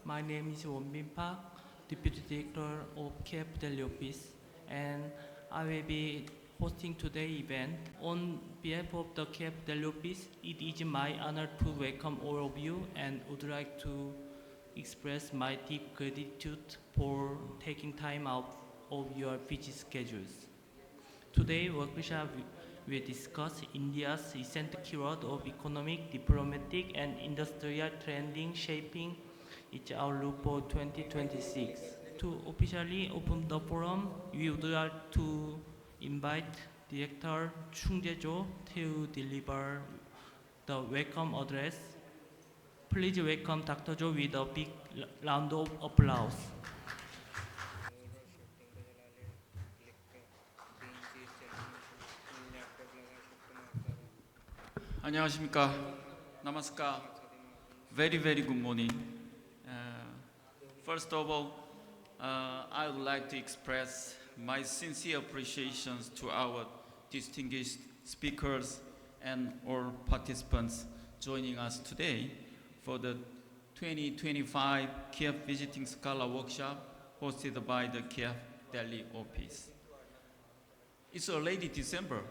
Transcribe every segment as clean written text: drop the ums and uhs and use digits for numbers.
My name is Wonbin Park, Deputy Director of KIEP Delhi Office, and I will be hosting today's event. On behalf of the KIEP Delhi Office, it is my honor to welcome all of you and would like to express my deep gratitude for taking time out of your busy schedules. Today, workshop will discuss India's recent keyword of economic, diplomatic, and industrial trending shaping its outlook for 2026. To officially open the forum, we would like to invite Director Choongjae Cho to deliver the welcome address. Please welcome Dr. Cho with a big round of applause. 안녕하십니까. Namaskar. Very good morning. First of all, I would like to express my sincere appreciations to our distinguished speakers and all participants joining us today for the 2025 KIEP Visiting Scholar Workshop hosted by the KIEP Delhi office. It's already December.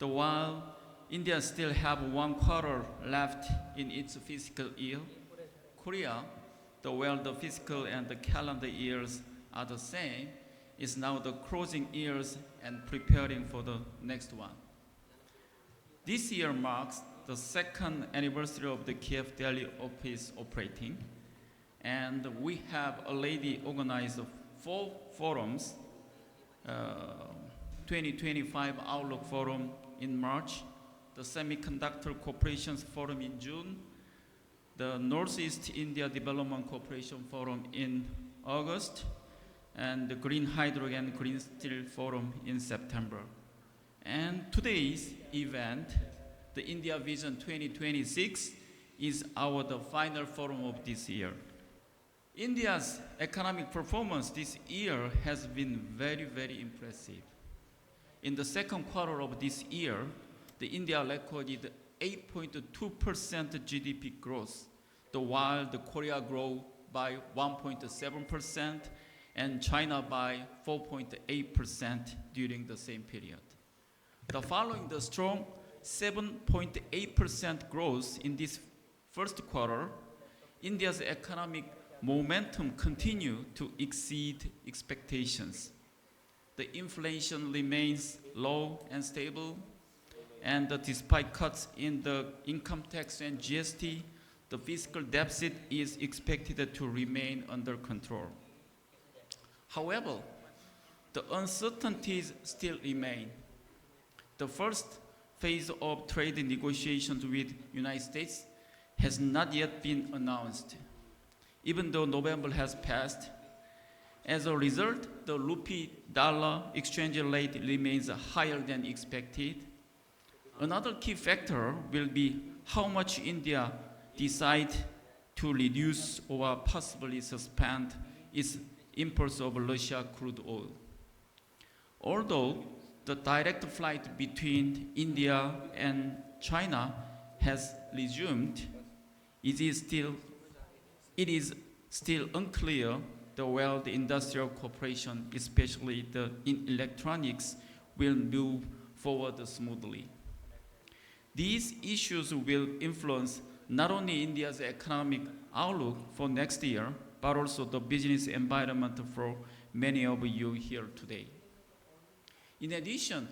While India still have 1 quarter left in its fiscal year, Korea, where the fiscal and the calendar years are the same, is now the closing years and preparing for the next one. This year marks the 2nd anniversary of the KIEP Delhi office operating, and we have already organized 4 forums, 2025 Outlook Forum in March, the Semiconductor Corporation Forum in June, the Northeast India Development Cooperation Forum in August, and the Green Hydrogen Green Steel Forum in September. And today's event, the India Vision 2026, is the final forum of this year. India's economic performance this year has been very impressive. In the 2nd quarter of this year, the India recorded 8.2% GDP growth, while the Korea grew by 1.7% and China by 4.8% during the same period. Following the strong 7.8% growth in this 1st quarter, India's economic momentum continued to exceed expectations. The inflation remains low and stable, and despite cuts in the income tax and GST, the fiscal deficit is expected to remain under control. However, the uncertainties still remain. The first phase of trade negotiations with United States has not yet been announced, even though November has passed. As a result, the rupee-dollar exchange rate remains higher than expected. Another key factor will be how much India decides to reduce or possibly suspend its imports of Russia crude oil. Although the direct flight between India and China has resumed, it is still unclear where the industrial cooperation, especially in electronics, will move forward smoothly. These issues will influence not only India's economic outlook for next year, but also the business environment for many of you here today. In addition,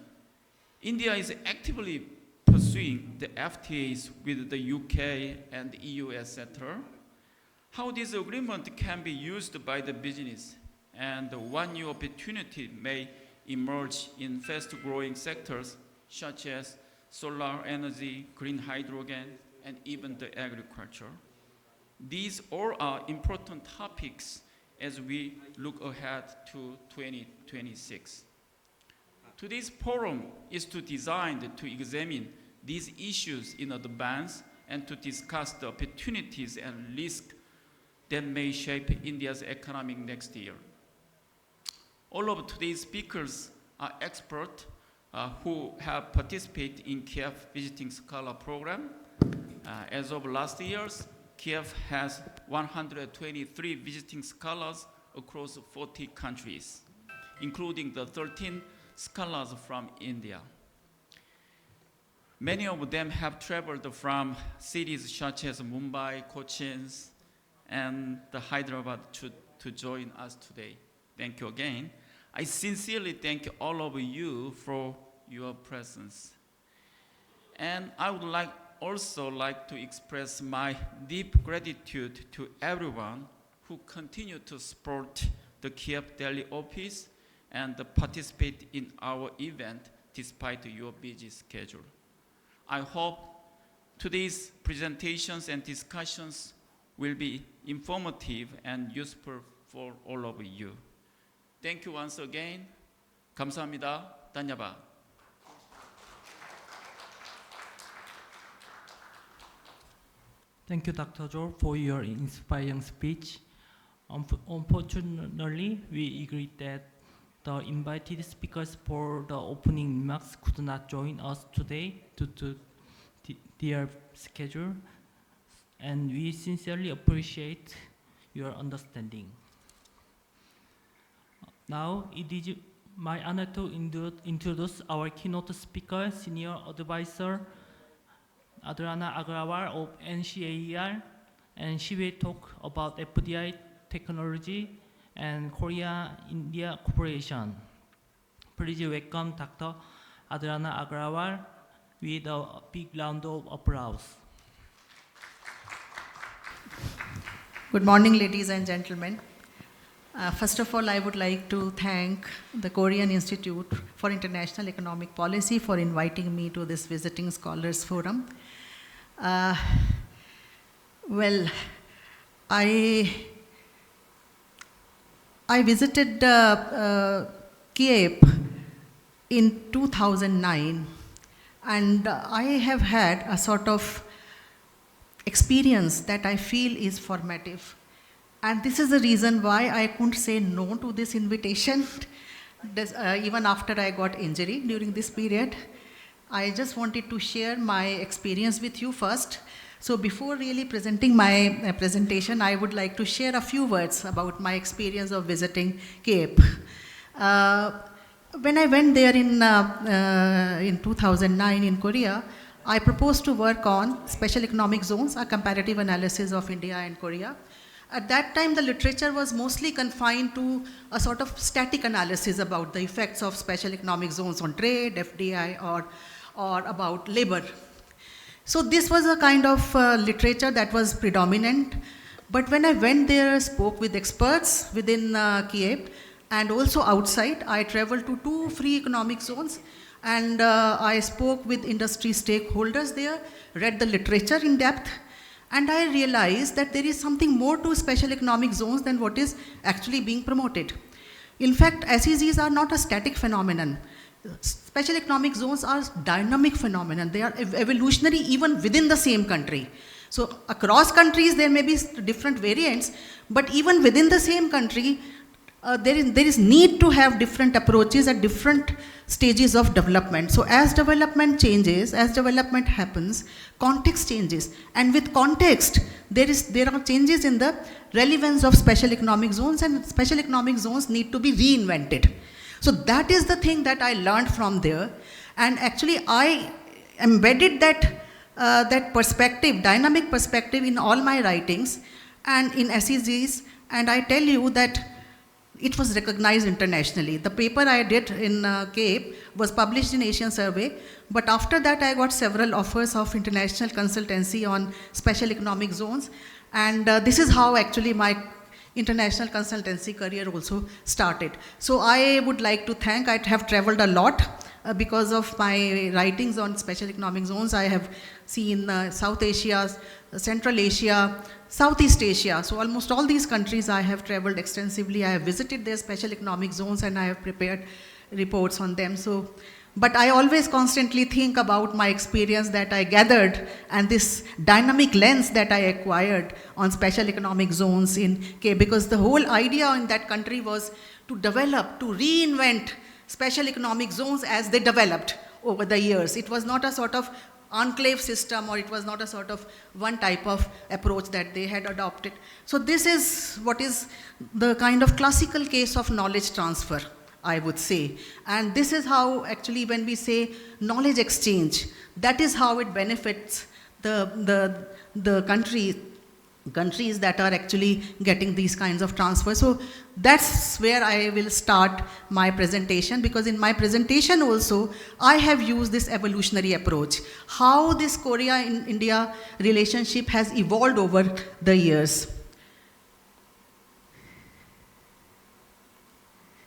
India is actively pursuing the FTAs with the UK and EU, etc. How this agreement can be used by the business and what new opportunity may emerge in fast-growing sectors such as solar energy, green hydrogen, and even the agriculture. These all are important topics as we look ahead to 2026. Today's forum is designed to examine these issues in advance and to discuss the opportunities and risks that may shape India's economy next year. All of today's speakers are experts who have participated in KIEP Visiting Scholar program. As of last year, KIEP has 123 visiting scholars across 40 countries, including the 13 scholars from India. Many of them have traveled from cities such as Mumbai, Cochin, and the Hyderabad to join us today. Thank you again. I sincerely thank all of you for your presence. And I would also like to express my deep gratitude to everyone who continue to support the KIEP Delhi office and participate in our event despite your busy schedule. I hope today's presentations and discussions will be informative and useful for all of you. Thank you once again. 감사합니다. 다녀봐. Thank you, Dr. Jo, for your inspiring speech. Unfortunately, we agreed that the invited speakers for the opening remarks could not join us today due to their schedule, and we sincerely appreciate your understanding. Now, it is my honor to introduce our keynote speaker, Senior Advisor Aradhna Aggarwal of NCAER, and she will talk about FDI technology and Korea-India cooperation. Please welcome Dr. Aradhna Aggarwal with a big round of applause. Good morning, ladies and gentlemen. First of all, I would like to thank the Korean Institute for International Economic Policy for inviting me to this Visiting Scholars Forum. Well, I visited KIEP in 2009, and I have had a sort of experience that I feel is formative. And this is the reason why I couldn't say no to this invitation, even after I got injury during this period. I just wanted to share my experience with you first. So before really presenting my presentation, I would like to share a few words about my experience of visiting KIEP. When I went there in 2009 in Korea, I proposed to work on special economic zones, a comparative analysis of India and Korea. At that time, the literature was mostly confined to a sort of static analysis about the effects of special economic zones on trade, FDI, or about labor. So this was a kind of literature that was predominant. But when I went there, spoke with experts within KIEP and also outside, I traveled to 2 free economic zones, and I spoke with industry stakeholders there, read the literature in depth, and I realized that there is something more to special economic zones than what is actually being promoted. In fact, SEZs are not a static phenomenon. Special economic zones are dynamic phenomenon. They are evolutionary even within the same country. So across countries there may be different variants, but even within the same country, there is need to have different approaches at different stages of development. So as development changes, as development happens, context changes. And with context, there are changes in the relevance of special economic zones, and special economic zones need to be reinvented. So that is the thing that I learned from there. And actually I embedded that perspective, dynamic perspective in all my writings and in SEZs, and I tell you that it was recognized internationally. The paper I did in KIEP was published in Asian Survey, but after that I got several offers of international consultancy on special economic zones, and this is how actually my international consultancy career also started. So I would like to thank, I have traveled a lot because of my writings on special economic zones. I have seen South Asia, Central Asia, Southeast Asia. So almost all these countries I have traveled extensively. I have visited their special economic zones and I have prepared reports on them. So, but I always constantly think about my experience that I gathered and this dynamic lens that I acquired on special economic zones in K, because the whole idea in that country was to develop, to reinvent special economic zones as they developed over the years. It was not a sort of enclave system, or it was not a sort of one type of approach that they had adopted. So this is what is the kind of classical case of knowledge transfer, I would say. And this is how actually when we say knowledge exchange, that is how it benefits the countries that are actually getting these kinds of transfers. So that's where I will start my presentation, because in my presentation also, I have used this evolutionary approach, how this Korea-India relationship has evolved over the years.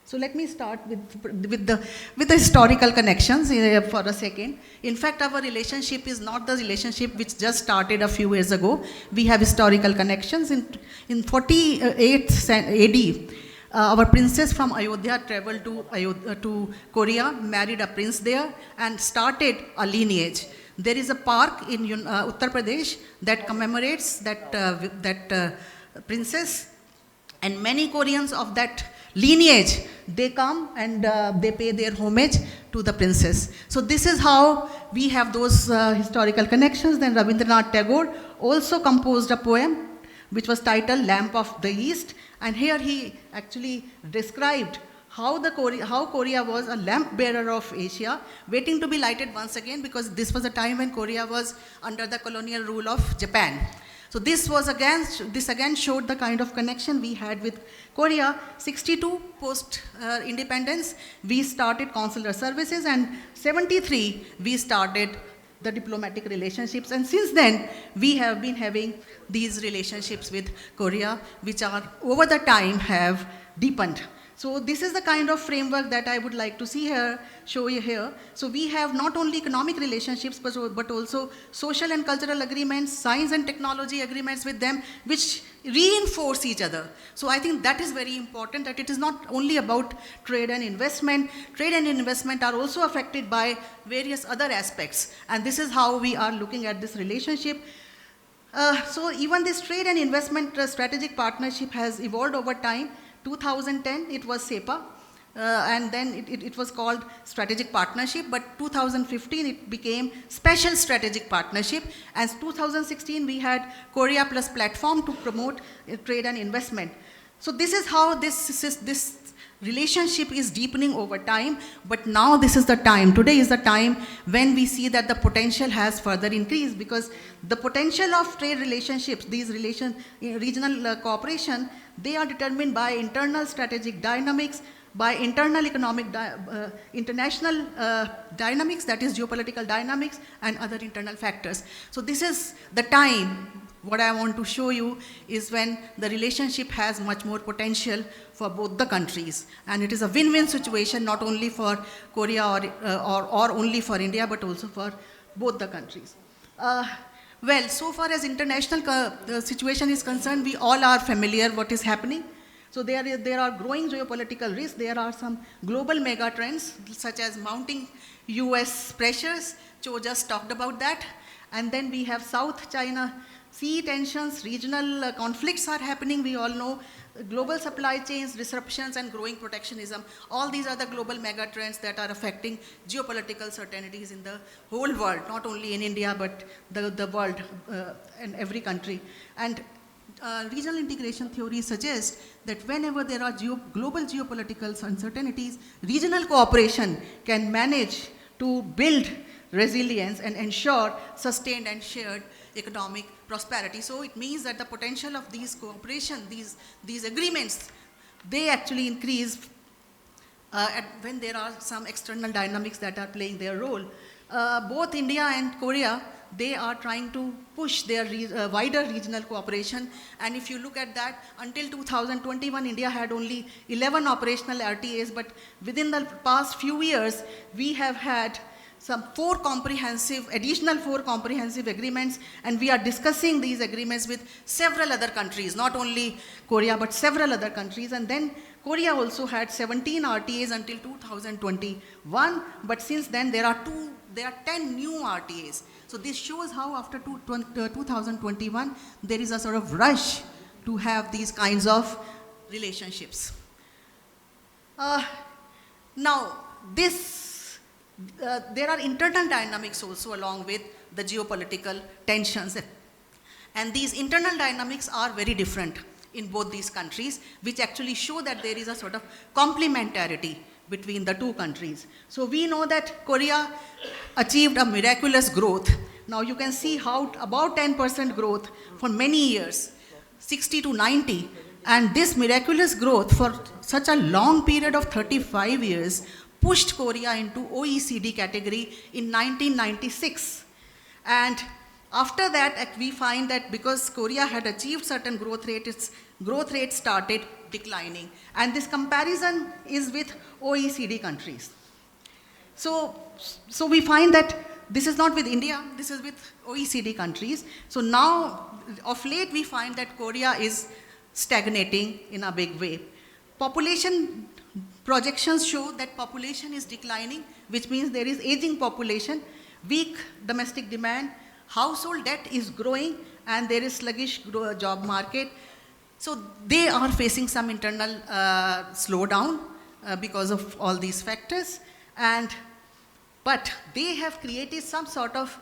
So let me start with the historical connections for a second. In fact, our relationship is not the relationship which just started a few years ago. We have historical connections. In 48 AD, our princess from Ayodhya traveled to Korea, married a prince there, and started a lineage. There is a park in Uttar Pradesh that commemorates that princess, and many Koreans of that lineage, they come and they pay their homage to the princess. So this is how we have those historical connections. Then Rabindranath Tagore also composed a poem which was titled Lamp of the East, and here he actually described how Korea was a lamp bearer of Asia, waiting to be lighted once again, because this was a time when Korea was under the colonial rule of Japan. So this again showed the kind of connection we had with Korea. 62 post independence, we started consular services, and 73 we started the diplomatic relationships, and since then we have been having these relationships with Korea, which are over the time have deepened. So this is the kind of framework that I would like to show you here. So we have not only economic relationships, but also social and cultural agreements, science and technology agreements with them, which reinforce each other. So I think that is very important, that it is not only about trade and investment. Trade and investment are also affected by various other aspects, and this is how we are looking at this relationship. So even this trade and investment strategic partnership has evolved over time. 2010, it was SEPA, and then it was called Strategic Partnership, but 2015, it became Special Strategic Partnership, and 2016, we had Korea Plus Platform to promote trade and investment. So this is how this relationship is deepening over time, but now this is the time, today is the time when we see that the potential has further increased, because the potential of trade relationships, these regional cooperation, they are determined by internal strategic dynamics, by internal economic, international dynamics, that is geopolitical dynamics, and other internal factors. So this is the time, what I want to show you is when the relationship has much more potential for both the countries. And it is a win-win situation, not only for Korea or only for India, but also for both the countries. Well, so far as international situation is concerned, we all are familiar what is happening. So there are growing geopolitical risks. There are some global mega trends, such as mounting US pressures. Cho just talked about that. And then we have South China Sea tensions, regional conflicts are happening, we all know. Global supply chains, disruptions, and growing protectionism. All these are the global mega trends that are affecting geopolitical certainties in the whole world, not only in India, but the world and every country. And regional integration theory suggests that whenever there are global geopolitical uncertainties, regional cooperation can manage to build resilience and ensure sustained and shared economic prosperity. So it means that the potential of these cooperation, these agreements, they actually increase when there are some external dynamics that are playing their role. Both India and Korea, they are trying to push their wider regional cooperation. And if you look at that, until 2021, India had only 11 operational RTAs, but within the past few years, we have had some additional four comprehensive agreements, and we are discussing these agreements with several other countries, not only Korea, but several other countries. And then Korea also had 17 RTAs until 2021, but since then there are 10 new RTAs. So this shows how after 2021, there is a sort of rush to have these kinds of relationships. Now, there are internal dynamics also along with the geopolitical tensions. And these internal dynamics are very different in both these countries, which actually show that there is a sort of complementarity between the two countries. So we know that Korea achieved a miraculous growth. Now you can see how about 10% growth for many years, 60 to 90. And this miraculous growth for such a long period of 35 years pushed Korea into OECD category in 1996. And after that, we find that because Korea had achieved certain growth rate, its growth rate started declining. And this comparison is with OECD countries. So we find that this is not with India, this is with OECD countries. So now, of late, we find that Korea is stagnating in a big way. Population projections show that population is declining, which means there is aging population, weak domestic demand, household debt is growing, and there is sluggish job market. So they are facing some internal slowdown because of all these factors. But they have created some sort of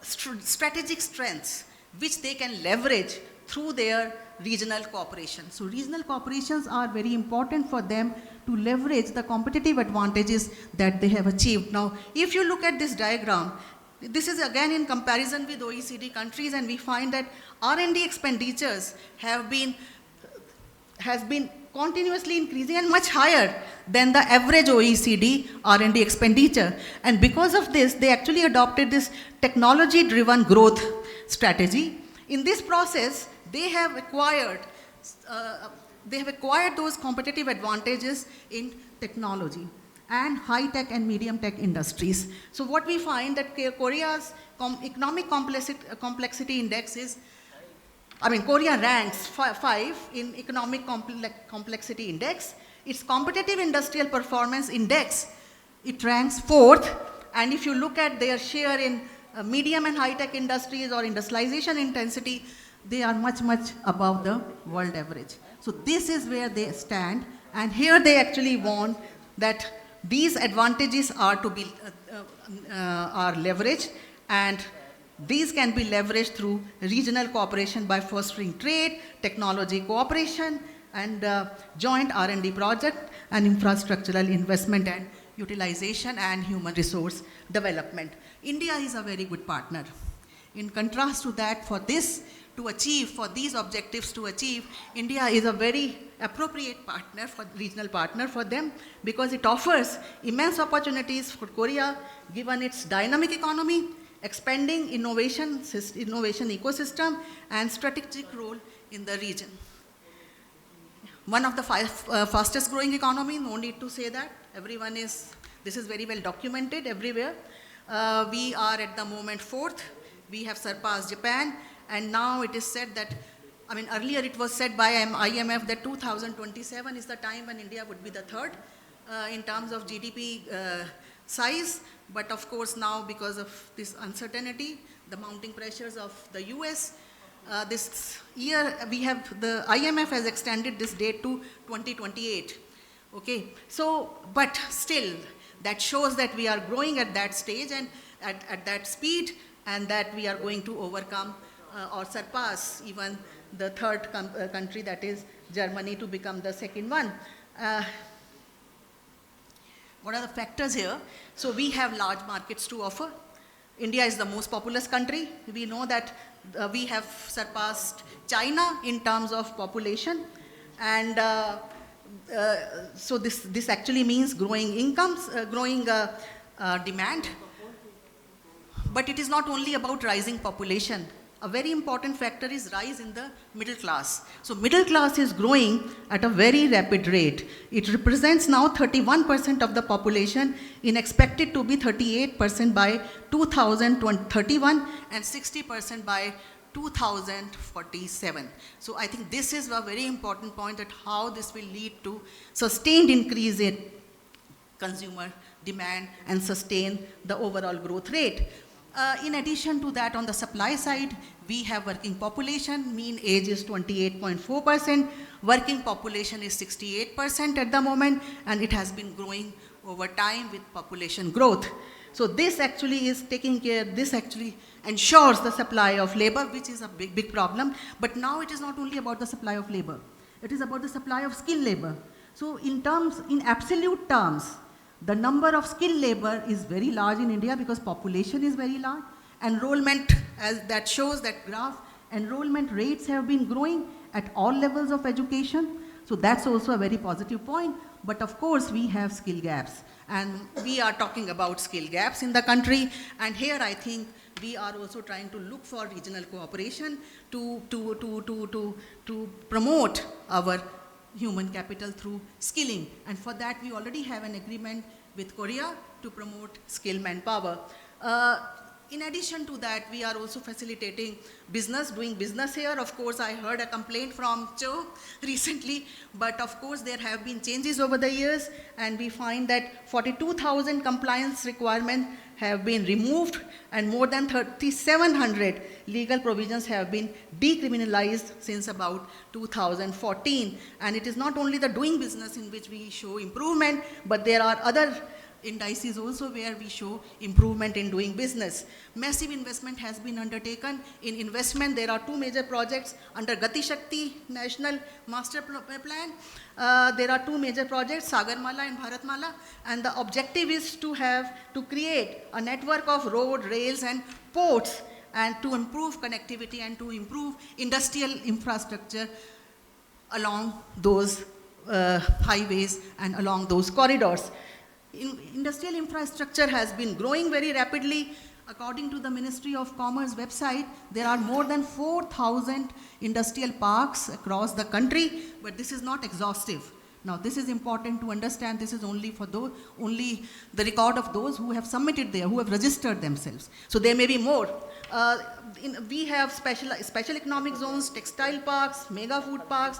strategic strengths which they can leverage through their regional cooperation. So regional cooperations are very important for them to leverage the competitive advantages that they have achieved. Now, if you look at this diagram, this is again in comparison with OECD countries, and we find that R&D expenditures has been continuously increasing and much higher than the average OECD R&D expenditure. And because of this, they actually adopted this technology-driven growth strategy. In this process, they have acquired those competitive advantages in technology and high-tech and medium-tech industries. So what we find that Korea's economic complexity index is, Korea ranks 5 in economic complexity index. Its competitive industrial performance index, it ranks 4th. And if you look at their share in medium and high-tech industries or industrialization intensity, they are much, much above the world average. So this is where they stand. And here they actually want that these advantages are to be are leveraged, and these can be leveraged through regional cooperation by fostering trade, technology cooperation, and joint R&D project and infrastructural investment and utilization and human resource development. India is a very good partner. In contrast to that, for these objectives to achieve, India is a very appropriate partner, regional partner for them, because it offers immense opportunities for Korea, given its dynamic economy, expanding innovation ecosystem, and strategic role in the region. One of the fastest growing economy, no need to say that. This is very well documented everywhere. We are at the moment 4th. We have surpassed Japan, and now it is said that, earlier it was said by IMF that 2027 is the time when India would be the 3rd in terms of GDP size. But of course now, because of this uncertainty, the mounting pressures of the US, this year the IMF has extended this date to 2028. Okay, so, but still, that shows that we are growing at that stage and at that speed, and that we are going to overcome or surpass even the 3rd country, that is Germany, to become the 2nd one. What are the factors here? So we have large markets to offer. India is the most populous country. We know that we have surpassed China in terms of population, and so this actually means growing incomes, growing demand. But it is not only about rising population. A very important factor is rise in the middle class. So middle class is growing at a very rapid rate. It represents now 31% of the population, and expected to be 38% by 2031 and 60% by 2047. So I think this is a very important point, that how this will lead to sustained increase in consumer demand and sustain the overall growth rate. In addition to that, on the supply side, we have working population. Mean age is 28.4%. Working population is 68% at the moment, and it has been growing over time with population growth. So this actually is taking care, this actually ensures the supply of labor, which is a big problem. But now it is not only about the supply of labor, it is about the supply of skilled labor. So in absolute terms, the number of skilled labor is very large in India because population is very large. Enrollment, as that shows that graph, enrollment rates have been growing at all levels of education. So that's also a very positive point. But of course, we have skill gaps. And we are talking about skill gaps in the country. And here I think we are also trying to look for regional cooperation to promote our human capital through skilling. And for that, we already have an agreement with Korea to promote skilled manpower. In addition to that, we are also facilitating doing business here. Of course, I heard a complaint from Cho recently, but of course there have been changes over the years, and we find that 42,000 compliance requirements have been removed, and more than 3,700 legal provisions have been decriminalized since about 2014. And it is not only the doing business in which we show improvement, but there are other indices also where we show improvement in doing business. Massive investment has been undertaken. In investment, there are two major projects under Gati Shakti National Master Plan. There are two major projects, Sagarmala and Bharatmala, and the objective is to create a network of road, rails and ports, and to improve connectivity and to improve industrial infrastructure along those highways and along those corridors. Industrial infrastructure has been growing very rapidly. According to the Ministry of Commerce website, there are more than 4,000 industrial parks across the country, but this is not exhaustive. Now, this is important to understand. This is only for those, only the record of those who have submitted there, who have registered themselves. So there may be more. We have special economic zones, textile parks, mega food parks,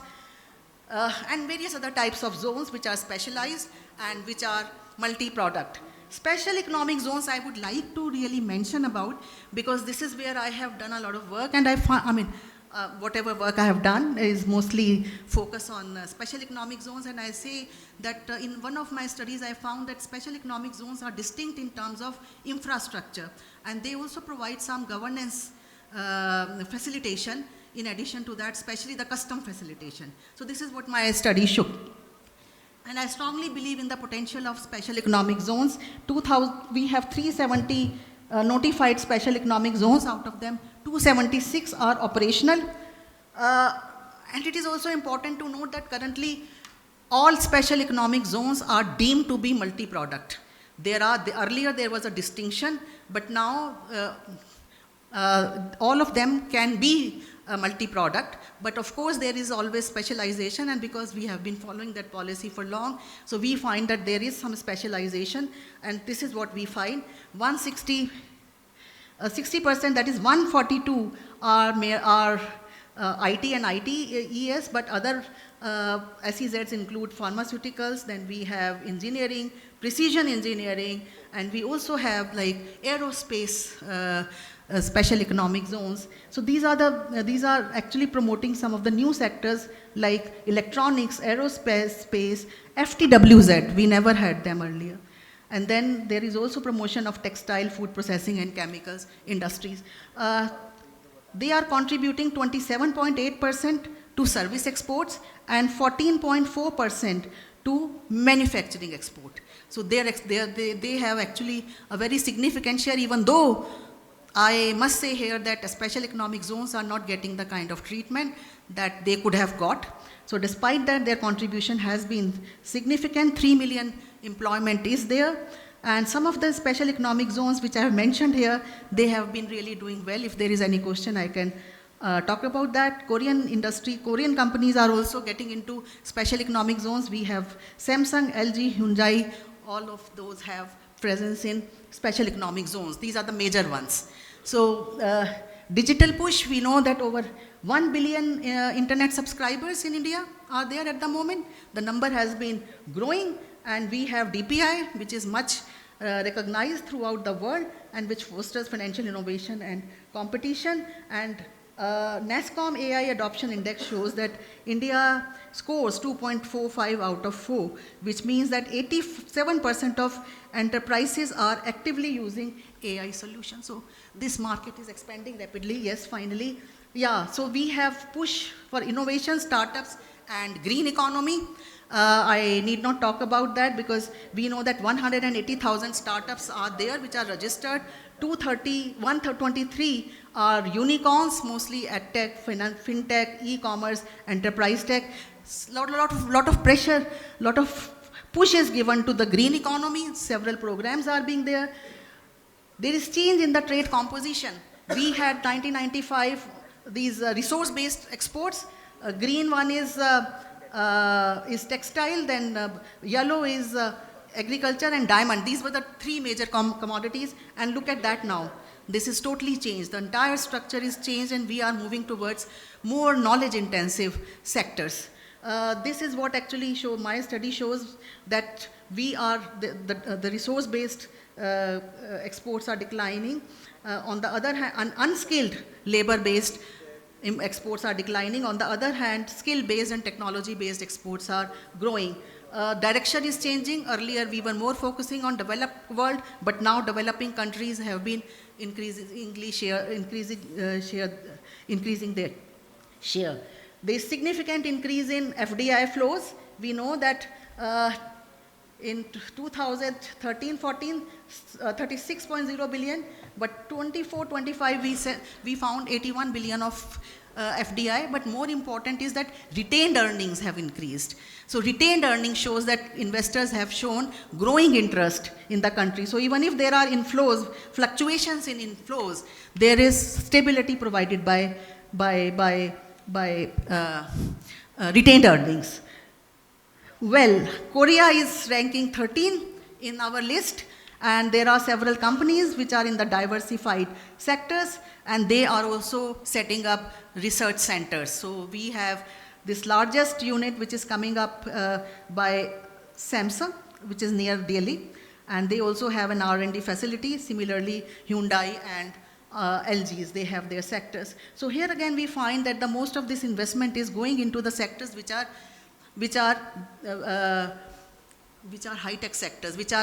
and various other types of zones which are specialized and which are multi-product. Special economic zones I would like to really mention about, because this is where I have done a lot of work, and whatever work I have done is mostly focused on special economic zones, and I say that in one of my studies I found that special economic zones are distinct in terms of infrastructure, and they also provide some governance facilitation in addition to that, especially the custom facilitation. So this is what my study showed. And I strongly believe in the potential of special economic zones. We have 370 notified special economic zones. Out of them, 276 are operational. And it is also important to note that currently all special economic zones are deemed to be multi-product. Earlier there was a distinction, but now all of them can be a multi-product, but of course there is always specialization, and because we have been following that policy for long, so we find that there is some specialization, and this is what we find. 60%, that is 142 are IT and ITES, but other SEZs include pharmaceuticals, then we have engineering, precision engineering, and we also have like aerospace special economic zones. So these are actually promoting some of the new sectors like electronics, aerospace, FTWZ. We never had them earlier. And then there is also promotion of textile, food processing, and chemicals industries. They are contributing 27.8% to service exports and 14.4% to manufacturing export. So they have actually a very significant share, even though I must say here that special economic zones are not getting the kind of treatment that they could have got. So despite that, their contribution has been significant. 3 million employment is there. And some of the special economic zones which I have mentioned here, they have been really doing well. If there is any question, I can talk about that. Korean companies are also getting into special economic zones. We have Samsung, LG, Hyundai, all of those have presence in special economic zones. These are the major ones. So digital push, we know that over 1 billion internet subscribers in India are there at the moment. The number has been growing, and we have DPI, which is much recognized throughout the world and which fosters financial innovation and competition. And NASSCOM AI Adoption Index shows that India scores 2.45 out of 4, which means that 87% of enterprises are actively using AI solutions. So this market is expanding rapidly. Yes, finally. Yeah, so we have push for innovation, startups, and green economy. I need not talk about that because we know that 180,000 startups are there which are registered. 123 are unicorns, mostly at tech, fintech, e-commerce, enterprise tech. Lot of pressure, lot of push is given to the green economy. Several programs are being there. There is change in the trade composition. We had 1995 these resource-based exports. Green one is textile, then yellow is agriculture, and diamond. These were the three major commodities, and look at that now. This is totally changed. The entire structure is changed, and we are moving towards more knowledge-intensive sectors. This is what actually my study shows that we are, the resource-based exports are declining. On the other hand, unskilled labor-based exports are declining. On the other hand, skill-based and technology-based exports are growing. Direction is changing. Earlier, we were more focusing on developed world, but now developing countries have been increasing their share. There is significant increase in FDI flows. We know that in 2013-14, 36.0 billion, but 24-25 we found 81 billion of FDI, but more important is that retained earnings have increased. So retained earnings shows that investors have shown growing interest in the country. So even if there are inflows, fluctuations in inflows, there is stability provided by retained earnings. Well, Korea is ranking 13 in our list, and there are several companies which are in the diversified sectors, and they are also setting up research centers. So we have this largest unit which is coming up by Samsung, which is near Delhi, and they also have an R&D facility. Similarly, Hyundai and LGs, they have their sectors. So here again we find that the most of this investment is going into the sectors which are high-tech sectors, which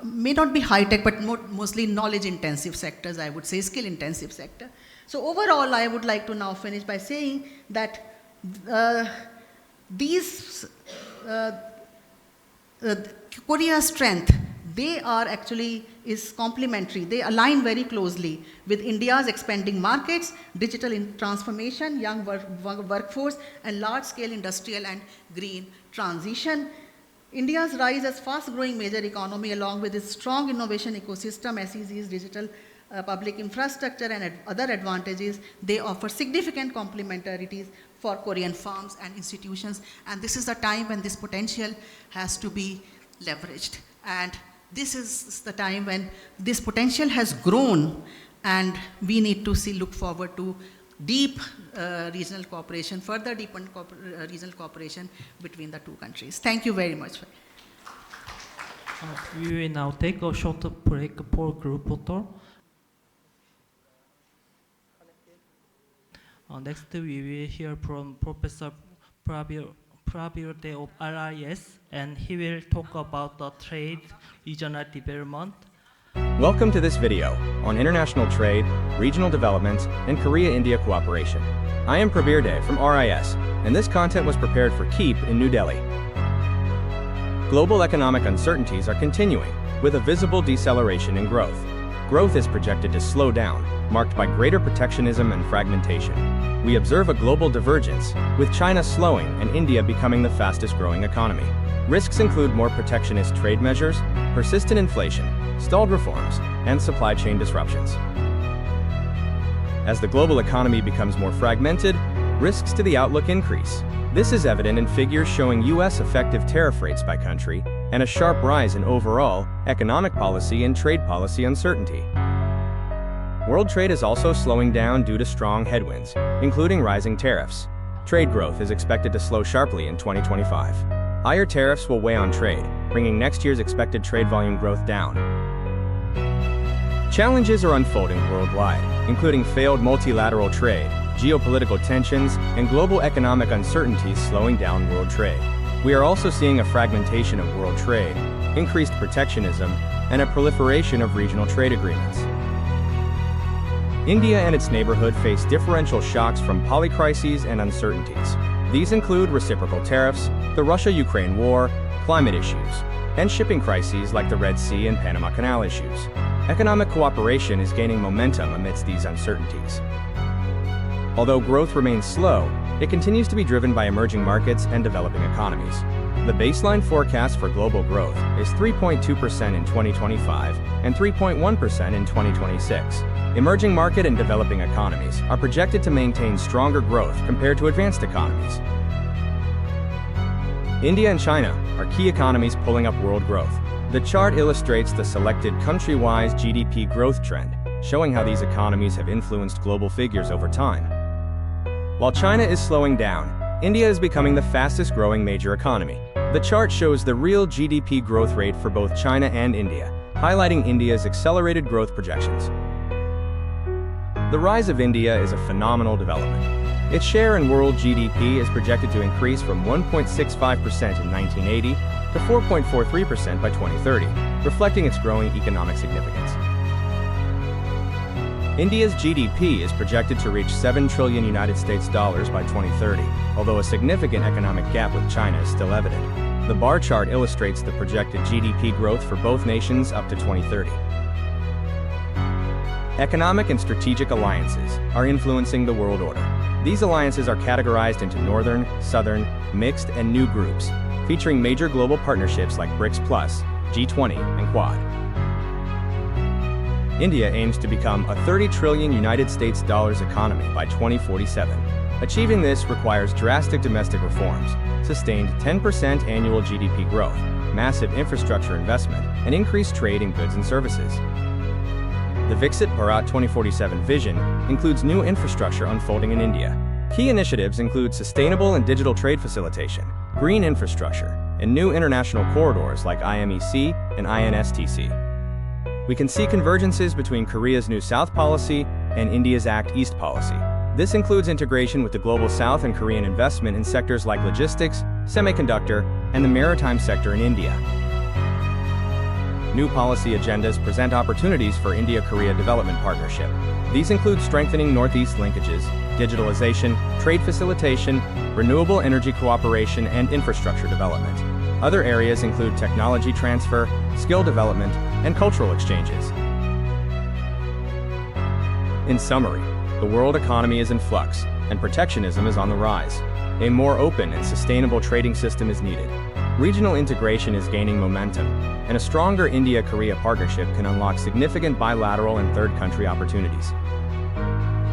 may not be high-tech, but mostly knowledge-intensive sectors, I would say, skill-intensive sector. So overall, I would like to now finish by saying that Korea's strength, they are actually is complementary. They align very closely with India's expanding markets, digital transformation, young workforce, and large-scale industrial and green transition. India's rise as fast-growing major economy, along with its strong innovation ecosystem, SEZs, digital public infrastructure, and other advantages, they offer significant complementarities for Korean firms and institutions. And this is the time when this potential has to be leveraged. And this is the time when this potential has grown, and we need to look forward to deep regional cooperation, further deepened regional cooperation between the two countries. Thank you very much. We will now take a short break for group photo. Next, we will hear from Professor Prabir of RIS, and he will talk about the trade, regional development. Welcome to this video on international trade, regional development, and Korea-India cooperation. I am Prabir from RIS, and this content was prepared for KIEP in New Delhi. Global economic uncertainties are continuing, with a visible deceleration in growth. Growth is projected to slow down, marked by greater protectionism and fragmentation. We observe a global divergence, with China slowing and India becoming the fastest-growing economy. Risks include more protectionist trade measures, persistent inflation, stalled reforms, and supply chain disruptions. As the global economy becomes more fragmented, risks to the outlook increase. This is evident in figures showing U.S. effective tariff rates by country and a sharp rise in overall economic policy and trade policy uncertainty. World trade is also slowing down due to strong headwinds, including rising tariffs. Trade growth is expected to slow sharply in 2025. Higher tariffs will weigh on trade, bringing next year's expected trade volume growth down. Challenges are unfolding worldwide, including failed multilateral trade, geopolitical tensions, and global economic uncertainties slowing down world trade. We are also seeing a fragmentation of world trade, increased protectionism, and a proliferation of regional trade agreements. India and its neighborhood face differential shocks from polycrises and uncertainties. Ththese include reciprocal tariffs, the Russia-Ukraine war, climate issues, and shipping crises like the Red Sea and Panama Canal issues. Economic cooperation is gaining momentum amidst these uncertainties. Although growth remains slow, it continues to be driven by emerging markets and developing economies. The baseline forecast for global growth is 3.2% in 2025 and 3.1% in 2026. Emerging market and developing economies are projected to maintain stronger growth compared to advanced economies. India and China are key economies pulling up world growth. The chart illustrates the selected country-wise GDP growth trend, showing how these economies have influenced global figures over time. While China is slowing down, India is becoming the fastest growing major economy. The chart shows the real GDP growth rate for both China and India, highlighting India's accelerated growth projections. The rise of India is a phenomenal development. Its share in world GDP is projected to increase from 1.65% in 1980 to 4.43% by 2030, reflecting its growing economic significance. India's GDP is projected to reach $7 trillion by 2030, although a significant economic gap with China is still evident. The bar chart illustrates the projected GDP growth for both nations up to 2030. Economic and strategic alliances are influencing the world order. These alliances are categorized into northern, southern, mixed, and new groups, featuring major global partnerships like BRICS+, G20, and Quad. India aims to become a $30 trillion economy by 2047. Achieving this requires drastic domestic reforms, sustained 10% annual GDP growth, massive infrastructure investment, and increased trade in goods and services. The Viksit Bharat 2047 vision includes new infrastructure unfolding in India. Key initiatives include sustainable and digital trade facilitation, green infrastructure, and new international corridors like IMEC and INSTC. We can see convergences between Korea's New South policy and India's Act East policy. This includes integration with the Global South and Korean investment in sectors like logistics, semiconductor, and the maritime sector in India. New policy agendas present opportunities for India-Korea development partnership. These include strengthening Northeast linkages, digitalization, trade facilitation, renewable energy cooperation, and infrastructure development. Other areas include technology transfer, skill development, and cultural exchanges. In summary, the world economy is in flux, and protectionism is on the rise. A more open and sustainable trading system is needed. Regional integration is gaining momentum, and a stronger India-Korea partnership can unlock significant bilateral and third-country opportunities.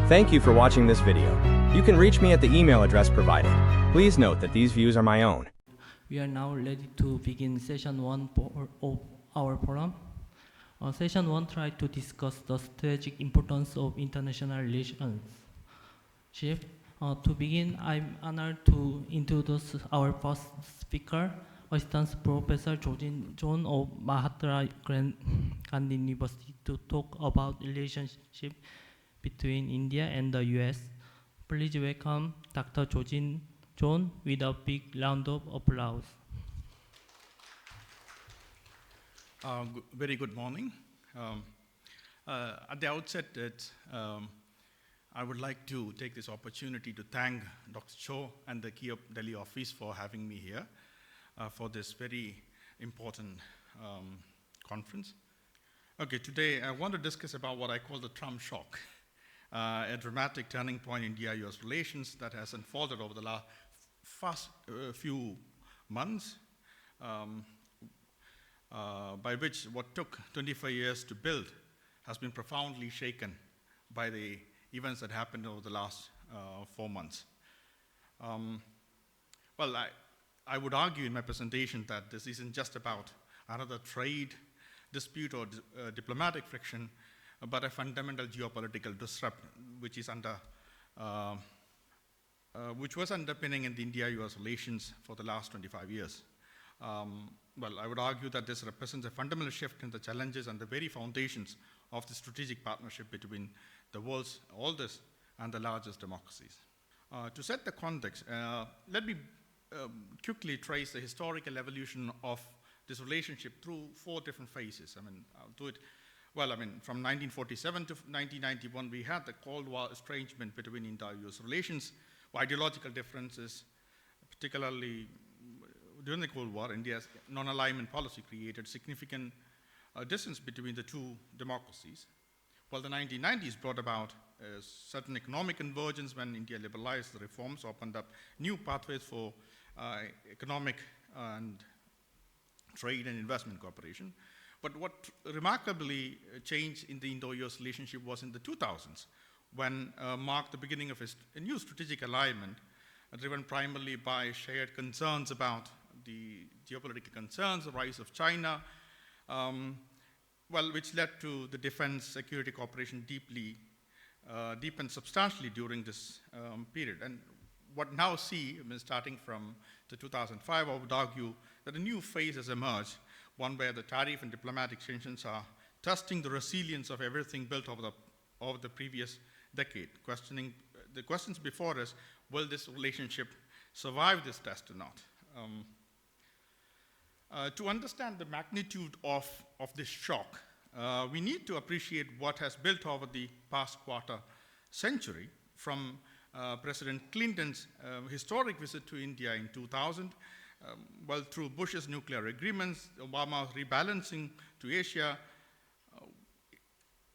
Thank you for watching this video. You can reach me at the email address provided. Please note that these views are my own. We are now ready to begin session 1 of our forum. Session 1 tried to discuss the strategic importance of international relations. To begin, I'm honored to introduce our first speaker, Assistant Professor Jojin of Mahatma Gandhi University, to talk about relationship between India and the US. Please welcome Dr. Jojin with a big round of applause. Very good morning. At the outset, I would like to take this opportunity to thank Dr. Cho and the KIEP Delhi office for having me here for this very important conference. Okay, today I want to discuss about what I call the Trump shock, a dramatic turning point in India-US relations that has unfolded over the last few months, by which what took 25 years to build has been profoundly shaken by the events that happened over the last 4 months. Well, I would argue in my presentation that this isn't just about another trade dispute or diplomatic friction, but a fundamental geopolitical disruption, which was underpinning in the India-US relations for the last 25 years. Well, I would argue that this represents a fundamental shift in the challenges and the very foundations of the strategic partnership between the world's oldest and the largest democracies. To set the context, let me quickly trace the historical evolution of this relationship through 4 different phases. I'll do it. Well, from 1947 to 1991, we had the Cold War estrangement between India-US relations, ideological differences, particularly during the Cold War. India's non-alignment policy created significant distance between the two democracies. Well, the 1990s brought about a certain economic convergence when India liberalized the reforms, opened up new pathways for economic and trade and investment cooperation. But what remarkably changed in the Indo-US relationship was in the 2000s, when marked the beginning of a new strategic alignment, driven primarily by shared concerns about the geopolitical concerns, the rise of China, which led to the defense security cooperation deepened substantially during this period. And what now see, starting from the 2005, I would argue that a new phase has emerged, one where the tariff and diplomatic tensions are testing the resilience of everything built over the previous decade. The questions before us, will this relationship survive this test or not? To understand the magnitude of this shock, we need to appreciate what has built over the past quarter century, from President Clinton's historic visit to India in 2000, through Bush's nuclear agreements, Obama's rebalancing to Asia,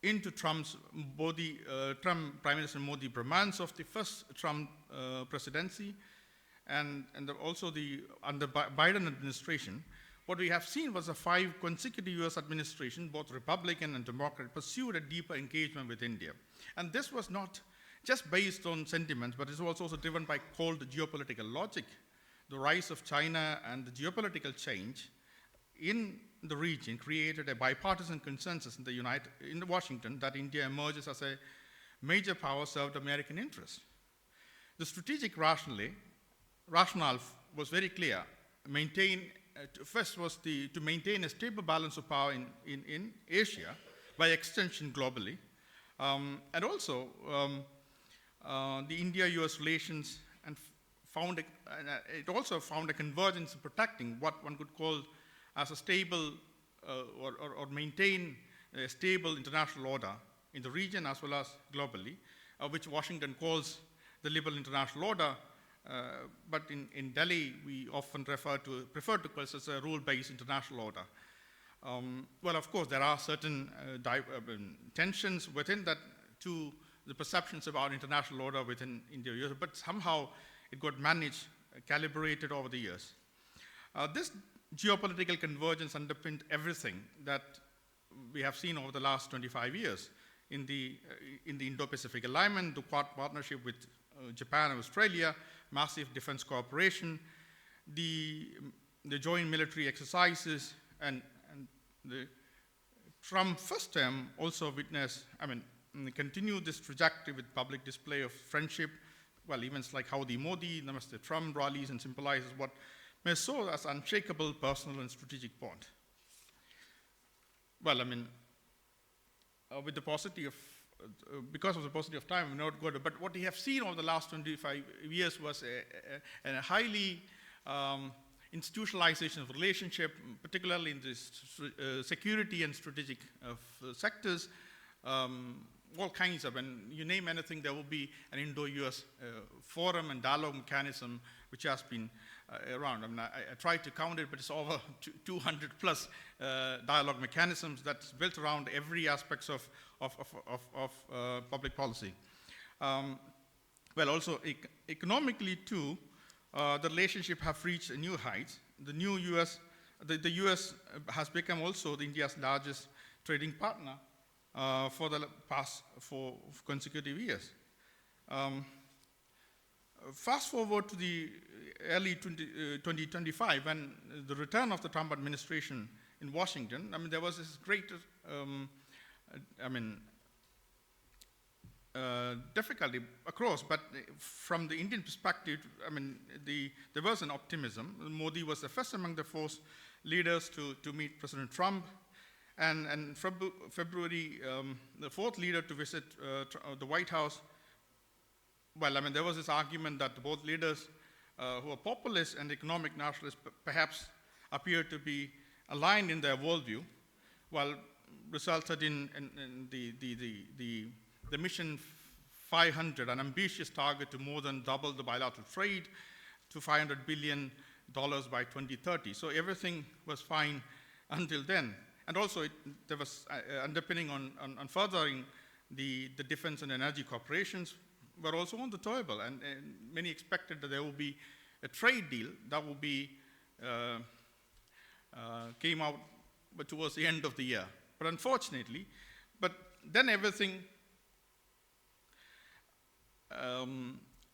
into Prime Minister Modi bromance of the first Trump presidency, and also under Biden administration. What we have seen was a 5 consecutive US administration, both Republican and Democrat, pursued a deeper engagement with India. And this was not just based on sentiments, but it was also driven by cold geopolitical logic. The rise of China and the geopolitical change in the region created a bipartisan consensus in Washington that India emerges as a major power served American interests. The strategic rationale was very clear. First was to maintain a stable balance of power in Asia, by extension globally, and also the India-US relations, and it also found a convergence in protecting what one could call as a stable or maintain a stable international order in the region as well as globally, which Washington calls the liberal international order, but in Delhi we often prefer to call it as a rule-based international order. Of course, there are certain tensions within that to the perceptions about international order within India, but somehow it got managed, calibrated over the years. This geopolitical convergence underpinned everything that we have seen over the last 25 years in the Indo-Pacific alignment, the Quad partnership with Japan and Australia, massive defense cooperation, the joint military exercises, and the Trump first term also witnessed, continued this trajectory with public display of friendship. Events like Howdy Modi, Namaste Trump rallies, and symbolizes what may show as unshakable personal and strategic bond. With the paucity of, because of the paucity of time, I'm not going to, but what we have seen over the last 25 years was a highly institutionalization of relationship, particularly in the security and strategic sectors. All kinds of, and you name anything, there will be an Indo-US forum and dialogue mechanism which has been around. I tried to count it, but it's over 200 plus dialogue mechanisms that's built around every aspects of public policy. Also economically too, the relationship have reached a new height. The US has become also India's largest trading partner for the past 4 consecutive years. Fast forward to the early 2025, when the return of the Trump administration in Washington, there was this great, difficulty across, but from the Indian perspective, there was an optimism. Modi was the first among the 4 leaders to meet President Trump. And February, the 4th leader to visit the White House, well, I mean, there was this argument that both leaders who are populist and economic nationalists perhaps appeared to be aligned in their worldview, while resulted in the Mission 500, an ambitious target to more than double the bilateral trade to $500 billion by 2030. So everything was fine until then. And also there was underpinning on furthering the defense and energy corporations were also on the table, and many expected that there would be a trade deal that would be came out but towards the end of the year. But unfortunately, then everything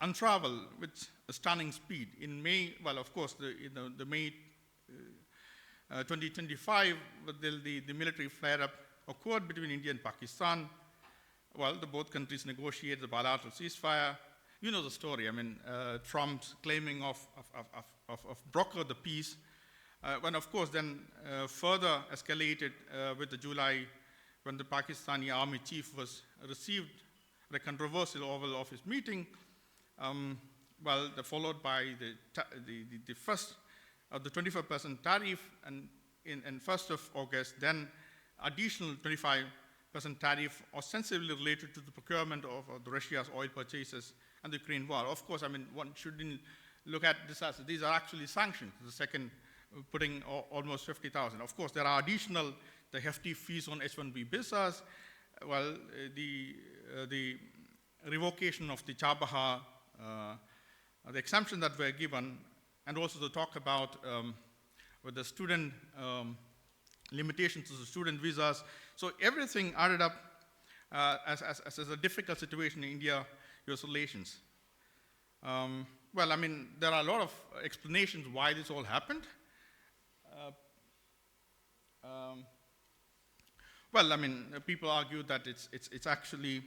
unraveled with a stunning speed. In May, well, of course, the May 2025, the military flare-up occurred between India and Pakistan. Well, both countries negotiated the bilateral ceasefire. You know the story. I mean, Trump claiming of broker the peace, when of course then further escalated with the July, when the Pakistani army chief was received at a controversial Oval Office meeting. Followed by the first of the 25% tariff, and in 1st of August, then additional 25% tariff ostensibly related to the procurement of the Russia's oil purchases and the Ukraine war. Of course, I mean, one shouldn't look at this as these are actually sanctions. The second putting almost 50,000. Of course, there are additional, the hefty fees on H-1B visas. Well, the revocation of the Chabahar, the exemption that were given, and also to talk about with the student limitations to the student visas. So everything added up as a difficult situation in India-US relations. Well, I mean, there are a lot of explanations why this all happened. Well, I mean, people argue that it's actually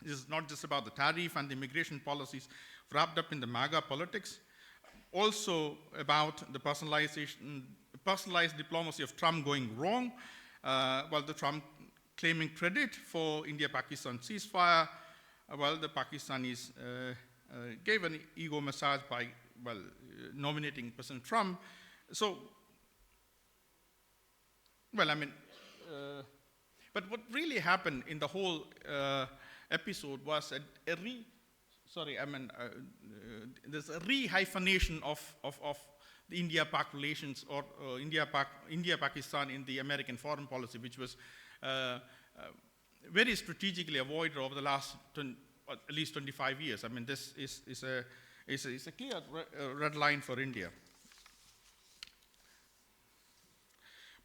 this is not just about the tariff and the immigration policies wrapped up in the MAGA politics, also about the personalized diplomacy of Trump going wrong, while the Trump claiming credit for India-Pakistan ceasefire, while the Pakistanis gave an ego massage by, nominating President Trump. So, well, I mean, but what really happened in the whole episode was there's a re-hyphenation of the India-Pak relations, or India-Pakistan in the American foreign policy, which was very strategically avoided over the last at least 25 years. I mean, this is a clear red line for India.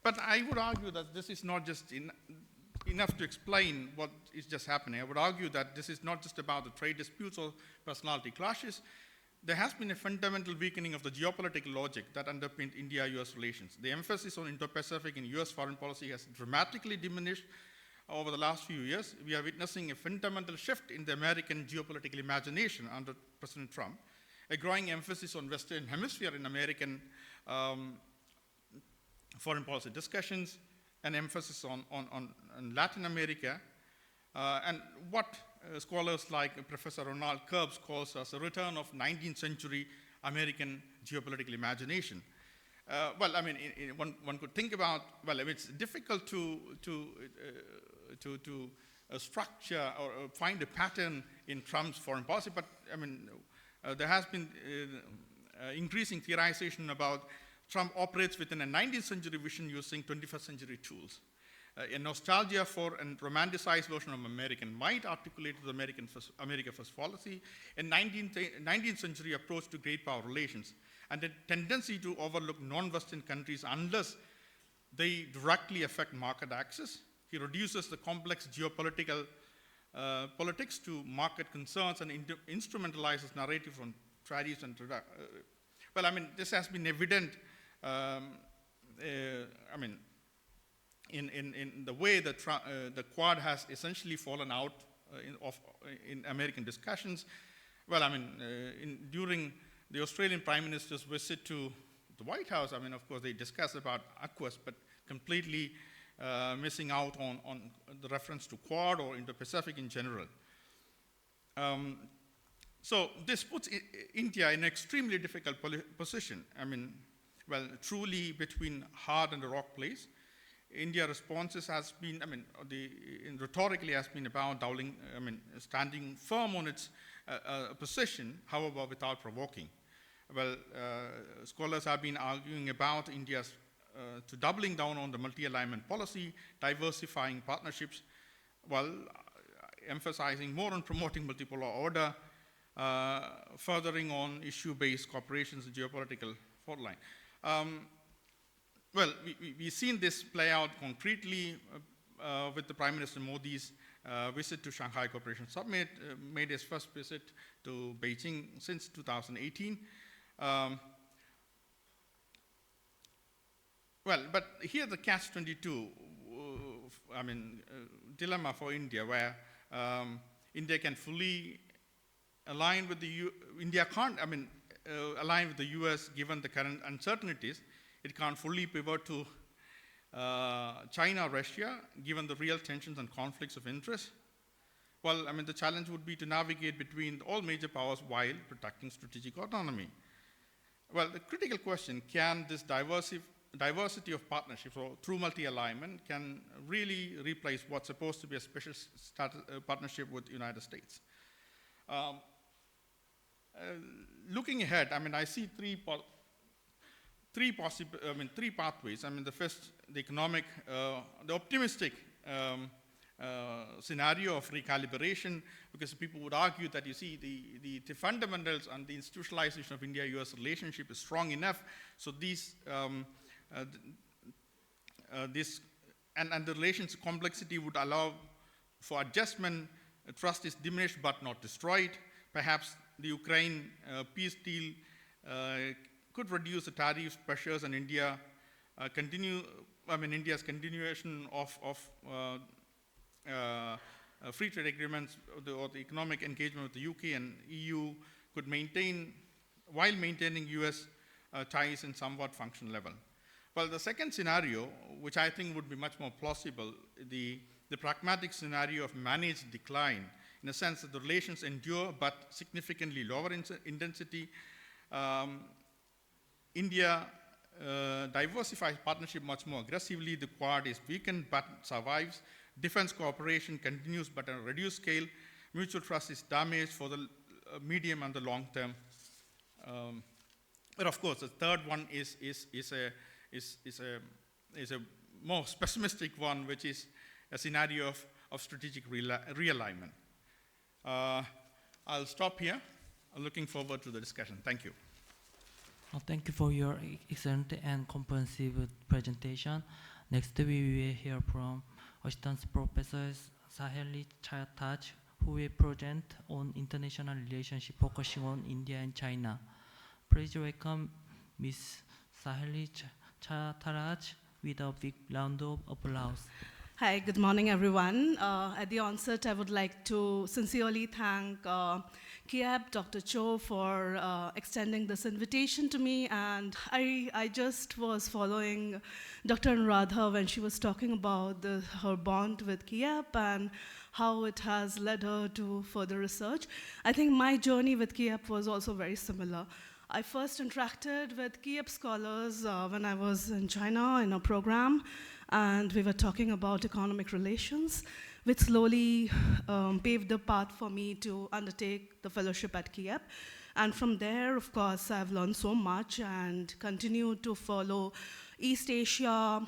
But I would argue that this is not just enough to explain what is just happening. I would argue that this is not just about the trade disputes or personality clashes. There has been a fundamental weakening of the geopolitical logic that underpinned India-US relations. The emphasis on Indo-Pacific in US foreign policy has dramatically diminished over the last few years. We are witnessing a fundamental shift in the American geopolitical imagination under President Trump, a growing emphasis on Western Hemisphere in American foreign policy discussions, an emphasis on Latin America, and what scholars like Professor Ronald Kerbs calls as a return of 19th century American geopolitical imagination. Well, I mean, one could think about, well, it's difficult to structure or find a pattern in Trump's foreign policy, but I mean, there has been increasing theorization about Trump operates within a 19th century vision using 21st century tools. A nostalgia for and romanticized version of American might articulate the America First policy, a 19th century approach to great power relations, and a tendency to overlook non-Western countries unless they directly affect market access. He reduces the complex geopolitical politics to market concerns and instrumentalizes narrative from tariffs and well, I mean, this has been evident. I mean, in the way that the Quad has essentially fallen out in American discussions. Well, I mean, during the Australian Prime Minister's visit to the White House, I mean, of course, they discussed about AUKUS, but completely missing out on the reference to Quad or Indo-Pacific in general. So this puts India in an extremely difficult position. I mean, well, truly between hard and a rock place. India responses has been, rhetorically has been about standing firm on its position, however, without provoking. Well, scholars have been arguing about India's to doubling down on the multi-alignment policy, diversifying partnerships, while emphasizing more on promoting multipolar order, furthering on issue-based cooperations and geopolitical fault line. Well, we've seen this play out concretely with the Prime Minister Modi's visit to Shanghai Cooperation Summit, made his first visit to Beijing since 2018. Well, but here the catch-22, dilemma for India, where India can fully align with the India can't, align with the US given the current uncertainties. It can't fully pivot to China, Russia, given the real tensions and conflicts of interest. Well, the challenge would be to navigate between all major powers while protecting strategic autonomy. Well, the critical question, can this diversity of partnerships, or through multi-alignment, can really replace what's supposed to be a special partnership with the United States? Looking ahead, I see three pathways. The first, the economic, the optimistic scenario of recalibration, because people would argue that, you see, the fundamentals and the institutionalization of India-US relationship is strong enough, so these, and the relations complexity would allow for adjustment. Trust is diminished but not destroyed. Perhaps the Ukraine peace deal could reduce the tariff pressures, and India's continuation of free trade agreements or the economic engagement with the UK and EU could maintain, while maintaining US ties in somewhat functional level. Well, the second scenario, which I think would be much more plausible, the pragmatic scenario of managed decline, in a sense that the relations endure but significantly lower in intensity. India diversifies partnership much more aggressively. The Quad is weakened but survives. Defense cooperation continues but at a reduced scale. Mutual trust is damaged for the medium and the long term. But of course, the third one is a more pessimistic one, which is a scenario of strategic realignment. I'll stop here. I'm looking forward to the discussion. Thank you. Thank you for your excellent and comprehensive presentation. Next, we will hear from Assistant Professor Saheli Chattaraj, who will present on international relationship focusing on India and China. Please welcome Ms. Saheli Chattaraj with a big round of applause. Hi, good morning, everyone. At the onset, I would like to sincerely thank KIEP, Dr. Cho, for extending this invitation to me. And I just was following Dr. Aradhna when she was talking about her bond with KIEP and how it has led her to further research. I think my journey with KIEP was also very similar. I first interacted with KIEP scholars when I was in China in a program, and we were talking about economic relations, which slowly paved the path for me to undertake the fellowship at KIEP. And from there, of course, I've learned so much and continue to follow East Asia.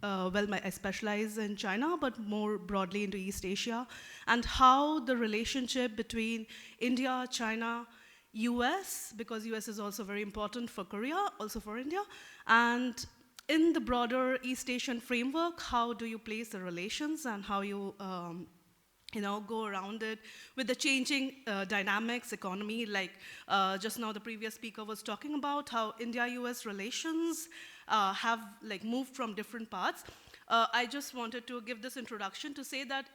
I specialize in China, but more broadly into East Asia, and how the relationship between India, China, US, because US is also very important for Korea, also for India, and in the broader East Asian framework, how do you place the relations and how you go around it with the changing dynamics, economy, like just now the previous speaker was talking about how India-US relations have moved from different paths. I just wanted to give this introduction to say that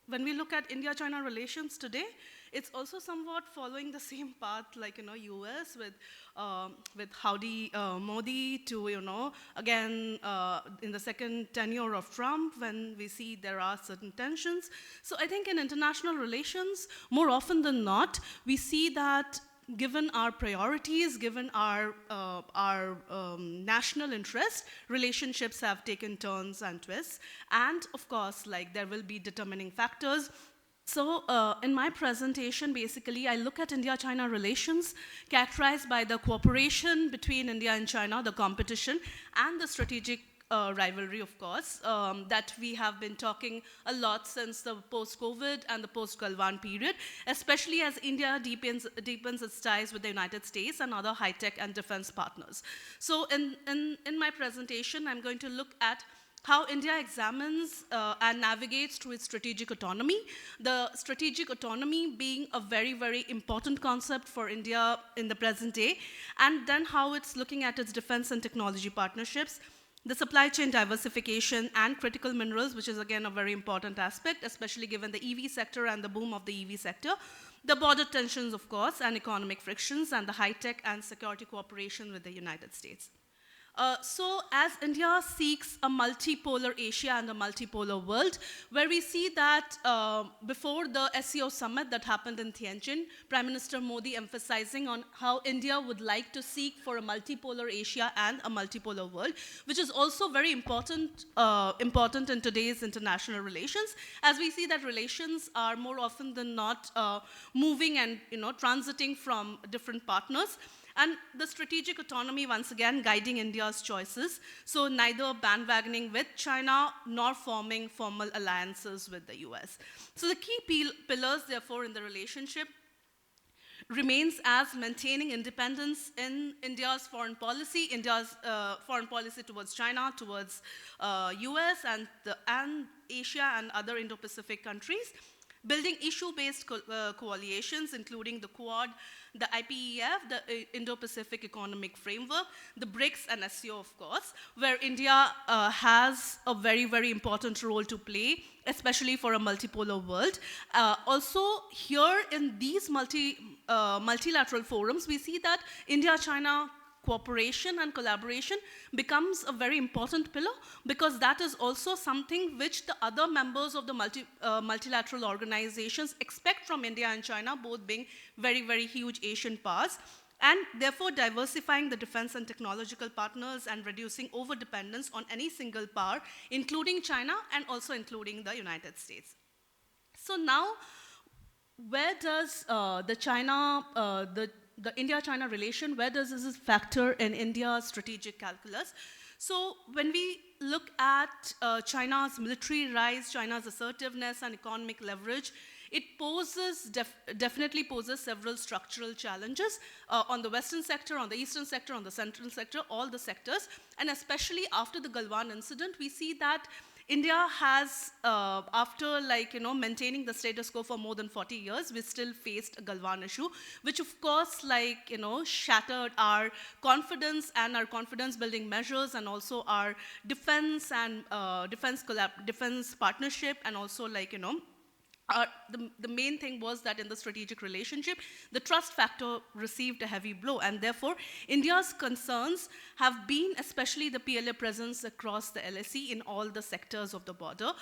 when we look at India-China relations today, it's also somewhat following the same path like, US with Howdy Modi to, again, in the second tenure of Trump, when we see there are certain tensions. So I think in international relations, more often than not, we see that given our priorities, given our national interest, relationships have taken turns and twists. And of course, like there will be determining factors. So in my presentation, basically, I look at India-China relations characterized by the cooperation between India and China, the competition, and the strategic rivalry, of course, that we have been talking a lot since the post-COVID and the post-Galwan period, especially as India deepens its ties with the United States and other high-tech and defense partners. So in my presentation, I'm going to look at how India examines and navigates through its strategic autonomy, the strategic autonomy being a very, very important concept for India in the present day, and then how it's looking at its defense and technology partnerships, the supply chain diversification and critical minerals, which is again a very important aspect, especially given the EV sector and the boom of the EV sector, the border tensions, of course, and economic frictions, and the high-tech and security cooperation with the United States. So as India seeks a multipolar Asia and a multipolar world, where we see that before the SEO summit that happened in Tianjin, Prime Minister Modi emphasizing on how India would like to seek for a multipolar Asia and a multipolar world, which is also very important in today's international relations, as we see that relations are more often than not moving and transiting from different partners. And the strategic autonomy, once again, guiding India's choices. So neither bandwagoning with China nor forming formal alliances with the US. So the key pillars, therefore, in the relationship remains as maintaining independence in India's foreign policy, India's foreign policy towards China, towards US and Asia and other Indo-Pacific countries, building issue-based coalitions, including the Quad, the IPEF, the Indo-Pacific Economic Framework, the BRICS and SEO, of course, where India has a very, very important role to play, especially for a multipolar world. Also, here in these multilateral forums, we see that India-China cooperation and collaboration becomes a very important pillar, because that is also something which the other members of the multilateral organizations expect from India and China, both being very, very huge Asian powers, and therefore diversifying the defense and technological partners and reducing over-dependence on any single power, including China and also including the United States. So now, where does the India-China relation, where does this factor in India's strategic calculus? So when we look at China's military rise, China's assertiveness and economic leverage, it definitely poses several structural challenges on the Western sector, on the Eastern sector, on the Central sector, all the sectors. And especially after the Galwan incident, we see that India has, after maintaining the status quo for more than 40 years, we still faced a Galwan issue, which of course shattered our confidence and our confidence building measures, and also our defense and defense partnership, and also the main thing was that in the strategic relationship, the trust factor received a heavy blow, and therefore India's concerns have been especially the PLA presence across the LSE in all the sectors of the border.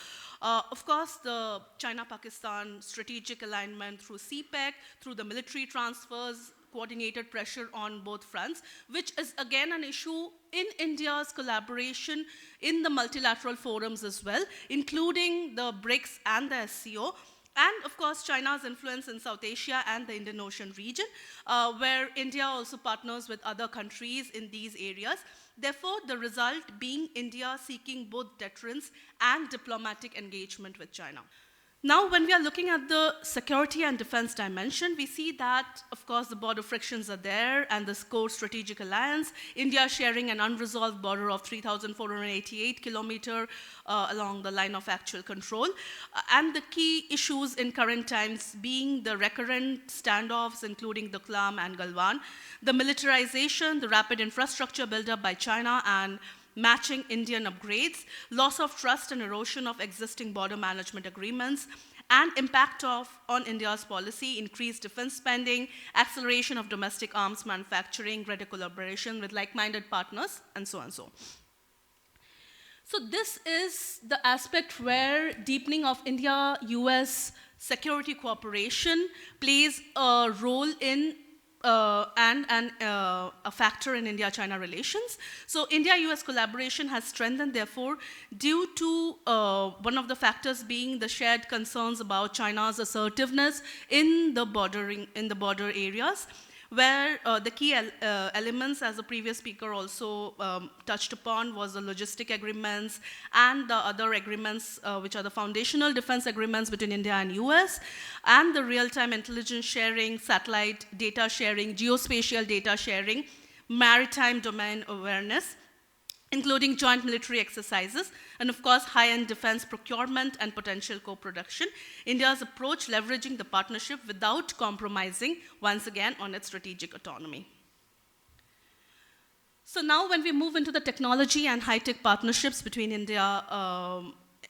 Of course, the China-Pakistan strategic alignment through CPEC, through the military transfers, coordinated pressure on both fronts, which is again an issue in India's collaboration in the multilateral forums as well, including the BRICS and the SCO. And of course, China's influence in South Asia and the Indian Ocean region, where India also partners with other countries in these areas. Therefore, the result being India seeking both deterrence and diplomatic engagement with China. Now, when we are looking at the security and defense dimension, we see that, of course, the border frictions are there, and this core strategic alliance, India sharing an unresolved border of 3,488 kilometers along the line of actual control, and the key issues in current times being the recurrent standoffs, including the Klam and Galwan, the militarization, the rapid infrastructure build-up by China, and matching Indian upgrades, loss of trust and erosion of existing border management agreements, and impact on India's policy, increased defense spending, acceleration of domestic arms manufacturing, greater collaboration with like-minded partners, and so on and so on. So this is the aspect where deepening of India-US security cooperation plays a role in and a factor in India-China relations. So India-US collaboration has strengthened, therefore, due to one of the factors being the shared concerns about China's assertiveness in the border areas, where the key elements, as the previous speaker also touched upon, was the logistic agreements and the other agreements, which are the foundational defense agreements between India and US, and the real-time intelligence sharing, satellite data sharing, geospatial data sharing, maritime domain awareness, including joint military exercises, and of course, high-end defense procurement and potential co-production. India's approach leveraging the partnership without compromising, once again, on its strategic autonomy. So now when we move into the technology and high-tech partnerships between India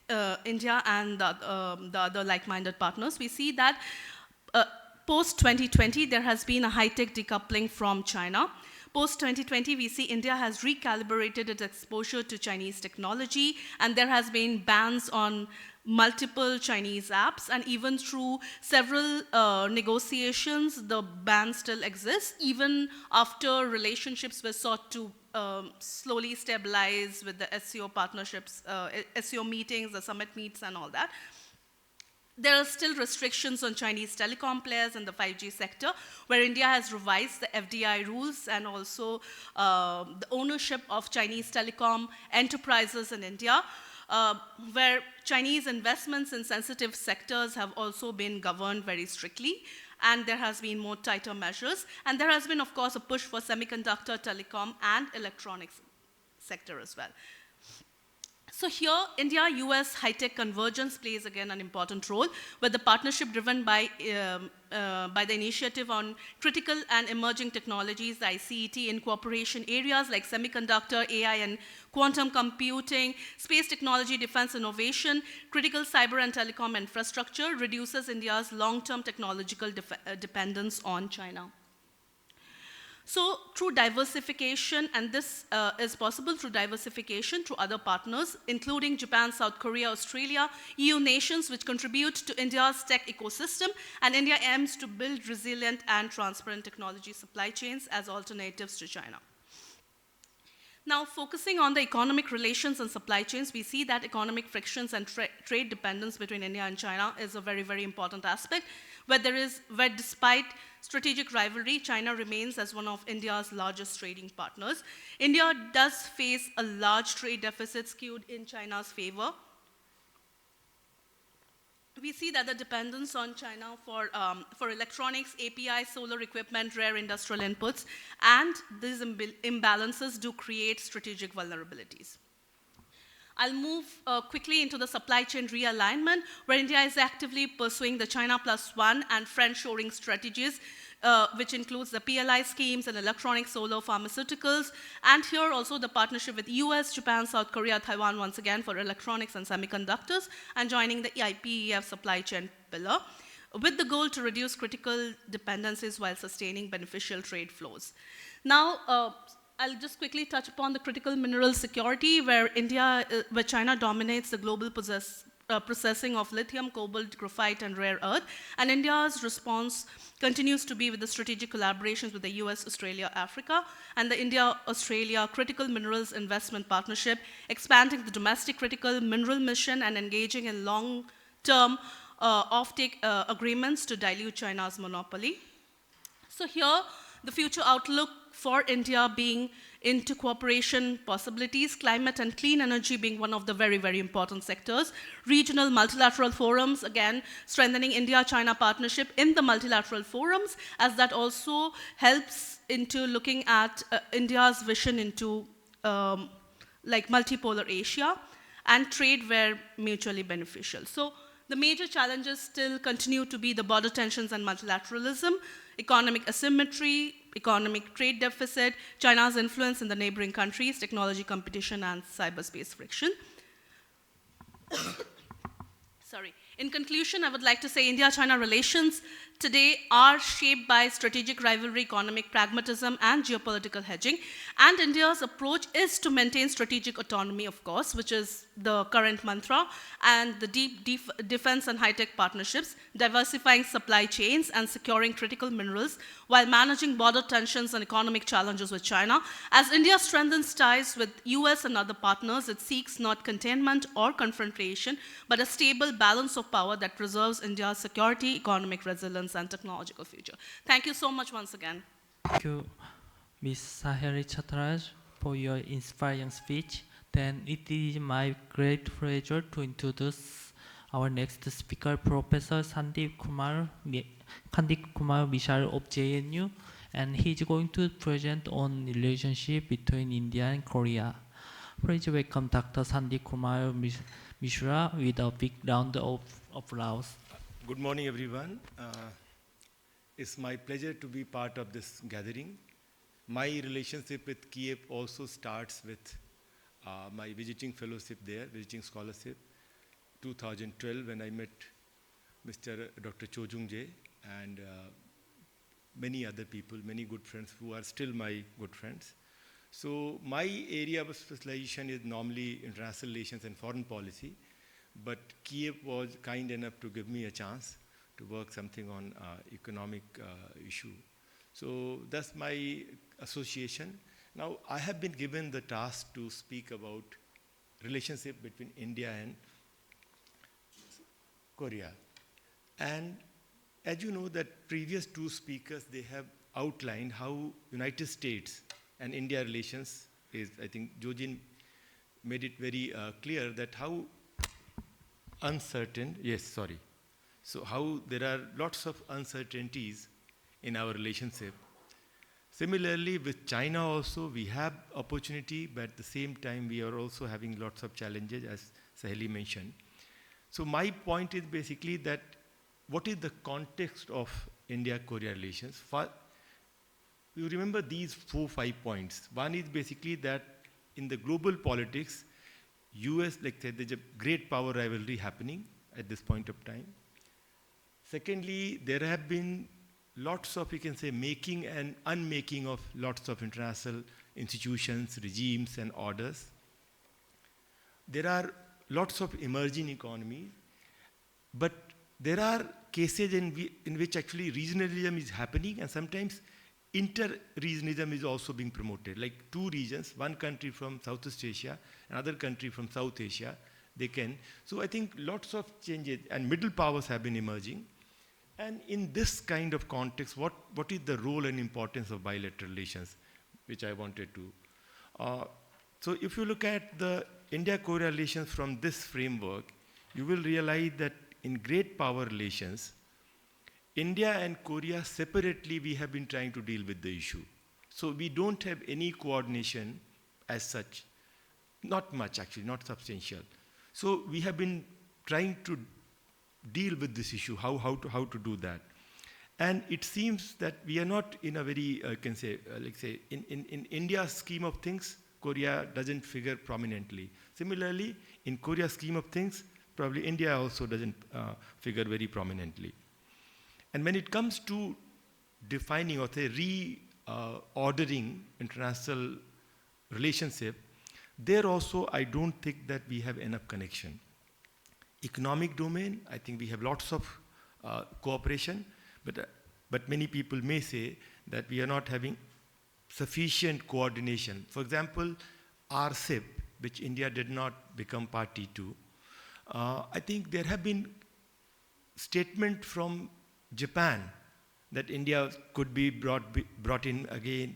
and the other like-minded partners, we see that post-2020, there has been a high-tech decoupling from China. Post-2020, we see India has recalibrated its exposure to Chinese technology, and there has been bans on multiple Chinese apps, and even through several negotiations, the ban still exists, even after relationships were sought to slowly stabilize with the SCO partnerships, SCO meetings, the summit meets, and all that. There are still restrictions on Chinese telecom players in the 5G sector, where India has revised the FDI rules and also the ownership of Chinese telecom enterprises in India, where Chinese investments in sensitive sectors have also been governed very strictly, and there has been more tighter measures. And there has been, of course, a push for semiconductor, telecom, and electronics sector as well. So here, India-US high-tech convergence plays again an important role, with the partnership driven by the initiative on critical and emerging technologies, the ICET, in cooperation areas like semiconductor, AI and quantum computing, space technology, defense innovation, critical cyber and telecom infrastructure, reduces India's long-term technological dependence on China. So through diversification, and this is possible through diversification through other partners, including Japan, South Korea, Australia, EU nations, which contribute to India's tech ecosystem, and India aims to build resilient and transparent technology supply chains as alternatives to China. Now, focusing on the economic relations and supply chains, we see that economic frictions and trade dependence between India and China is a very, very important aspect, where despite strategic rivalry, China remains as one of India's largest trading partners. India does face a large trade deficit skewed in China's favor. We see that the dependence on China for electronics, API, solar equipment, rare industrial inputs, and these imbalances do create strategic vulnerabilities. I'll move quickly into the supply chain realignment, where India is actively pursuing the China +1 and friend-shoring strategies, which includes the PLI schemes and electronic, solar, pharmaceuticals, and here also the partnership with US, Japan, South Korea, Taiwan, once again for electronics and semiconductors, and joining the IPEF supply chain pillar, with the goal to reduce critical dependencies while sustaining beneficial trade flows. Now, I'll just quickly touch upon the critical mineral security, where China dominates the global processing of lithium, cobalt, graphite, and rare earth. And India's response continues to be with the strategic collaborations with the US, Australia, Africa, and the India-Australia Critical Minerals Investment Partnership, expanding the domestic critical mineral mission and engaging in long-term offtake agreements to dilute China's monopoly. So here, the future outlook for India being into cooperation possibilities, climate and clean energy being one of the very, very important sectors. Regional multilateral forums, again, strengthening India-China partnership in the multilateral forums, as that also helps into looking at India's vision into like multipolar Asia, and trade where mutually beneficial. So the major challenges still continue to be the border tensions and multilateralism, economic asymmetry, economic trade deficit, China's influence in the neighboring countries, technology competition, and cyberspace friction. Sorry. In conclusion, I would like to say India-China relations today are shaped by strategic rivalry, economic pragmatism, and geopolitical hedging. And India's approach is to maintain strategic autonomy, of course, which is the current mantra, and the deep defense and high-tech partnerships, diversifying supply chains and securing critical minerals while managing border tensions and economic challenges with China. As India strengthens ties with US and other partners, it seeks not containment or confrontation, but a stable balance of power that preserves India's security, economic resilience, and technological future. Thank you so much once again. Thank you, Ms. Saheli Chattaraj, for your inspiring speech. Then it is my great pleasure to introduce our next speaker, Professor Sandip Kumar Mishra of JNU, and he is going to present on relationship between India and Korea. Please welcome Dr. Sandip Kumar Mishra with a big round of applause. Good morning, everyone. It's my pleasure to be part of this gathering. My relationship with KIEP also starts with my visiting fellowship there, visiting scholarship, 2012, when I met Dr. Choongjae and many other people, many good friends who are still my good friends. So my area of specialization is normally international relations and foreign policy, but KIEP was kind enough to give me a chance to work something on economic issue. So that's my association. Now, I have been given the task to speak about relationship between India and Korea. And as you know, that previous two speakers, they have outlined how United States and India relations is, I think Jojin made it very clear that how uncertain, so how there are lots of uncertainties in our relationship. Similarly, with China also, we have opportunity, but at the same time, we are also having lots of challenges, as Saheli mentioned. So my point is basically that what is the context of India-Korea relations? You remember these 4-5 points. One is basically that in the global politics, US, like I said, there's a great power rivalry happening at this point of time. Secondly, there have been lots of, you can say, making and unmaking of lots of international institutions, regimes, and orders. There are lots of emerging economies, but there are cases in which actually regionalism is happening, and sometimes inter-regionalism is also being promoted, like two regions, one country from Southeast Asia, another country from South Asia, they can. So I think lots of changes, and middle powers have been emerging. And in this kind of context, what is the role and importance of bilateral relations, which I wanted to. So if you look at the India-Korea relations from this framework, you will realize that in great power relations, India and Korea separately, we have been trying to deal with the issue. So we don't have any coordination as such, not much actually, not substantial. So we have been trying to deal with this issue, how to do that. And it seems that we are not in a very, in India's scheme of things, Korea doesn't figure prominently. Similarly, in Korea's scheme of things, probably India also doesn't figure very prominently. And when it comes to defining or say reordering international relationship, there also I don't think that we have enough connection. Economic domain, I think we have lots of cooperation, but many people may say that we are not having sufficient coordination. For example, RCEP, which India did not become party to, I think there have been statements from Japan that India could be brought in again.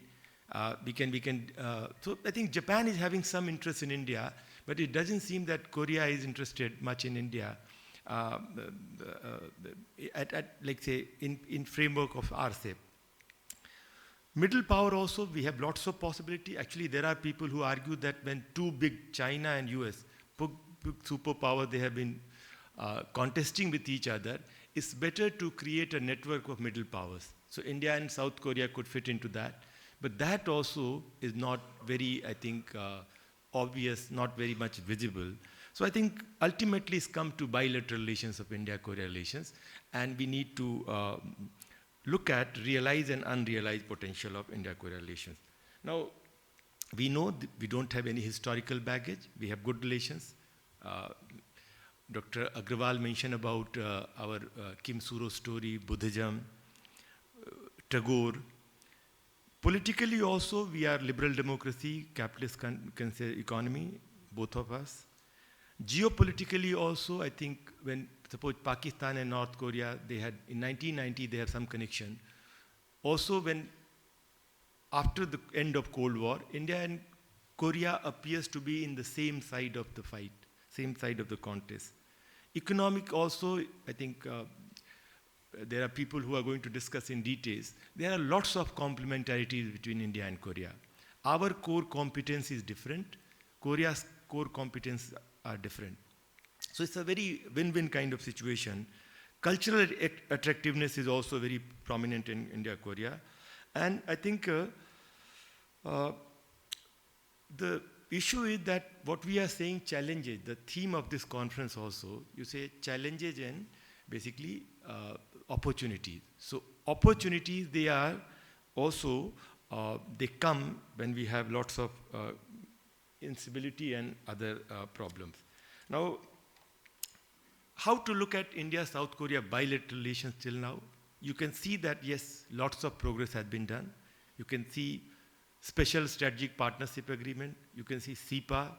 So I think Japan is having some interest in India, but it doesn't seem that Korea is interested much in India, in framework of RCEP. Middle power also, we have lots of possibility. Actually, there are people who argue that when two big, China and US, big superpower, they have been contesting with each other, it's better to create a network of middle powers. So India and South Korea could fit into that. But that also is not very, I think, obvious, not very much visible. So I think ultimately it's come to bilateral relations of India-Korea relations, and we need to look at realized and unrealized potential of India-Korea relations. Now, we know we don't have any historical baggage. We have good relations. Dr. Aggarwal mentioned about our Kim Suro story, Buddhism, Tagore. Politically also, we are liberal democracy, capitalist economy, both of us. Geopolitically also, I think when, suppose Pakistan and North Korea, they had, in 1990, they have some connection. Also when, after the end of Cold War, India and Korea appears to be in the same side of the fight, same side of the contest. Economic also, I think there are people who are going to discuss in details. There are lots of complementarities between India and Korea. Our core competence is different. Korea's core competence are different. So it's a very win-win kind of situation. Cultural attractiveness is also very prominent in India-Korea. And I think the issue is that what we are saying challenges, the theme of this conference also, you say challenges and basically opportunities. So opportunities, they are also, they come when we have lots of instability and other problems. Now, how to look at India-South Korea bilateral relations till now? You can see that, yes, lots of progress has been done. You can see special strategic partnership agreement. You can see SEPA.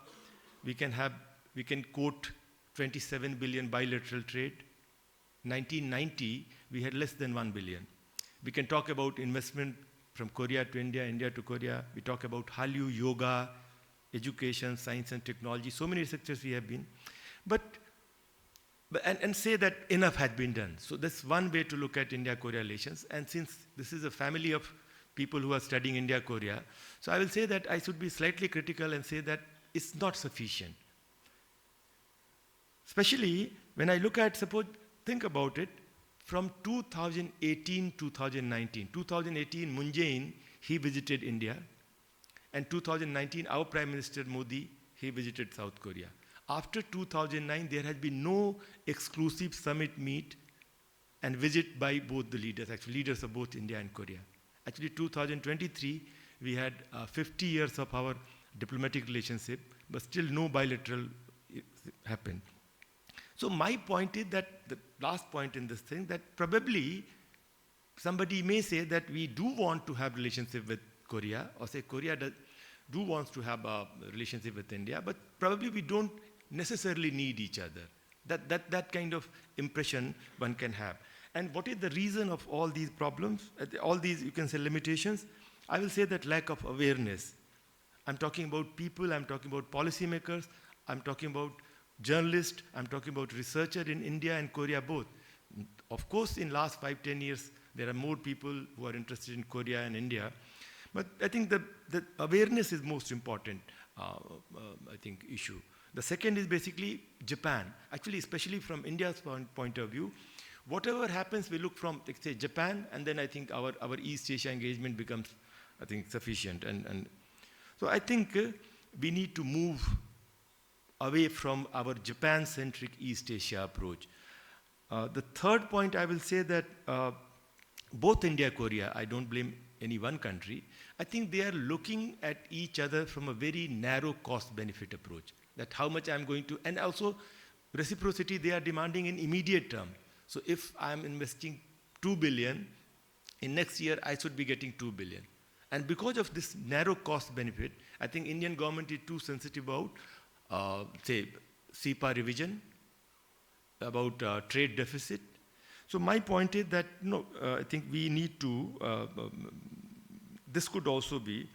We can quote 27 billion bilateral trade. 1990, we had less than 1 billion. We can talk about investment from Korea to India, India to Korea. We talk about Hallyu, yoga, education, science and technology. So many sectors we have been. And say that enough had been done. So that's one way to look at India-Korea relations. And since this is a family of people who are studying India-Korea, so I will say that I should be slightly critical and say that it's not sufficient. Especially when I look at, suppose, think about it, from 2018, 2019. 2018, Moon Jae-in, he visited India. And 2019, our Prime Minister Modi, he visited South Korea. After 2009, there has been no exclusive summit meet and visit by both the leaders, actually leaders of both India and Korea. Actually, 2023, we had 50 years of our diplomatic relationship, but still no bilateral happened. So my point is that, the last point in this thing, that probably somebody may say that we do want to have relationship with Korea, or say Korea do wants to have a relationship with India, but probably we don't necessarily need each other. That kind of impression one can have. And what is the reason of all these problems, all these, you can say, limitations? I will say that lack of awareness. I'm talking about people, I'm talking about policymakers, I'm talking about journalists, I'm talking about researchers in India and Korea both. Of course, in last 5-10 years, there are more people who are interested in Korea and India. But I think the awareness is most important, I think, issue. The second is basically Japan. Actually, especially from India's point of view, whatever happens, we look from, let's say, Japan, and then I think our East Asia engagement becomes, I think, sufficient. And so I think we need to move away from our Japan-centric East Asia approach. The third point, I will say that both India and Korea, I don't blame any one country, I think they are looking at each other from a very narrow cost-benefit approach. That how much I'm going to, and also reciprocity they are demanding in immediate term. So if I'm investing 2 billion, in next year I should be getting 2 billion. And because of this narrow cost benefit, I think Indian government is too sensitive about, say, SEPA revision, about trade deficit. So my point is that, no, I think we need to, this could also be.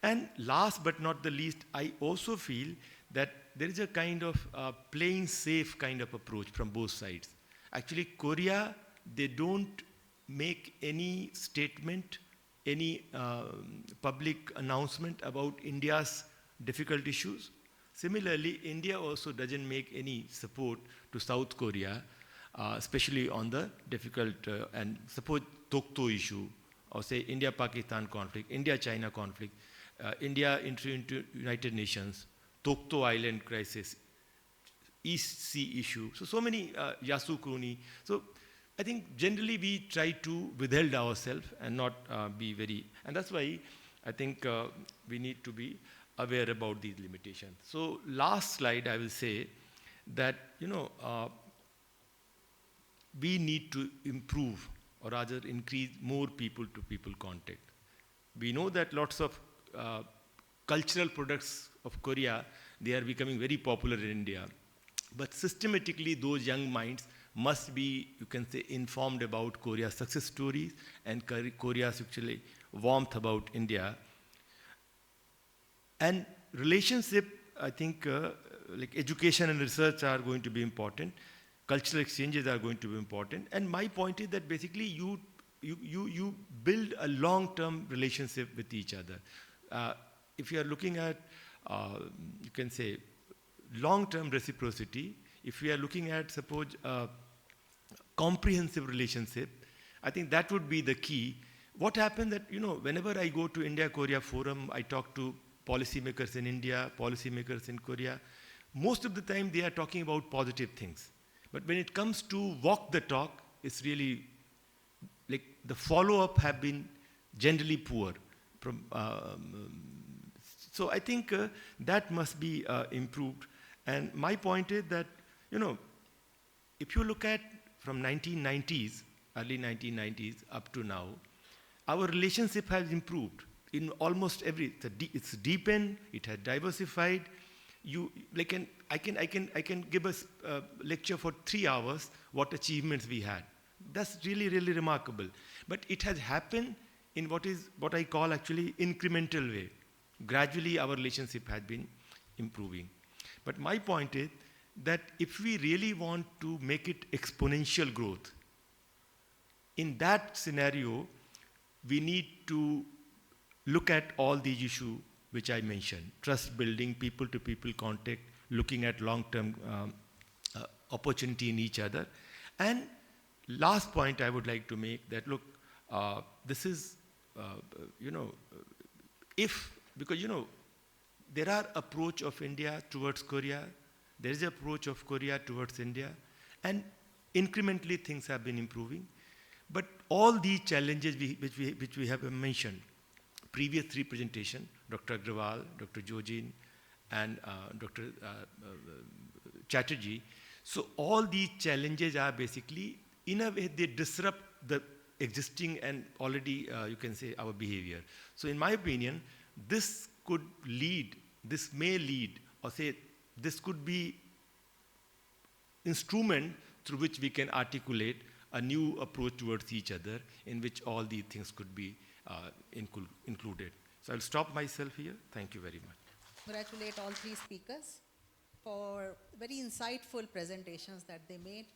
And last but not the least, I also feel that there is a kind of playing safe kind of approach from both sides. Actually, Korea, they don't make any statement, any public announcement about India's difficult issues. Similarly, India also doesn't make any support to South Korea, especially on the difficult and suppose Tokto issue, or say India-Pakistan conflict, India-China conflict, India entry into United Nations, Tokto Island crisis, East Sea issue. So many Yasu Kroni. So I think generally we try to withhold ourselves and not be very, and that's why I think we need to be aware about these limitations. So last slide, I will say that, we need to improve or rather increase more people-to-people contact. We know that lots of cultural products of Korea, they are becoming very popular in India. But systematically, those young minds must be, you can say, informed about Korea's success stories and Korea's actually warmth about India. And relationship, I think, like education and research are going to be important. Cultural exchanges are going to be important. And my point is that basically you build a long-term relationship with each other. If you are looking at, you can say, long-term reciprocity, if we are looking at, suppose, comprehensive relationship, I think that would be the key. What happened that, whenever I go to India-Korea forum, I talk to policymakers in India, policymakers in Korea, most of the time they are talking about positive things. But when it comes to walk the talk, it's really, like the follow-up have been generally poor. So I think that must be improved. And my point is that, if you look at from 1990s, early 1990s up to now, our relationship has improved in almost it's deepened, it has diversified. I can give a lecture for 3 hours what achievements we had. That's really, really remarkable. But it has happened in what I call actually incremental way. Gradually our relationship has been improving. But my point is that if we really want to make it exponential growth, in that scenario, we need to look at all these issues which I mentioned: trust building, people-to-people contact, looking at long-term opportunity in each other. And last point I would like to make that, look, this is, because there are approach of India towards Korea, there is an approach of Korea towards India, and incrementally things have been improving. But all these challenges which we have mentioned, previous 3 presentations, Dr. Aggarwal, Dr. Jojin, and Dr. Chattaraj. So all these challenges are basically, in a way, they disrupt the existing and already, you can say, our behavior. So in my opinion, this may lead, or say, this could be instrument through which we can articulate a new approach towards each other, in which all these things could be included. So I'll stop myself here. Thank you very much. Congratulate all 3 speakers for very insightful presentations that they made.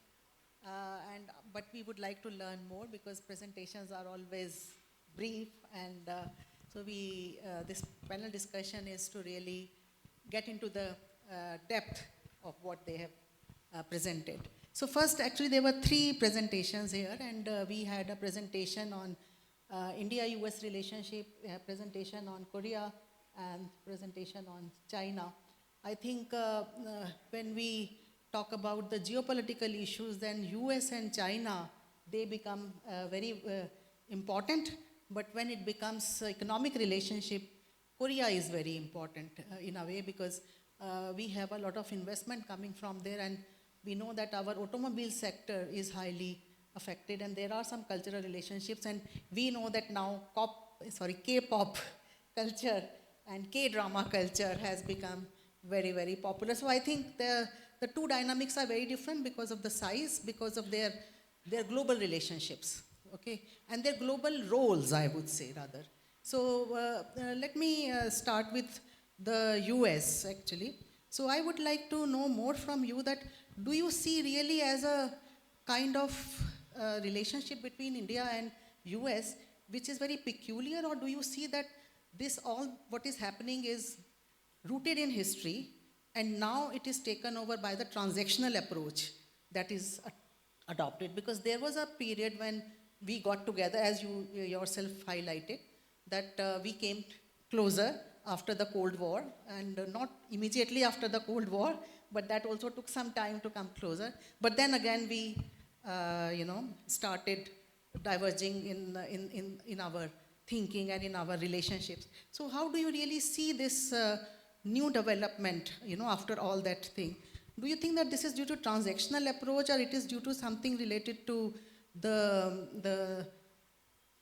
But we would like to learn more, because presentations are always brief, and so this panel discussion is to really get into the depth of what they have presented. So first, actually, there were 3 presentations here, and we had a presentation on India-US relationship, a presentation on Korea, and presentation on China. I think when we talk about the geopolitical issues, then US and China, they become very important. But when it becomes economic relationship, Korea is very important in a way, because we have a lot of investment coming from there, and we know that our automobile sector is highly affected, and there are some cultural relationships, and we know that now K-pop culture and K-drama culture has become very, very popular. So I think the 2 dynamics are very different because of the size, because of their global relationships, okay, and their global roles, I would say, rather. So let me start with the US, actually. So I would like to know more from you that, do you see really as a kind of relationship between India and US, which is very peculiar, or do you see that this all what is happening is rooted in history, and now it is taken over by the transactional approach that is adopted? Because there was a period when we got together, as you yourself highlighted, that we came closer after the Cold War, and not immediately after the Cold War, but that also took some time to come closer. But then again, we, started diverging in our thinking and in our relationships. So how do you really see this new development, after all that thing? Do you think that this is due to transactional approach, or it is due to something related to the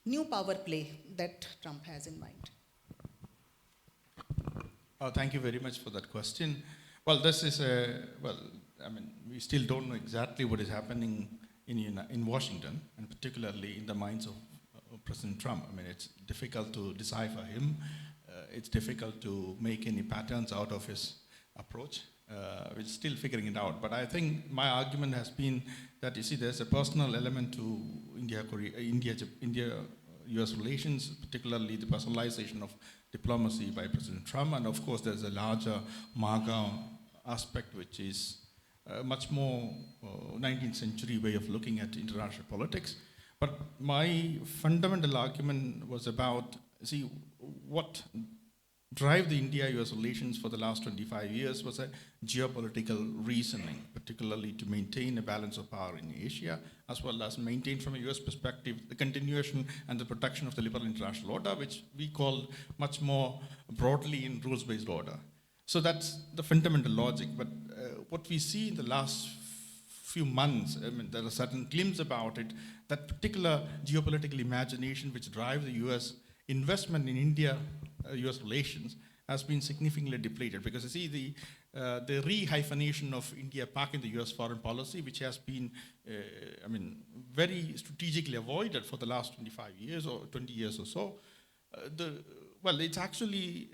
new power play that Trump has in mind? Thank you very much for that question. Well, this is we still don't know exactly what is happening in Washington, and particularly in the minds of President Trump. I mean, it's difficult to decipher him. It's difficult to make any patterns out of his approach. We're still figuring it out. But I think my argument has been that, you see, there's a personal element to India-US relations, particularly the personalization of diplomacy by President Trump. And of course, there's a larger MAGA aspect, which is much more 19th century way of looking at international politics. But my fundamental argument was about, see, what drive the India-US relations for the last 25 years was a geopolitical reasoning, particularly to maintain a balance of power in Asia, as well as maintain from a US perspective the continuation and the protection of the liberal international order, which we call much more broadly in rules-based order. So that's the fundamental logic. But what we see in the last few months, I mean, there are certain glimpses about it, that particular geopolitical imagination which drives the US investment in India-US relations has been significantly depleted, because you see the re-hyphenation of India-Pak in the US foreign policy, which has been, very strategically avoided for the last 25 years or 20 years or so. It's actually,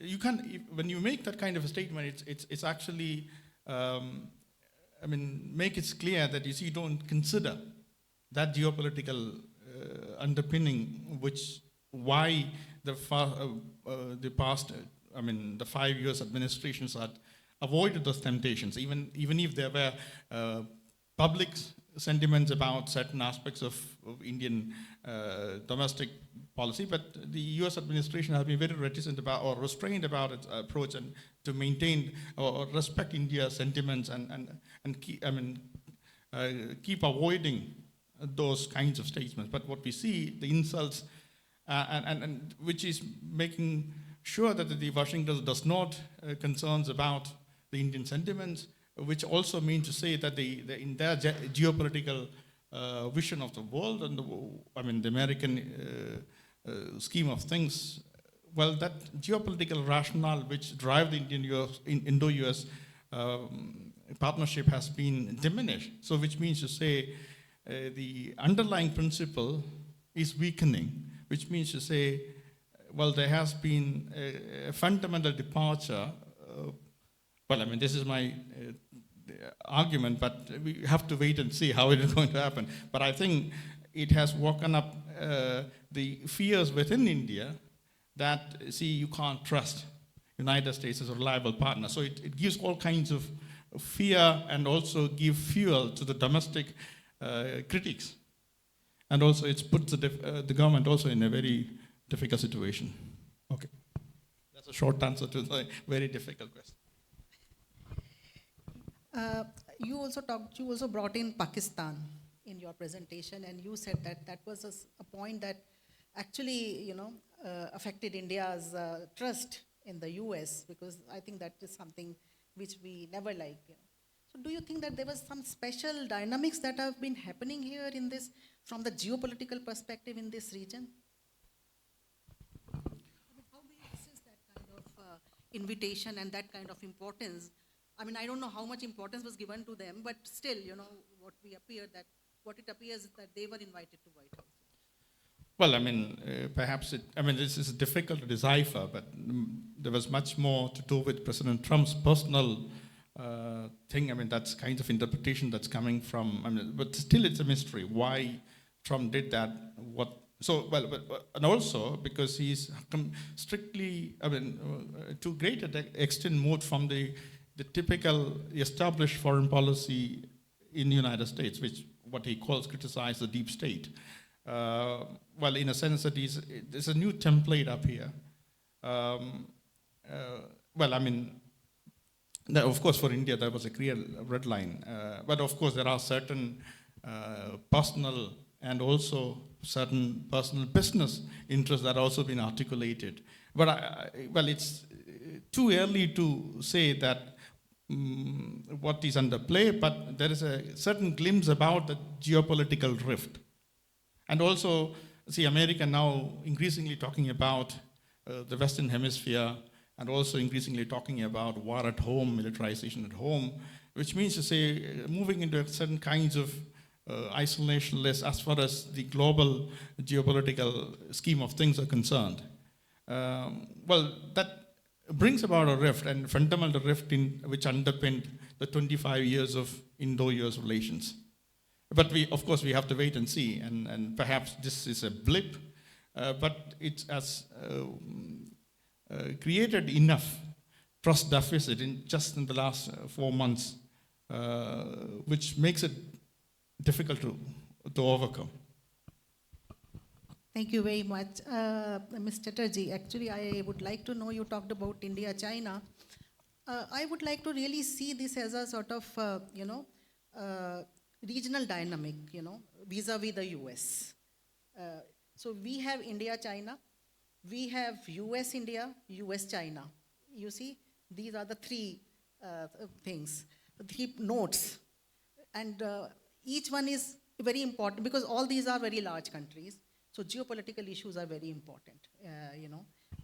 when you make that kind of a statement, it's actually, make it clear that, you see, you don't consider that geopolitical underpinning, why the past 5 years administrations had avoided those temptations, even if there were public sentiments about certain aspects of Indian domestic policy, but the US administration has been very reticent about or restrained about its approach and to maintain or respect India's sentiments and keep avoiding those kinds of statements. But what we see, the insults, and which is making sure that the Washington does not concerns about the Indian sentiments, which also means to say that in their geopolitical vision of the world and the American scheme of things, well, that geopolitical rationale which drive the Indo-US partnership has been diminished. So which means to say the underlying principle is weakening, which means to say, well, there has been a fundamental departure. This is my argument, but we have to wait and see how it is going to happen. But I think it has woken up the fears within India that, see, you can't trust United States as a reliable partner. So it gives all kinds of fear and also give fuel to the domestic critics. And also it puts the government also in a very difficult situation. Okay. That's a short answer to the very difficult question. You also brought in Pakistan in your presentation, and you said that was a point that actually, affected India's trust in the US, because I think that is something which we never like. So do you think that there was some special dynamics that have been happening here in this, from the geopolitical perspective in this region? How do you assess that kind of invitation and that kind of importance? I don't know how much importance was given to them, but still, what it appears is that they were invited to White House. Well, perhaps this is difficult to decipher, but there was much more to do with President Trump's personal thing. That's kind of interpretation that's coming from, but still it's a mystery why Trump did that. And also because he's strictly, to great extent moved from the typical established foreign policy in the United States, which what he calls criticize the deep state. In a sense that there's a new template up here. of course, for India, that was a clear red line. But of course, there are certain personal and also certain personal business interests that have also been articulated. But well, it's too early to say that what is under play, but there is a certain glimpse about the geopolitical rift. And also, see, America now increasingly talking about the Western Hemisphere, and also increasingly talking about war at home, militarization at home, which means to say moving into certain kinds of isolationist as far as the global geopolitical scheme of things are concerned. Well, that brings about a rift, and fundamental rift which underpinned the 25 years of Indo-US relations. But of course, we have to wait and see, and perhaps this is a blip, but it has created enough trust deficit just in the last 4 months, which makes it difficult to overcome. Thank you very much. Ms. Chattarji, actually I would like to know, you talked about India, China. I would like to really see this as a sort of, regional dynamic, vis-a-vis the US. So we have India, China. We have US, India, US, China. You see, these are the three things, the 3 notes. And each one is very important because all these are very large countries. So geopolitical issues are very important,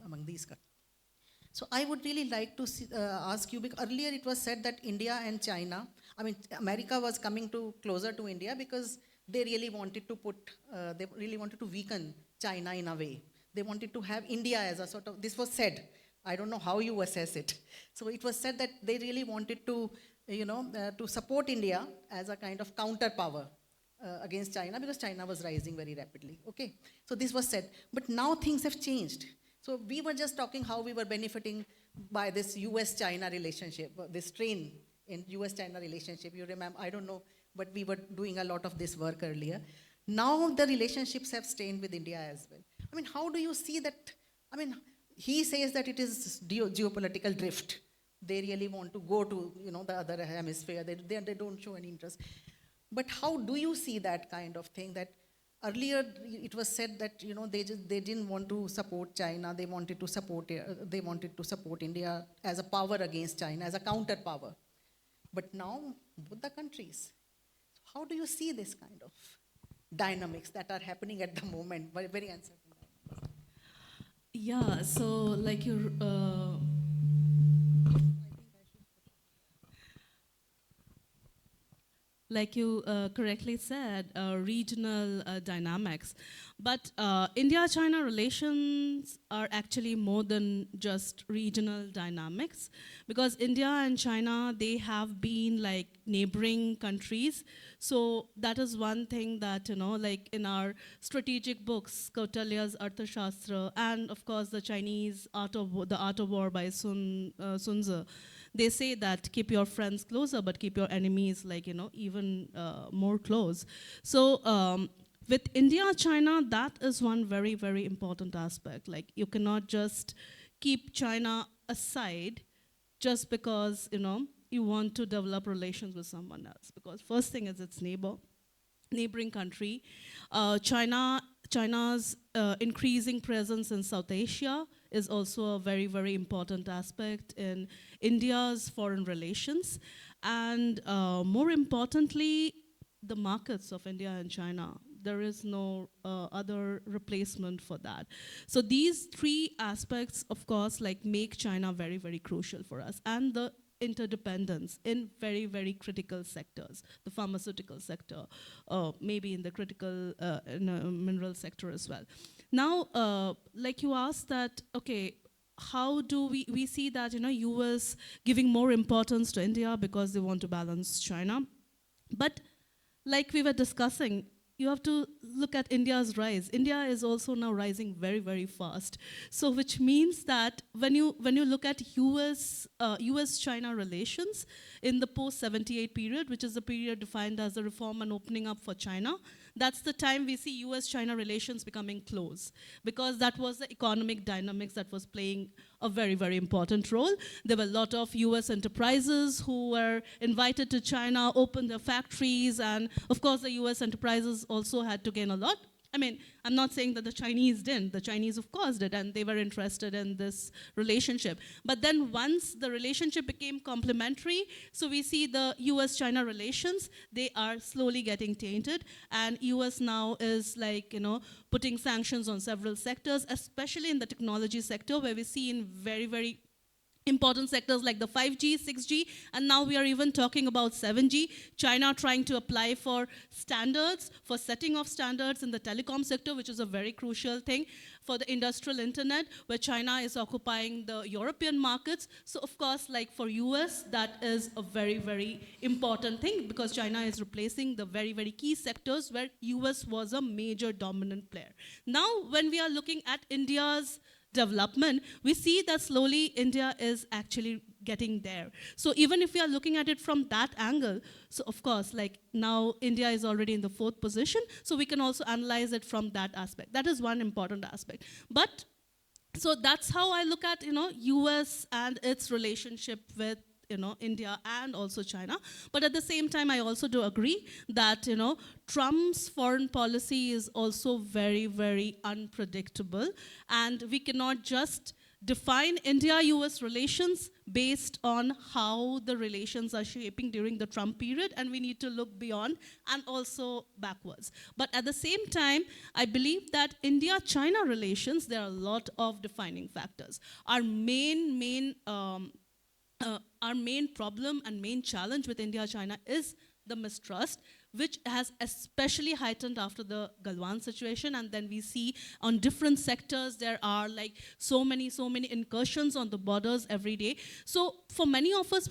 among these countries. So I would really like to ask you, because earlier it was said that India and China, America was coming closer to India because they really wanted to weaken China in a way. They wanted to have India as a sort of, this was said, I don't know how you assess it. So it was said that they really wanted to, to support India as a kind of counter power against China because China was rising very rapidly, okay? So this was said, but now things have changed. So we were just talking how we were benefiting by this US-China relationship, this strain in US-China relationship. You remember, I don't know, but we were doing a lot of this work earlier. Now the relationships have strained with India as well. How do you see that? He says that it is geopolitical drift. They really want to go to, the other hemisphere. They don't show any interest. But how do you see that kind of thing? That earlier it was said that they didn't want to support China. They wanted to support India as a power against China, as a counter power. But now both the countries. How do you see this kind of dynamics that are happening at the moment? Very uncertain. Yeah, so like you correctly said, regional dynamics. But India-China relations are actually more than just regional dynamics, because India and China, they have been like neighboring countries. So that is one thing that, like in our strategic books, Kautilya's Arthashastra, and of course the Chinese The Art of War by Sun Tzu, they say that keep your friends closer, but keep your enemies even more close. So with India, China, that is one very, very important aspect. Like you cannot just keep China aside just because, you want to develop relations with someone else. Because first thing is its neighboring country. China's increasing presence in South Asia is also a very, very important aspect in India's foreign relations. And more importantly, the markets of India and China. There is no other replacement for that. So these 3 aspects, of course, make China very, very crucial for us. And the interdependence in very, very critical sectors, the pharmaceutical sector, maybe in the critical mineral sector as well. Now, like you asked that, okay, how do we see that, US giving more importance to India because they want to balance China. But like we were discussing, you have to look at India's rise. India is also now rising very, very fast. So which means that when you look at US-China relations in the post-78 period, which is the period defined as the reform and opening up for China, that's the time we see US-China relations becoming close, because that was the economic dynamics that was playing a very, very important role. There were a lot of US enterprises who were invited to China, opened their factories, and of course the US enterprises also had to gain a lot. I mean, I'm not saying that the Chinese didn't. The Chinese, of course, did, and they were interested in this relationship. But then once the relationship became complementary, so we see the US-China relations, they are slowly getting tainted, and US now is like, putting sanctions on several sectors, especially in the technology sector, where we see in very, very important sectors like the 5G, 6G, and now we are even talking about 7G. China trying to apply for standards, for setting of standards in the telecom sector, which is a very crucial thing, for the industrial internet, where China is occupying the European markets. So of course, like for US, that is a very, very important thing, because China is replacing the very, very key sectors where US was a major dominant player. Now, when we are looking at India's development, we see that slowly India is actually getting there. So even if we are looking at it from that angle, so of course, like now India is already in the 4th position, so we can also analyze it from that aspect. That is one important aspect. But, so that's how I look at, US and its relationship with India and also China. But at the same time, I also do agree that, Trump's foreign policy is also very, very unpredictable. And we cannot just define India-US relations based on how the relations are shaping during the Trump period, and we need to look beyond and also backwards. But at the same time, I believe that India-China relations, there are a lot of defining factors. Our main problem and main challenge with India-China is the mistrust, which has especially heightened after the Galwan situation. And then we see on different sectors, there are like so many incursions on the borders every day. So for many of us,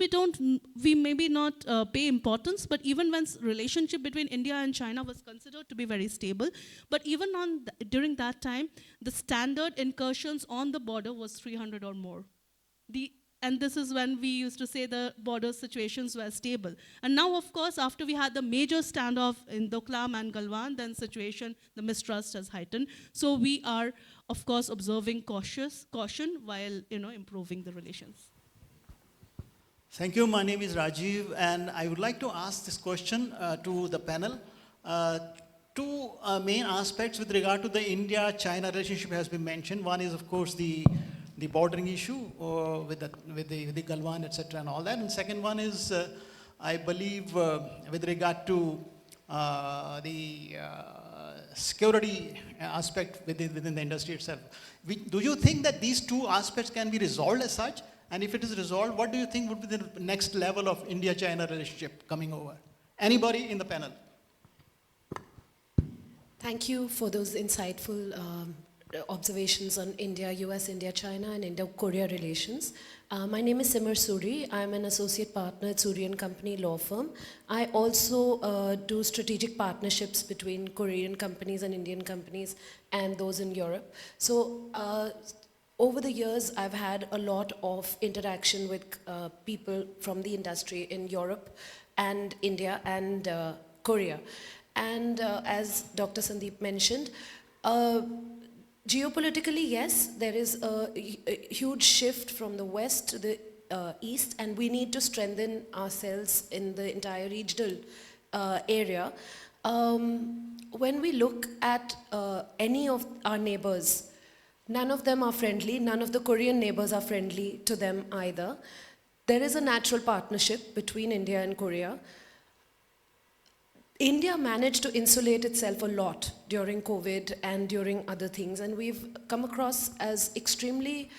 we maybe not pay importance, but even when relationship between India and China was considered to be very stable, but even during that time, the standard incursions on the border was 300 or more. And this is when we used to say the border situations were stable. And now, of course, after we had the major standoff in Doklam and Galwan, then the mistrust has heightened. So we are, of course, observing caution while, improving the relations. Thank you. My name is Rajiv, and I would like to ask this question to the panel. Two main aspects with regard to the India-China relationship has been mentioned. One is, of course, the bordering issue with the Galwan, etc., and all that. And second one is, I believe, with regard to the security aspect within the industry itself. Do you think that these two aspects can be resolved as such? And if it is resolved, what do you think would be the next level of India-China relationship coming over? Anybody in the panel? Thank you for those insightful observations on India, US, India, China, and Indo-Korea relations. My name is Simar Suri. I'm an associate partner at Suri & Company law firm. I also do strategic partnerships between Korean companies and Indian companies and those in Europe. So over the years, I've had a lot of interaction with people from the industry in Europe and India and Korea. And as Dr. Sandip mentioned, geopolitically, yes, there is a huge shift from the west to the east, and we need to strengthen ourselves in the entire regional area. When we look at any of our neighbors, none of them are friendly, none of the Korean neighbors are friendly to them either. There is a natural partnership between India and Korea. India managed to insulate itself a lot during COVID and during other things, and we've come across as extremely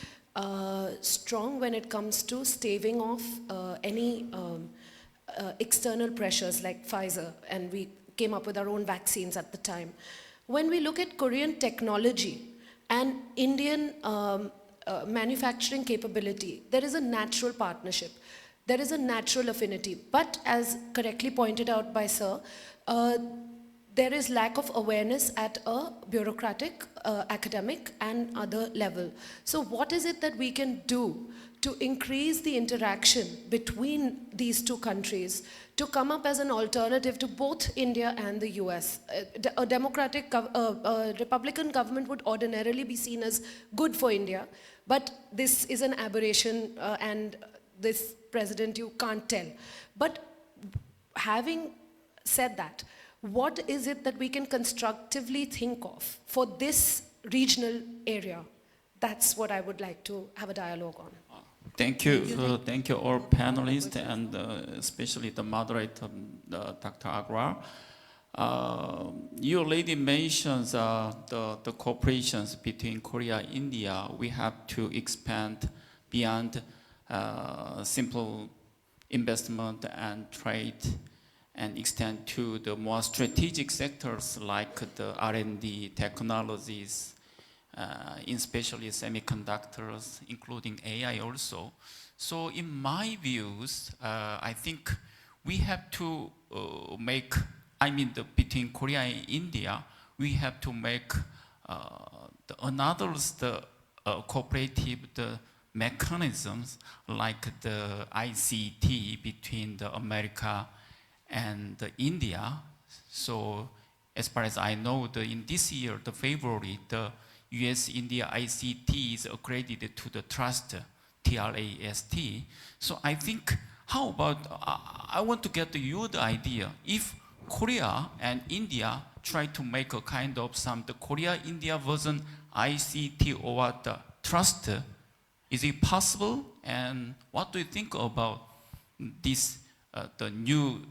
strong when it comes to staving off any external pressures like Pfizer, and we came up with our own vaccines at the time. When we look at Korean technology and Indian manufacturing capability, there is a natural partnership. There is a natural affinity, but as correctly pointed out by Sir, there is lack of awareness at a bureaucratic, academic and other level. So what is it that we can do to increase the interaction between these two countries to come up as an alternative to both India and the US. A Republican government would ordinarily be seen as good for India, but this is an aberration, and this president, you can't tell. But having said that, what is it that we can constructively think of for this regional area? That's what I would like to have a dialogue on. Thank you. Thank you all panelists and especially the moderator, Dr. Aggarwal. You already mentioned the cooperations between Korea and India. We have to expand beyond simple investment and trade and extend to the more strategic sectors like the R&D, technologies, especially semiconductors, including AI also. So in my views, I think we have to between Korea and India, we have to make cooperative mechanisms like the ICT between the America and the India. So as far as I know, in this year, the February, the US-India ICT is accredited to the trust, TRAST. So I think, how about, I want to get your idea. If Korea and India try to make a kind of the Korea-India version ICT or the trust, is it possible? And what do you think about this, the new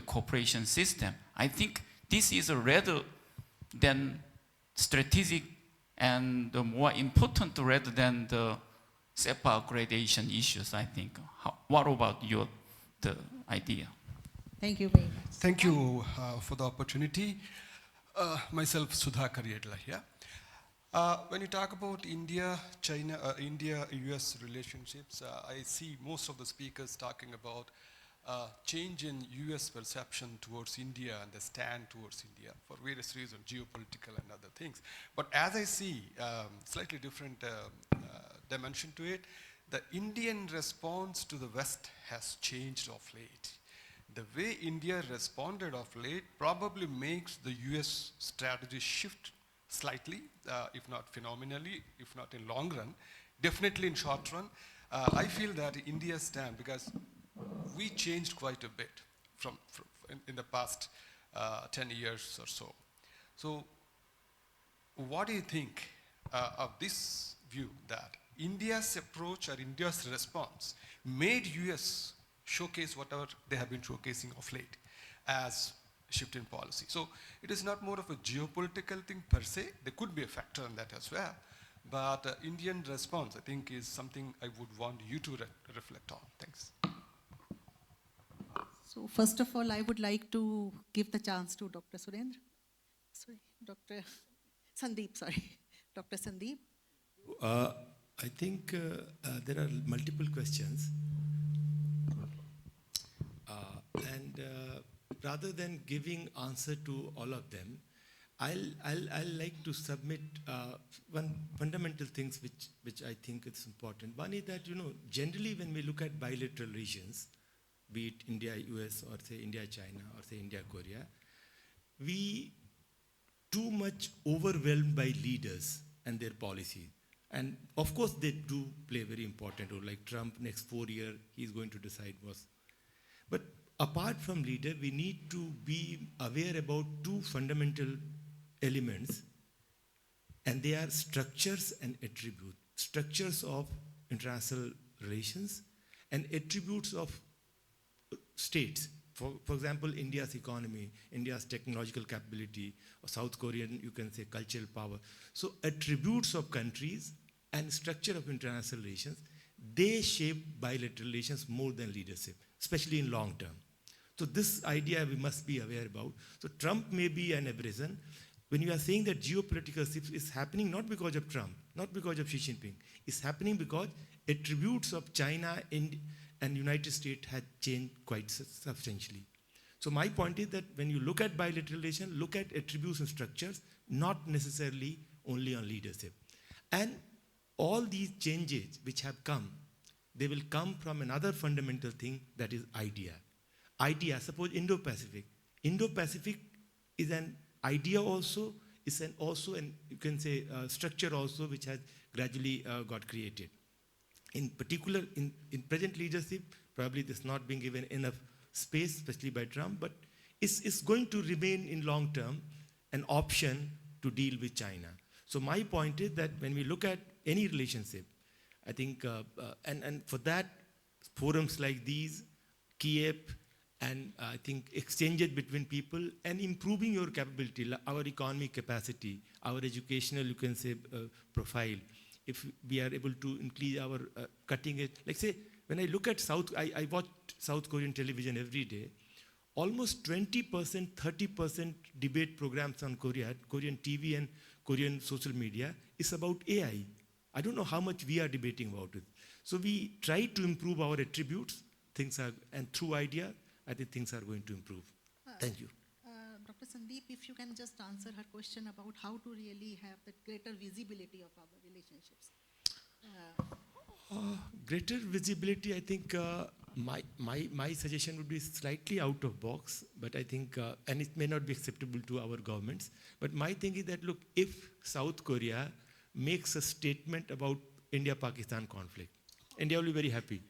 cooperation system? I think this is rather than strategic and more important rather than the SEPA accreditation issues, I think. What about the idea? Thank you very much. Thank you for the opportunity. Myself, Sudhakar Yedla here. When you talk about India-China, India-US relationships, I see most of the speakers talking about change in US perception towards India and the stand towards India for various reasons, geopolitical and other things. But as I see, slightly different dimension to it, the Indian response to the West has changed of late. The way India responded of late probably makes the US strategy shift slightly, if not phenomenally, if not in long run, definitely in short run. I feel that India's stand, because we changed quite a bit in the past 10 years or so. So what do you think of this view that India's approach or India's response made US showcase whatever they have been showcasing of late as shift in policy? So it is not more of a geopolitical thing per se. There could be a factor in that as well. But Indian response, I think, is something I would want you to reflect on. Thanks. So first of all, I would like to give the chance to Dr. Surendar. Dr. Sandip. Dr. Sandip. I think there are multiple questions. And rather than giving answer to all of them, I'll like to submit one fundamental things which I think is important. One is that, generally when we look at bilateral relations, be it India-US or say India-China or say India-Korea, we too much overwhelmed by leaders and their policies. And of course they do play a very important role, like Trump next 4 years, he's going to decide what's. But apart from leader, we need to be aware about two fundamental elements, and they are structures and attributes. Structures of international relations and attributes of states. For example, India's economy, India's technological capability, or South Korean, you can say cultural power. So attributes of countries and structure of international relations, they shape bilateral relations more than leadership, especially in long term. So this idea we must be aware about. So Trump may be an aberration. When you are saying that geopolitical shift is happening not because of Trump, not because of Xi Jinping, it's happening because attributes of China and United States had changed quite substantially. So my point is that when you look at bilateral relations, look at attributes and structures, not necessarily only on leadership. And all these changes which have come they will come from another fundamental thing, that is idea. Idea, suppose Indo-Pacific. Indo-Pacific is an idea also, is you can say, structure also, which has gradually got created. In particular, in present leadership, probably this not being given enough space, especially by Trump, but it's going to remain in long term an option to deal with China. So my point is that when we look at any relationship, I think, and for that, forums like these, KIEP, and I think exchanges between people and improving your capability, our economic capacity, our educational, you can say, profile. If we are able to increase our cutting edge, like say, when I look at I watch South Korean television every day, almost 20%, 30% debate programs on Korean TV and Korean social media is about AI. I don't know how much we are debating about it. So we try to improve our attributes, and through idea, I think things are going to improve. Thank you. Dr. Sandip, if you can just answer her question about how to really have the greater visibility of our relationships. Greater visibility, I think my suggestion would be slightly out of box, but I think, and it may not be acceptable to our governments, but my thing is that, look, if South Korea makes a statement about India-Pakistan conflict, India will be very happy.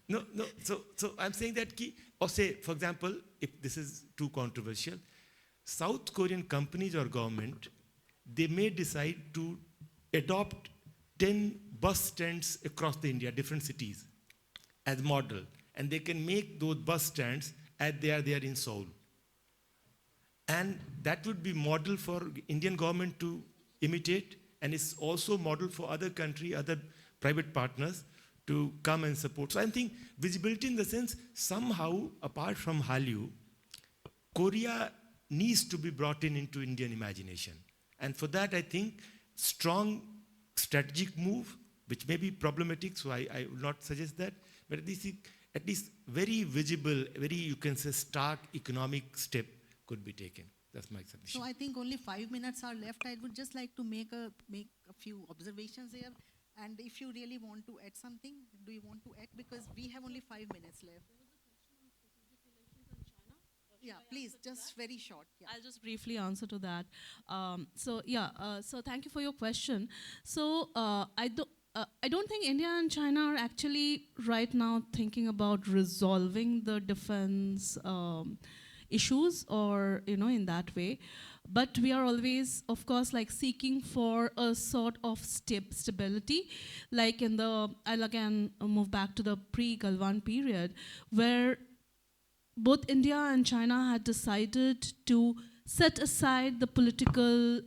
No, so I'm saying that, or say, for example, if this is too controversial, South Korean companies or government, they may decide to adopt 10 bus stands across the India, different cities, as model. And they can make those bus stands as they are there in Seoul. And that would be model for Indian government to imitate, and it's also model for other country, other private partners to come and support. So I think visibility in the sense, somehow, apart from Hallyu, Korea needs to be brought into Indian imagination. And for that, I think, strong strategic move, which may be problematic, so I would not suggest that, but at least very visible, very, you can say, stark economic step could be taken. That's my submission. So I think only 5 minutes are left. I would just like to make a few observations here. And if you really want to add something, do you want to add? Because we have only 5 minutes left. Yeah, please, just very short. Yeah. I'll just briefly answer to that. So thank you for your question. So I don't think India and China are actually right now thinking about resolving the defense issues or, in that way. But we are always, of course, like seeking for a sort of stability, like I'll again move back to the pre-Galwan period, where both India and China had decided to set aside the political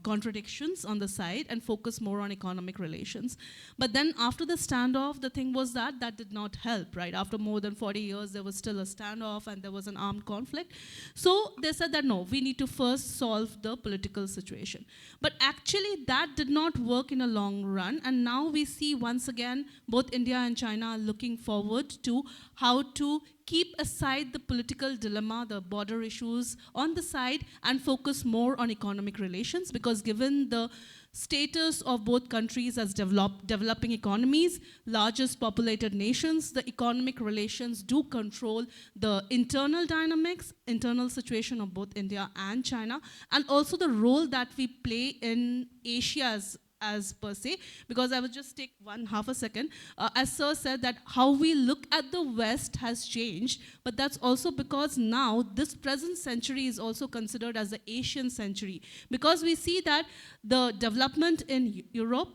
contradictions on the side and focus more on economic relations. But then after the standoff, the thing was that did not help, right? After more than 40 years, there was still a standoff and there was an armed conflict. So they said that no, we need to first solve the political situation. But actually that did not work in a long run, and now we see once again both India and China are looking forward to how to keep aside the political dilemma, the border issues on the side, and focus more on economic relations, because given the status of both countries as developing economies, largest populated nations, the economic relations do control the internal dynamics, internal situation of both India and China, and also the role that we play in Asia as per se, because I will just take half a second. As Sir said, that how we look at the West has changed, but that's also because now this present century is also considered as the Asian century, because we see that the development in Europe,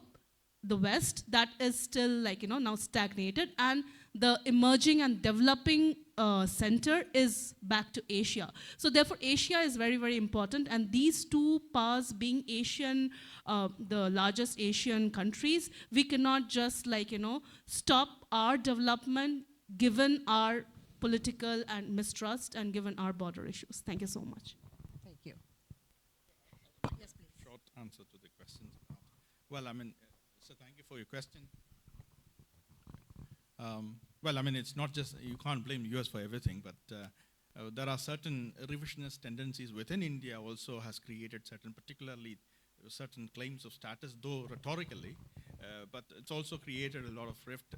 the West, that is still now stagnated, and the emerging and developing center is back to Asia. So therefore Asia is very, very important, and these two powers being Asian, the largest Asian countries, we cannot just stop our development given our political and mistrust and given our border issues. Thank you so much. Thank you. Yes, please. Short answer to the questions. Well, so thank you for your question. It's not just, you can't blame the US for everything, but there are certain revisionist tendencies within India also has created certain, particularly certain claims of status, though rhetorically, but it's also created a lot of rift,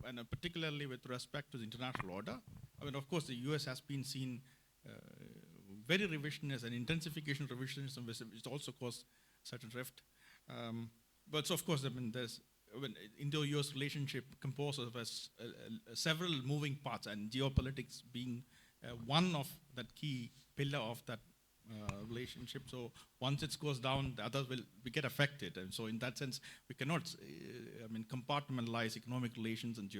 and particularly with respect to the international order. I mean, of course, the US has been seen very revisionist and intensification of revisionism, which also caused certain rift. But so of course, I mean, there's Indo-US relationship composed of several moving parts, and geopolitics being one of that key pillar of that relationship. So once it goes down, the others will get affected. And so in that sense, we cannot, compartmentalize economic relations and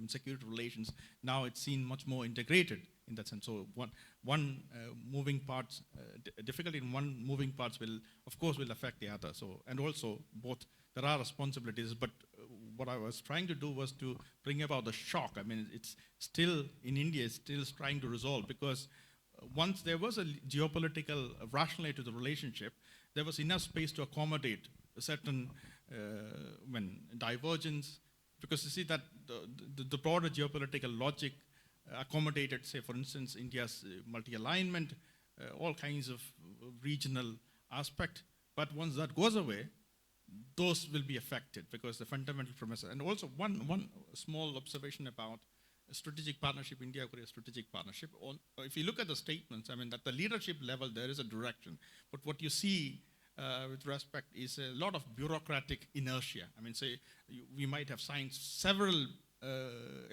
security relations. Now it's seen much more integrated in that sense. So one moving parts, difficulty in one moving parts will affect the other. So, and also both, there are responsibilities, but what I was trying to do was to bring about the shock. I mean, it's still, in India, it's still trying to resolve, because once there was a geopolitical rationality to the relationship, there was enough space to accommodate a certain divergence, because you see that the broader geopolitical logic accommodated, say, for instance, India's multi-alignment, all kinds of regional aspect. But once that goes away, those will be affected, because the fundamental premise. And also one small observation about strategic partnership, India-Korea strategic partnership. If you look at the statements, I mean, at the leadership level, there is a direction. But what you see with respect is a lot of bureaucratic inertia. I mean, say, we might have signed several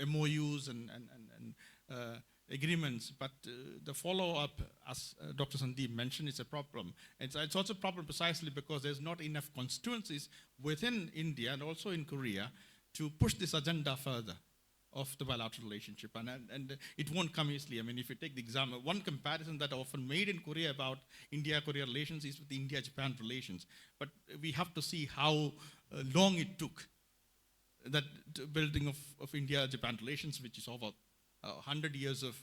MOUs and agreements, but the follow-up, as Dr. Sandip mentioned, is a problem. It's also a problem precisely because there's not enough constituencies within India and also in Korea to push this agenda further of the bilateral relationship, and it won't come easily. I mean, if you take the example, one comparison that often made in Korea about India-Korea relations is with the India-Japan relations. But we have to see how long it took, that building of India-Japan relations, which is over 100 years of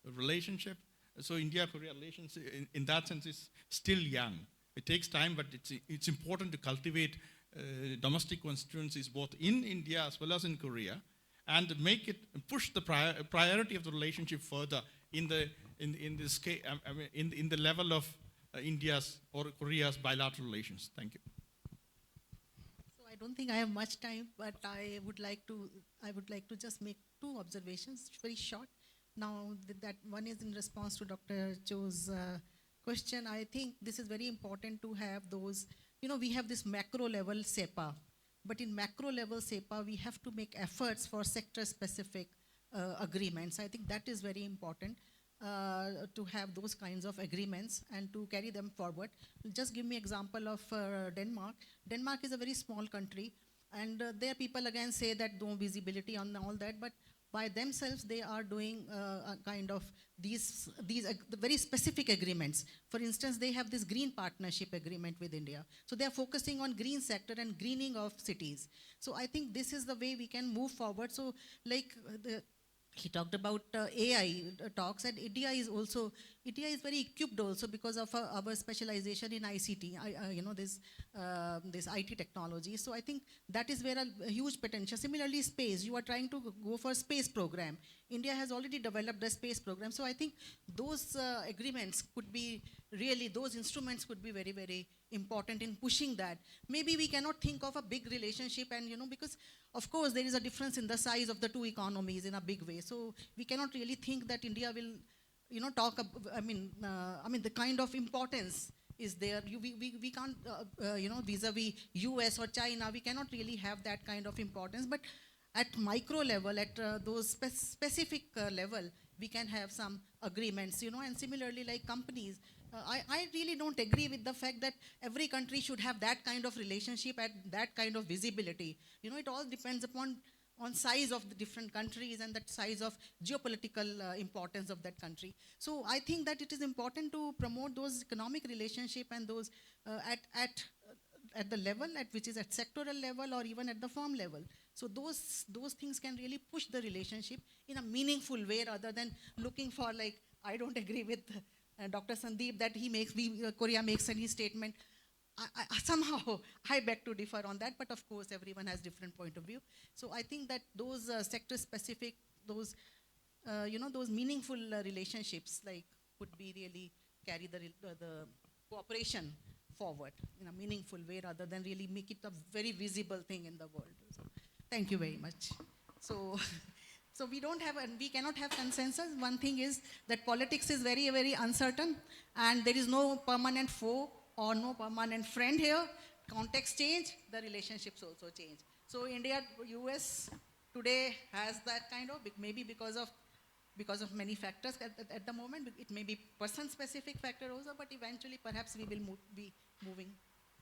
relationship. So India-Korea relations, in that sense, is still young. It takes time, but it's important to cultivate domestic constituencies both in India as well as in Korea, and make it push the priority of the relationship further in the level of India's or Korea's bilateral relations. Thank you. So I don't think I have much time, but I would like to just make two observations, very short. Now that one is in response to Dr. Cho's question. I think this is very important to have those. We have this macro level SEPA. But in macro level SEPA, we have to make efforts for sector-specific agreements. I think that is very important to have those kinds of agreements and to carry them forward. Just give me example of Denmark. Denmark is a very small country, and their people again say that no visibility on all that, but by themselves they are doing a kind of these very specific agreements. For instance, they have this green partnership agreement with India. So they are focusing on green sector and greening of cities. So I think this is the way we can move forward. So like he talked about AI talks, and India is very equipped also because of our specialization in ICT, this IT technology. So I think that is where a huge potential. Similarly, space, you are trying to go for space program. India has already developed a space program. So I think those agreements could be really, those instruments could be very, very important in pushing that. Maybe we cannot think of a big relationship, and because of course there is a difference in the size of the two economies in a big way. So we cannot really think that India will, talk. The kind of importance is there. We can't, vis-a-vis US or China, we cannot really have that kind of importance. But at micro level, at those specific level, we can have some agreements, and similarly like companies. I really don't agree with the fact that every country should have that kind of relationship at that kind of visibility. It all depends on size of the different countries and that size of geopolitical importance of that country. So I think that it is important to promote those economic relationship and those at the level at which is at sectoral level or even at the firm level. So those things can really push the relationship in a meaningful way rather than looking for, like, I don't agree with Dr. Sandip that Korea makes any statement. Somehow I beg to differ on that, but of course everyone has different point of view. So I think that those sector-specific, those meaningful relationships, like, would be really carry the cooperation forward in a meaningful way rather than really make it a very visible thing in the world. So, thank you very much. So, so we cannot have consensus. One thing is that politics is very, very uncertain, and there is no permanent foe or no permanent friend here. Context change, the relationships also change. So India, US today has that kind of, maybe because of many factors at the moment. It may be person-specific factor also, but eventually perhaps we will be moving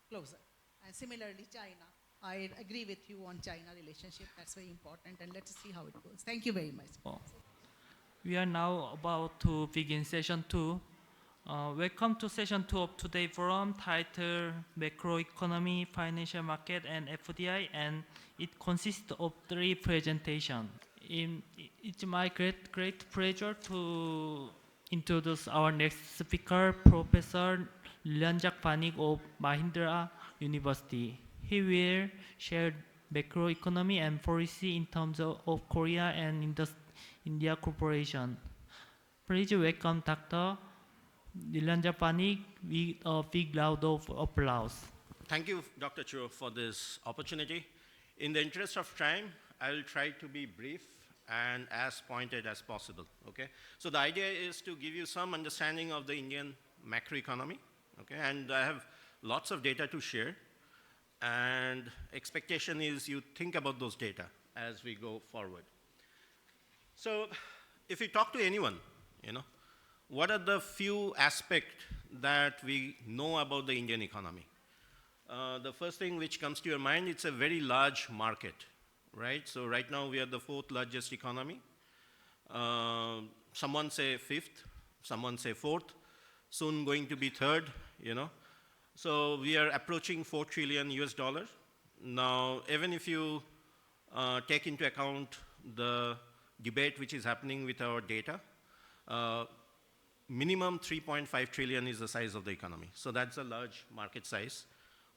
closer. And similarly, China. I agree with you on China relationship. That's very important, and let's see how it goes. Thank you very much. We are now about to begin session 2. Welcome to session 2 of today's forum titled Macroeconomy, Financial Market and FDI, and it consists of 3 presentations. It's my great pleasure to introduce our next speaker, Professor Nilanjan Banik of Mahindra University. He will share macroeconomy and policy in terms of Korea and India cooperation. Please welcome Dr. Nilanjan Banik with a big round of applause. Thank you, Dr. Cho, for this opportunity. In the interest of time, I will try to be brief and as pointed as possible, okay? So the idea is to give you some understanding of the Indian macroeconomy, okay? And I have lots of data to share, and expectation is you think about those data as we go forward. So if you talk to anyone, what are the few aspects that we know about the Indian economy? The first thing which comes to your mind, it's a very large market, right? So right now we are the 4th largest economy. Someone say 5th, someone say 4th, soon going to be 3rd, So we are approaching $4 trillion US. Now, even if you take into account the debate which is happening with our data, minimum 3.5 trillion is the size of the economy. So that's a large market size.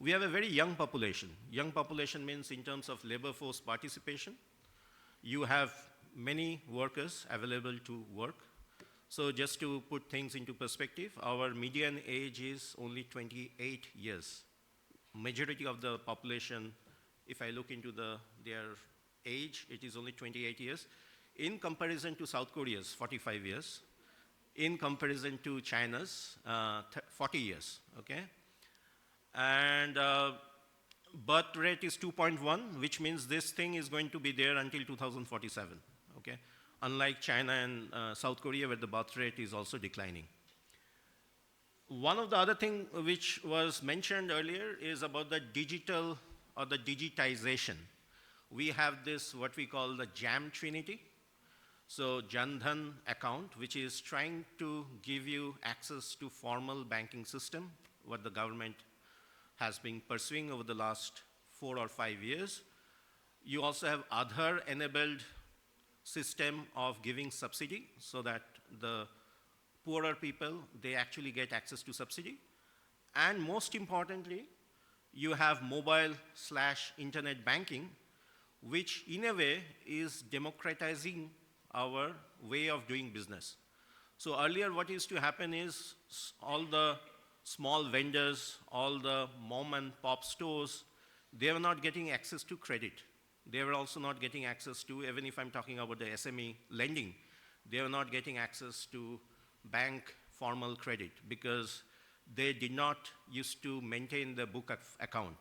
We have a very young population. Young population means in terms of labor force participation, you have many workers available to work. So just to put things into perspective, our median age is only 28 years. Majority of the population, if I look into their age, it is only 28 years. In comparison to South Korea's 45 years, in comparison to China's 40 years, okay? And birth rate is 2.1, which means this thing is going to be there until 2047, okay? Unlike China and South Korea, where the birth rate is also declining. One of the other things which was mentioned earlier is about the digital or the digitization. We have this, what we call the JAM Trinity. So Jan Dhan account, which is trying to give you access to formal banking system, what the government has been pursuing over the last 4 or 5 years. You also have Aadhaar enabled system of giving subsidy so that the poorer people, they actually get access to subsidy. And most importantly, you have mobile/internet banking, which in a way is democratizing our way of doing business. So earlier what used to happen is all the small vendors, all the mom and pop stores, they were not getting access to credit. They were also not getting access to, even if I'm talking about the SME lending, they were not getting access to bank formal credit because they did not used to maintain the book account.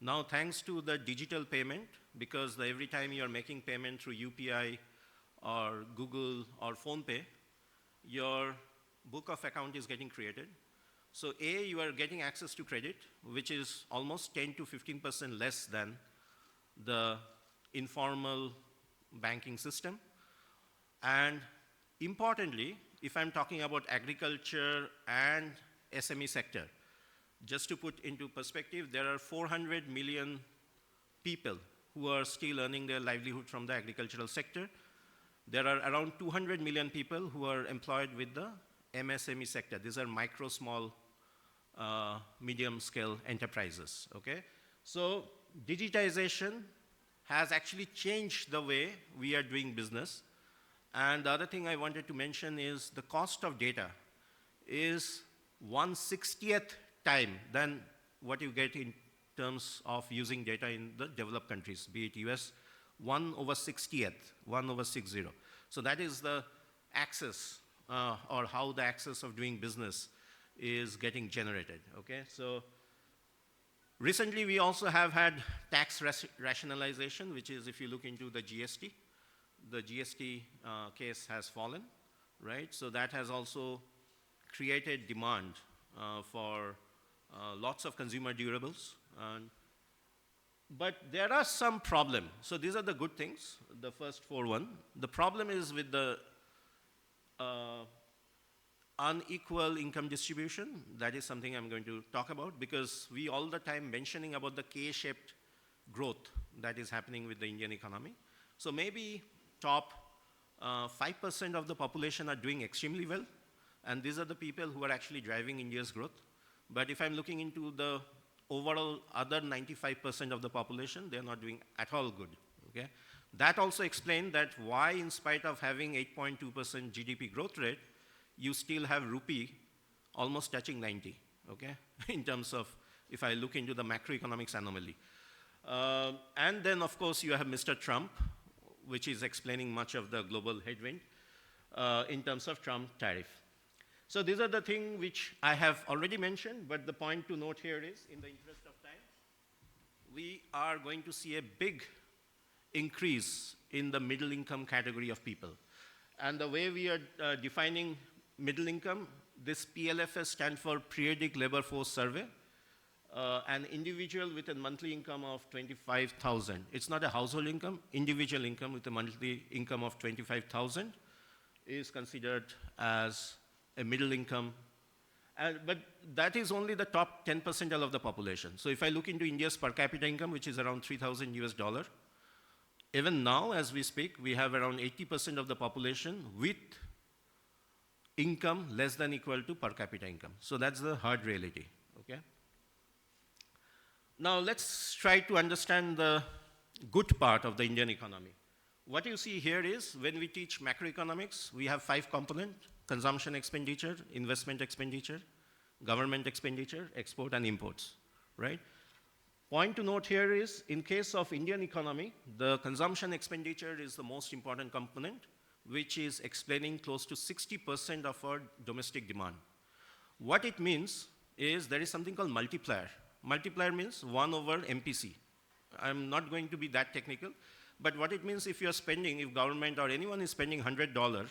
Now, thanks to the digital payment, because every time you're making payment through UPI or Google or PhonePe, your book of account is getting created. So A, you are getting access to credit, which is almost 10 to 15% less than the informal banking system. And importantly, if I'm talking about agriculture and SME sector, just to put into perspective, there are 400 million people who are still earning their livelihood from the agricultural sector. There are around 200 million people who are employed with the MSME sector. These are micro, small, medium scale enterprises, okay? So digitization has actually changed the way we are doing business. And the other thing I wanted to mention is the cost of data is 1/60th time than what you get in terms of using data in the developed countries, be it US, 1/60th, 1/60. So that is the axis, or how the axis of doing business is getting generated, okay? So recently we also have had tax rationalization, which is if you look into the GST case has fallen, right? So that has also created demand for lots of consumer durables. But there are some problems. So these are the good things, the first 4 The problem is with the unequal income distribution. That is something I'm going to talk about, because we all the time mentioning about the K-shaped growth that is happening with the Indian economy. So maybe top 5% of the population are doing extremely well, and these are the people who are actually driving India's growth. But if I'm looking into the overall other 95% of the population, they're not doing at all good, okay? That also explained that why, in spite of having 8.2% GDP growth rate, you still have rupee almost touching 90, okay? In terms of, if I look into the macroeconomics anomaly. And then, of course, you have Mr. Trump, which is explaining much of the global headwind in terms of Trump tariff. So these are the things which I have already mentioned, but the point to note here is, in the interest of time, we are going to see a big increase in the middle income category of people. And the way we are defining middle income, this PLFS stands for Periodic Labor Force Survey. An individual with a monthly income of 25,000. It's not a household income. Individual income with a monthly income of 25,000 is considered as a middle income. But that is only the top 10% of the population. So if I look into India's per capita income, which is around $3,000, even now as we speak, we have around 80% of the population with income less than equal to per capita income. So that's the hard reality, okay? Now let's try to understand the good part of the Indian economy. What you see here is, when we teach macroeconomics, we have 5 components: consumption expenditure, investment expenditure, government expenditure, export and imports, right? Point to note here is, in case of Indian economy, the consumption expenditure is the most important component, which is explaining close to 60% of our domestic demand. What it means is there is something called multiplier. Multiplier means 1/MPC. I'm not going to be that technical, but what it means, if you're spending, if government or anyone is spending $100,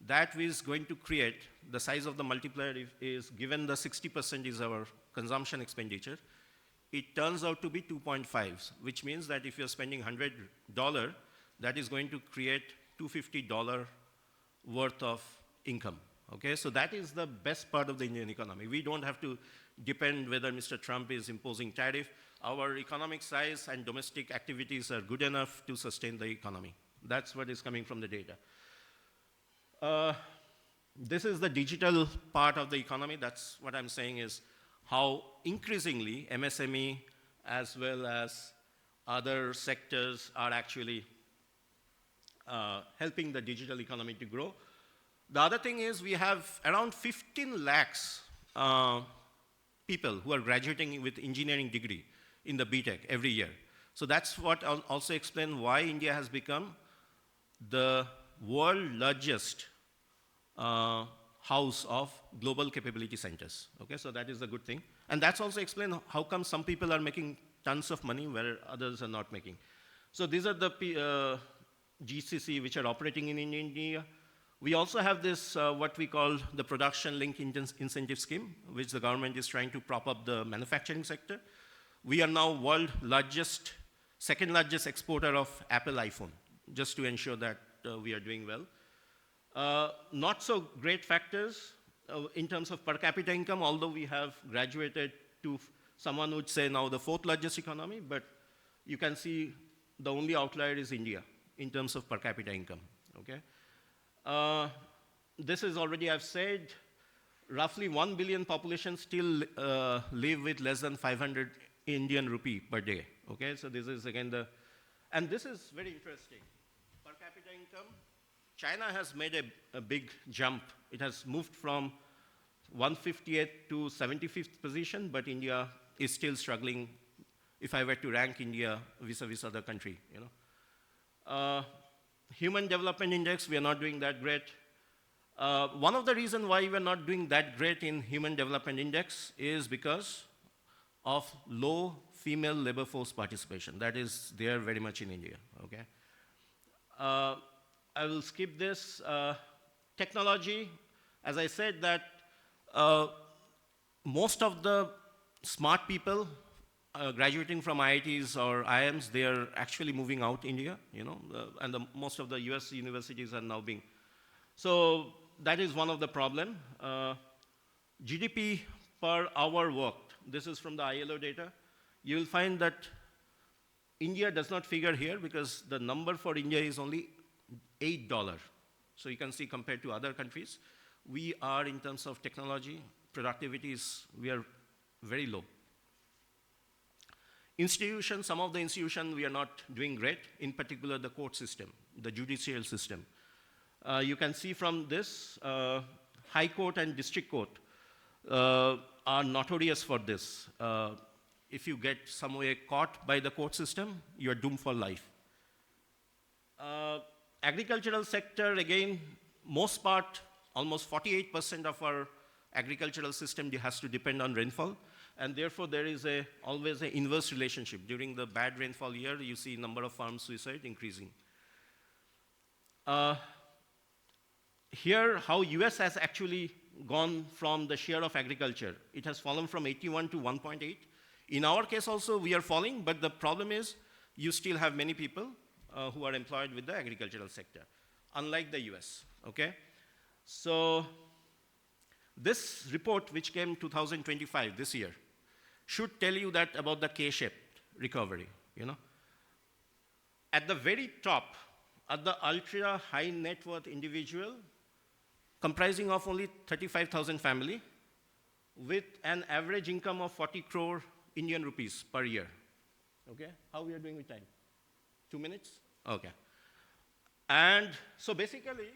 that is going to create, the size of the multiplier is given the 60% is our consumption expenditure, it turns out to be 2.5, which means that if you're spending $100, that is going to create $250 worth of income. Okay, so that is the best part of the Indian economy. We don't have to depend whether Mr. Trump is imposing tariff. Our economic size and domestic activities are good enough to sustain the economy. That's what is coming from the data. This is the digital part of the economy. That's what I'm saying is how increasingly MSME as well as other sectors are actually helping the digital economy to grow. The other thing is we have around 15 lakhs people who are graduating with engineering degree in the BTech every year. So that's what also explains why India has become the world largest house of global capability centers. Okay, so that is a good thing. And that's also explained how come some people are making tons of money where others are not making. So these are the GCC which are operating in India. We also have this, what we call the production link incentive scheme, which the government is trying to prop up the manufacturing sector. We are now world largest, second largest exporter of Apple iPhone, just to ensure that we are doing well. Not so great factors in terms of per capita income, although we have graduated to, someone would say now the 4th largest economy, but you can see the only outlier is India in terms of per capita income, okay? This is already, I've said, roughly 1 billion population still live with less than 500 Indian rupee per day, okay? So this is again and this is very interesting. Per capita income, China has made a big jump. It has moved from 158th to 75th position, but India is still struggling if I were to rank India vis-a-vis other country, you know. Human Development Index, we are not doing that great. One of the reasons why we're not doing that great in Human Development Index is because of low female labor force participation. That is there very much in India, okay? I will skip this. Technology, as I said that most of the smart people graduating from IITs or IIMs, they are actually moving out India, you know, and most of the US universities are now being. So that is one of the problem. GDP per hour worked. This is from the ILO data. You will find that India does not figure here because the number for India is only $8. So you can see compared to other countries, we are in terms of technology, productivity we are very low. Institutions, some of the institutions we are not doing great, in particular the court system, the judicial system. You can see from this, High Court and District Court are notorious for this. If you get somewhere caught by the court system, you are doomed for life. Agricultural sector, again, most part, almost 48% of our agricultural system has to depend on rainfall, and therefore there is always an inverse relationship. During the bad rainfall year, you see number of farm suicide increasing. Here, how US has actually gone from the share of agriculture. It has fallen from 81 to 1.8. In our case also, we are falling, but the problem is you still have many people who are employed with the agricultural sector, unlike the US, okay? So this report, which came 2025, this year, should tell you that about the K-shaped recovery, you know? At the very top, at the ultra high net worth individual, comprising of only 35,000 family, with an average income of 40 crore Indian rupees per year, okay? How we are doing with time? 2 minutes? Okay. And so basically,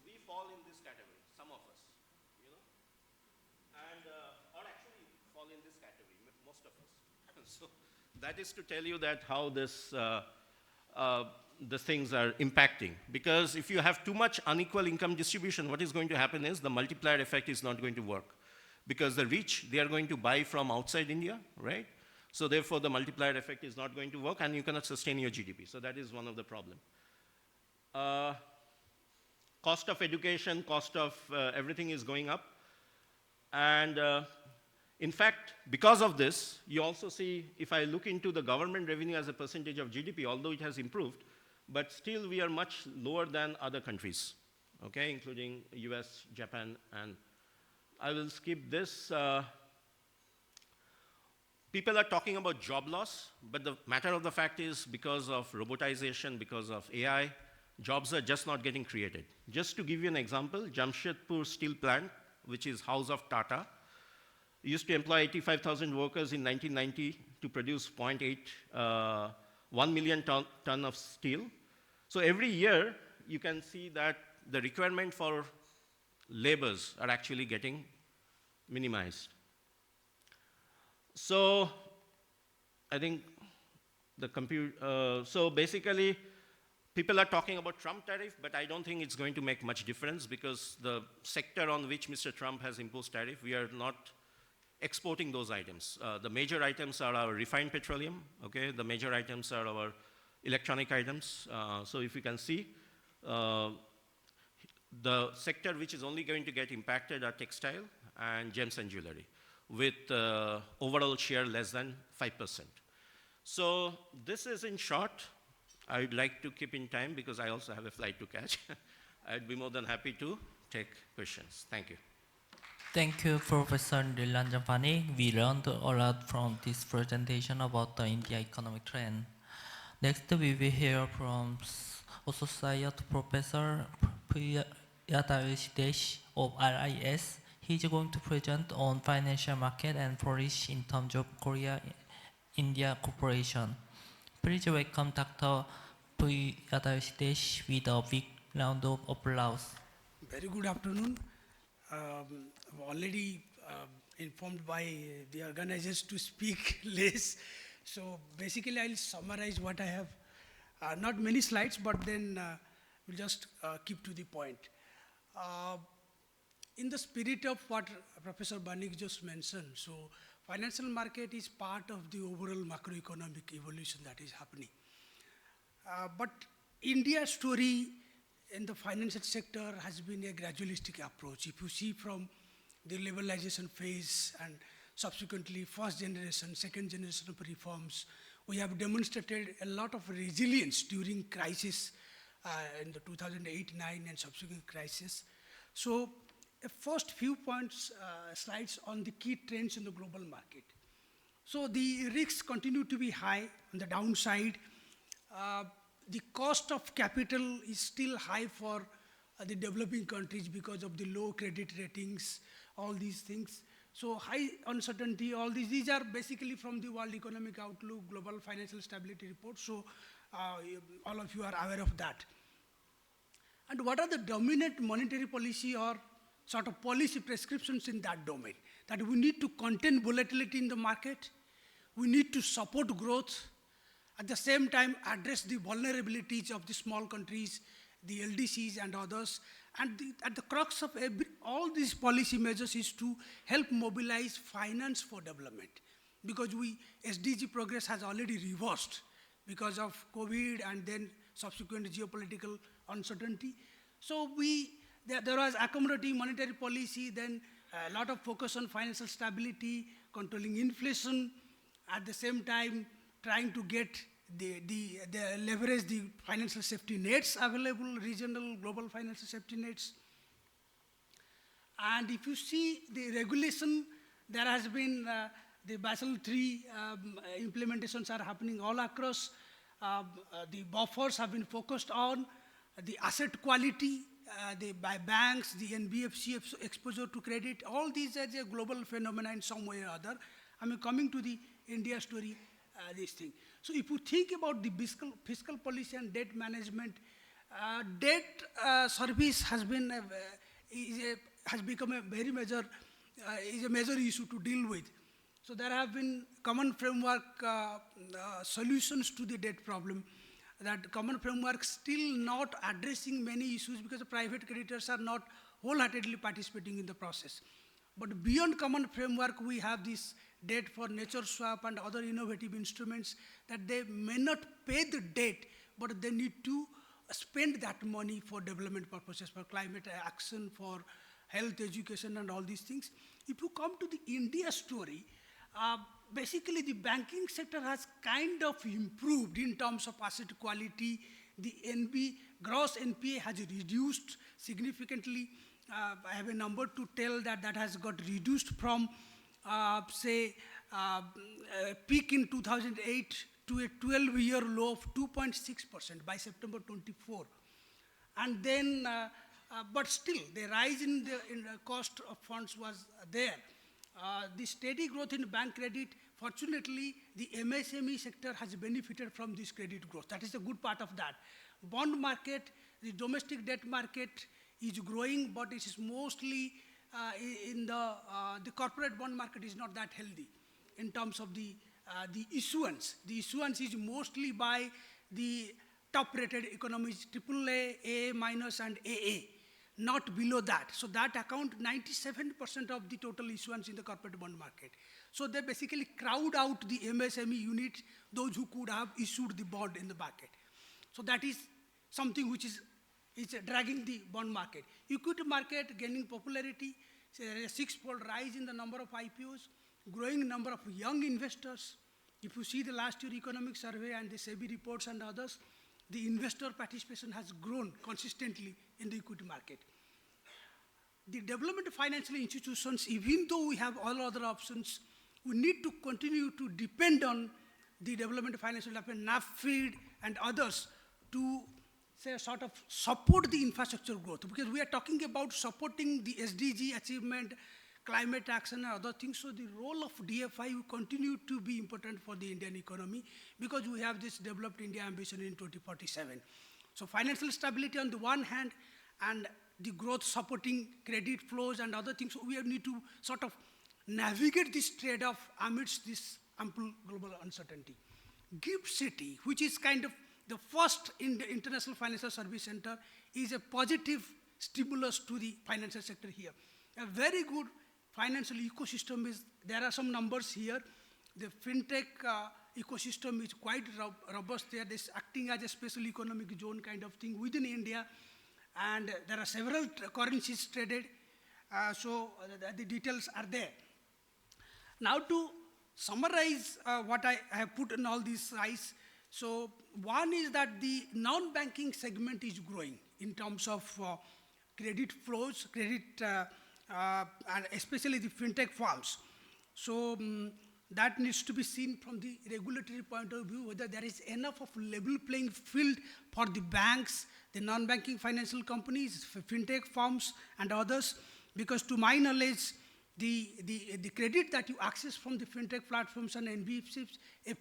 we fall in this category, some of us, you know, and, or actually fall in this category, most of us. So that is to tell you that how this, the things are impacting. Because if you have too much unequal income distribution, what is going to happen is the multiplier effect is not going to work. Because the rich, they are going to buy from outside India, right? So therefore, the multiplier effect is not going to work, and you cannot sustain your GDP. So that is one of the problems. Cost of education, cost of everything is going up. And in fact, because of this, you also see, if I look into the government revenue as a percentage of GDP, although it has improved, but still we are much lower than other countries, okay, including US, Japan, and I will skip this. People are talking about job loss, but the matter of the fact is because of robotization, because of AI, jobs are just not getting created. Just to give you an example, Jamshedpur steel plant, which is house of Tata, used to employ 85,000 workers in 1990 to produce 1 million ton of steel. So every year, you can see that the requirement for labors are actually getting minimized. So I think the so basically, people are talking about Trump tariff, but I don't think it's going to make much difference because the sector on which Mr. Trump has imposed tariff, we are not exporting those items. The major items are our refined petroleum, okay? The major items are our electronic items. So if you can see, the sector which is only going to get impacted are textile and gems and jewelry, with overall share less than 5%. So this is in short. I'd like to keep in time because I also have a flight to catch. I'd be more than happy to take questions. Thank you. Thank you, Professor Nilanjan Banik. We learned a lot from this presentation about the India economic trend. Next, we will hear from Associate Professor Priyadarshi of RIS. He is going to present on financial market and policy in terms of Korea-India cooperation. Please welcome Dr. Priyadarshi with a big round of applause. Very good afternoon. already informed by the organizers to speak less. So basically I'll summarize what I have. Not many slides, but then we'll just keep to the point. In the spirit of what Professor Banik just mentioned, so financial market is part of the overall macroeconomic evolution that is happening. But India's story in the financial sector has been a gradualistic approach. If you see from the liberalization phase and subsequently first generation, second generation of reforms, we have demonstrated a lot of resilience during crisis in the 2008-9 and subsequent crisis. So first few points, slides on the key trends in the global market. So the risks continue to be high on the downside. The cost of capital is still high for the developing countries because of the low credit ratings, all these things. So high uncertainty, all these are basically from the World Economic Outlook, Global Financial Stability Report. So all of you are aware of that. And what are the dominant monetary policy or sort of policy prescriptions in that domain? That we need to contain volatility in the market, we need to support growth, at the same time address the vulnerabilities of the small countries, the LDCs and others, and at the crux of all these policy measures is to help mobilize finance for development. Because SDG progress has already reversed because of COVID and then subsequent geopolitical uncertainty. So there was accommodating monetary policy, then a lot of focus on financial stability, controlling inflation, at the same time trying to get leverage the financial safety nets available, regional, global financial safety nets. And if you see the regulation, there has been the Basel III implementations are happening all across. The buffers have been focused on the asset quality, by banks, the NBFC exposure to credit, all these are a global phenomena in some way or other. I mean, coming to the India story, this thing. So if you think about the fiscal policy and debt management, debt service has been has become a very major issue to deal with. So there have been common framework solutions to the debt problem. That common framework still not addressing many issues because the private creditors are not wholeheartedly participating in the process. But beyond common framework, we have this debt for nature swap and other innovative instruments that they may not pay the debt, but they need to spend that money for development purposes, for climate action, for health, education, and all these things. If you come to the India story, basically the banking sector has kind of improved in terms of asset quality. The gross NPA has reduced significantly. I have a number to tell that has got reduced from peak in 2008 to a 12-year low of 2.6% by September 24. And then, but still, the rise in the cost of funds was there. The steady growth in bank credit, fortunately, the MSME sector has benefited from this credit growth. That is the good part of that. Bond market, the domestic debt market is growing, but it is mostly in the corporate bond market is not that healthy in terms of the issuance. The issuance is mostly by the top-rated economies, AAA, A minus, and AA, not below that. So that account 97% of the total issuance in the corporate bond market. So they basically crowd out the MSME unit, those who could have issued the bond in the market. So that is something which is dragging the bond market. Equity market gaining popularity, a six-fold rise in the number of IPOs, growing number of young investors. If you see the last year economic survey and the SEBI reports and others, the investor participation has grown consistently in the equity market. The development of financial institutions, even though we have all other options, we need to continue to depend on the development of financial development, NAFID and others to sort of support the infrastructure growth, because we are talking about supporting the SDG achievement, climate action and other things. So the role of DFI will continue to be important for the Indian economy because we have this developed India ambition in 2047. So financial stability on the one hand and the growth supporting credit flows and other things. So we need to sort of navigate this trade-off amidst this ample global uncertainty. GIFT City, which is kind of the first in the International Financial Service Center, is a positive stimulus to the financial sector here. A very good financial ecosystem is, there are some numbers here. The fintech ecosystem is quite robust there. This acting as a special economic zone kind of thing within India. And there are several currencies traded. So the details are there. Now to summarize what I have put in all these slides. So one is that the non-banking segment is growing in terms of credit flows, and especially the fintech firms. So that needs to be seen from the regulatory point of view, whether there is enough of level playing field for the banks, the non-banking financial companies, fintech firms, and others. Because to my knowledge, the credit that you access from the fintech platforms and NBFCs, a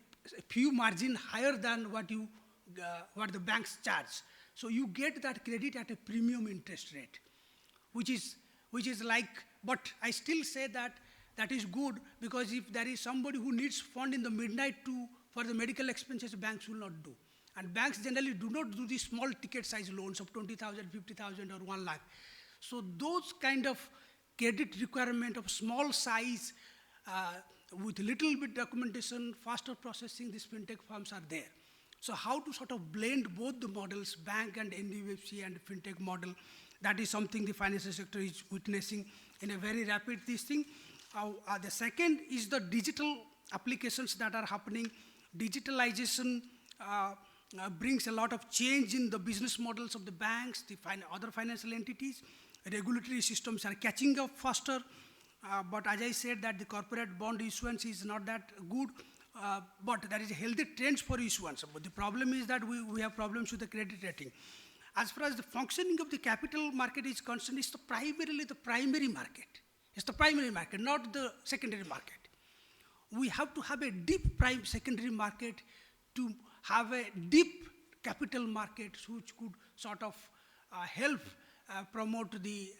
few margin higher than what the banks charge. So you get that credit at a premium interest rate, which is like, but I still say that that is good, because if there is somebody who needs fund in the midnight for the medical expenses, banks will not do. And banks generally do not do the small ticket size loans of 20,000, 50,000 or 1 lakh. So those kind of credit requirement of small size with little bit documentation, faster processing, these fintech firms are there. So how to sort of blend both the models, bank and NBFC and fintech model, that is something the financial sector is witnessing in a very rapid thing. The second is the digital applications that are happening. Digitalization brings a lot of change in the business models of the banks, the other financial entities. Regulatory systems are catching up faster. But as I said, that the corporate bond issuance is not that good, but there is a healthy trend for issuance. But the problem is that we have problems with the credit rating. As far as the functioning of the capital market is concerned, it's primarily the primary market. It's the primary market, not the secondary market. We have to have a deep prime secondary market to have a deep capital market which could sort of help promote the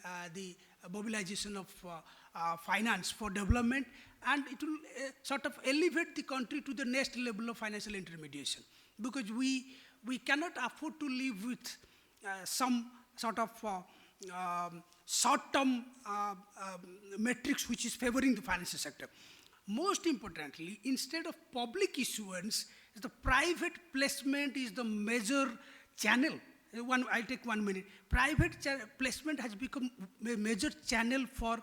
mobilization of finance for development, and it will sort of elevate the country to the next level of financial intermediation. Because we cannot afford to live with some sort of short-term metrics which is favoring the financial sector. Most importantly, instead of public issuance, the private placement is the major channel. I'll take 1 minute. Private placement has become a major channel for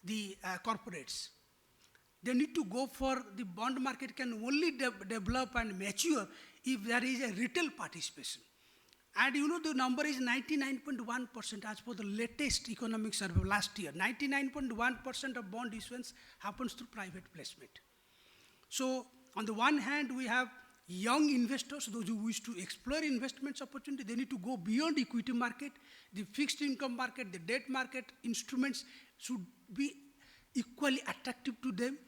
the corporates. They need to go for the bond market can only develop and mature if there is a retail participation. And you know the number is 99.1% as per the latest economic survey last year. 99.1% of bond issuance happens through private placement. So on the one hand, we have young investors, those who wish to explore investments opportunity. They need to go beyond equity market, the fixed income market, the debt market instruments should be equally attractive to them.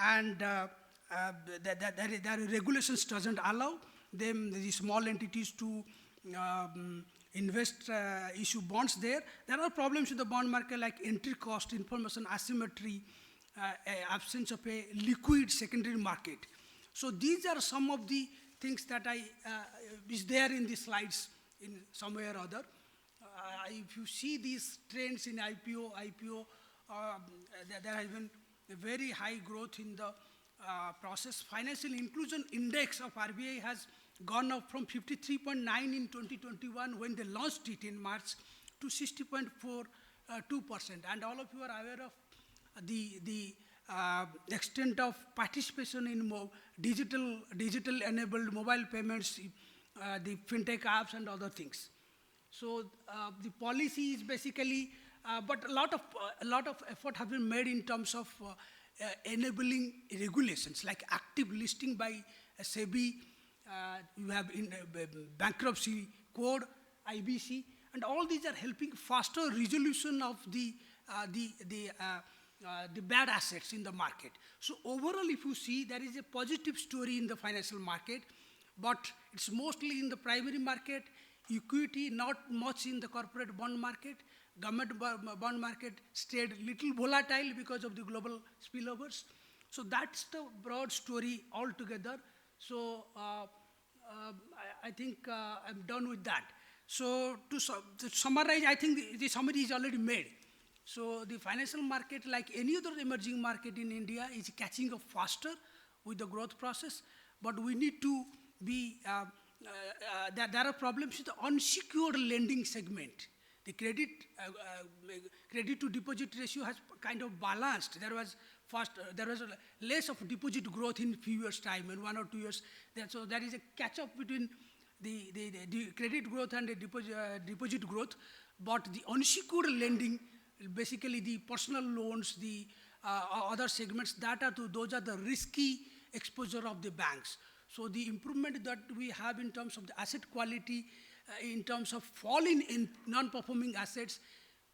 And the regulations doesn't allow them, the small entities, to invest, issue bonds there. There are problems with the bond market like entry cost, information asymmetry, absence of a liquid secondary market. So these are some of the things that is there in the slides in some way or other. If you see these trends in IPO, there has been a very high growth in the process. Financial inclusion index of RBI has gone up from 53.9 in 2021 when they launched it in March to 60.42%. And all of you are aware of the extent of participation in digital enabled mobile payments, the fintech apps and other things. So the policy is basically, but a lot of effort have been made in terms of enabling regulations like active listing by SEBI. You have in bankruptcy code, IBC, and all these are helping faster resolution of the bad assets in the market. So overall, if you see, there is a positive story in the financial market, but it's mostly in the primary market, equity, not much in the corporate bond market. government bond market stayed little volatile because of the global spillovers. So that's the broad story altogether. So I think I'm done with that. So to summarize, I think the summary is already made. So the financial market, like any other emerging market in India, is catching up faster with the growth process. But we need to be, there are problems with the unsecured lending segment. The credit to deposit ratio has kind of balanced. There was less of deposit growth in few years' time, in 1 or 2 years. So there is a catch up between the credit growth and the deposit growth. But the unsecured lending, basically the personal loans, the other segments, those are the risky exposure of the banks. So the improvement that we have in terms of the asset quality, in terms of falling in non-performing assets,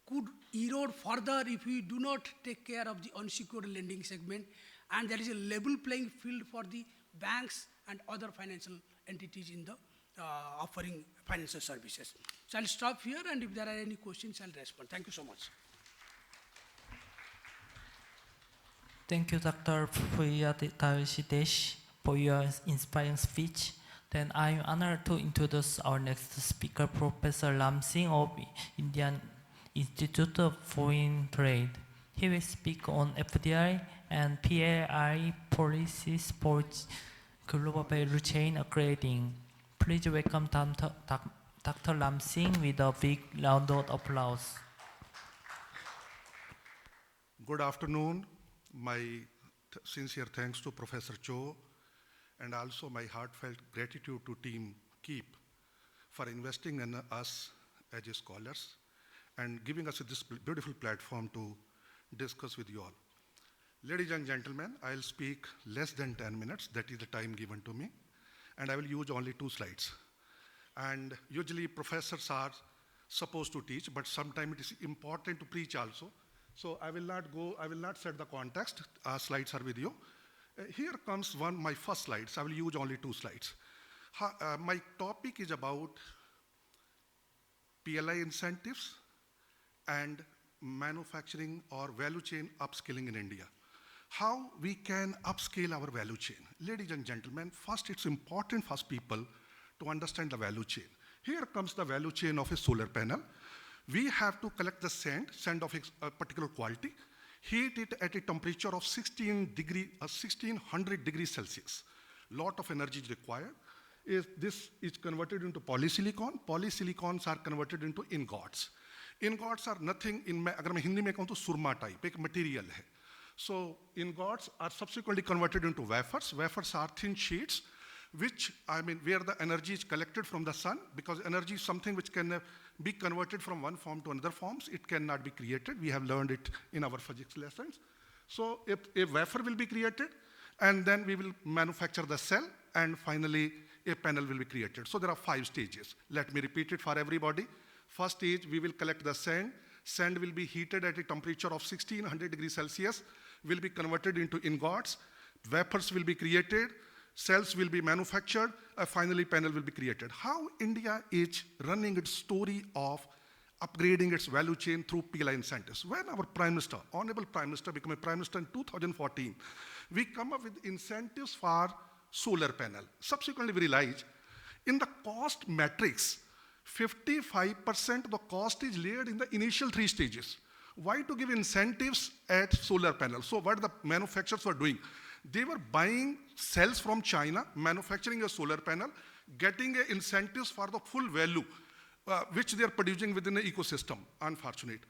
could erode further if we do not take care of the unsecured lending segment. And there is a level playing field for the banks and other financial entities in the offering financial services. So I'll stop here, and if there are any questions, I'll respond. Thank you so much. Thank you, Dr. Priyadarshi, for your inspiring speech. Then I'm honored to introduce our next speaker, Professor Ram Singh of Indian Institute of Foreign Trade. He will speak on FDI and PLI policies for global value chain upgrading. Please welcome Dr. Ram Singh with a big round of applause. Good afternoon. My sincere thanks to Professor Cho, and also my heartfelt gratitude to Team KIEP for investing in us as scholars and giving us this beautiful platform to discuss with you all. Ladies and gentlemen, I'll speak less than 10 minutes. That is the time given to me. And I will use only 2 slides. And usually professors are supposed to teach, but sometimes it is important to preach also. So I will not set the context. Slides are with you. Here comes my first slides. I will use only 2 slides. My topic is about PLI incentives and manufacturing or value chain upskilling in India. How we can upscale our value chain. Ladies and gentlemen, first it's important for people to understand the value chain. Here comes the value chain of a solar panel. We have to collect the sand of a particular quality, heat it at a temperature of 1600 degrees Celsius. Lot of energy is required. This is converted into polysilicon. Polysilicons are converted into ingots. Ingots are nothing, अगर मैं हिंदी में कहूँ तो सुरमा type, एक material है. So ingots are subsequently converted into wafers. Wafers are thin sheets, where the energy is collected from the sun, because energy is something which can be converted from one form to another forms. It cannot be created. We have learned it in our physics lessons. So a wafer will be created, and then we will manufacture the cell, and finally a panel will be created. So there are 5 stages. Let me repeat it for everybody. First stage, we will collect the sand. Sand will be heated at a temperature of 1600 degrees Celsius, will be converted into ingots. Vapors will be created. Cells will be manufactured. Finally, panel will be created. How India is running its story of upgrading its value chain through PLI incentives. When our Prime Minister, Honorable Prime Minister, became a Prime Minister in 2014, we come up with incentives for solar panel. Subsequently, we realized in the cost matrix, 55% of the cost is laid in the initial 3 stages. Why to give incentives at solar panel? So what the manufacturers were doing, they were buying cells from China, manufacturing a solar panel, getting incentives for the full value, which they are producing within the ecosystem. Unfortunate.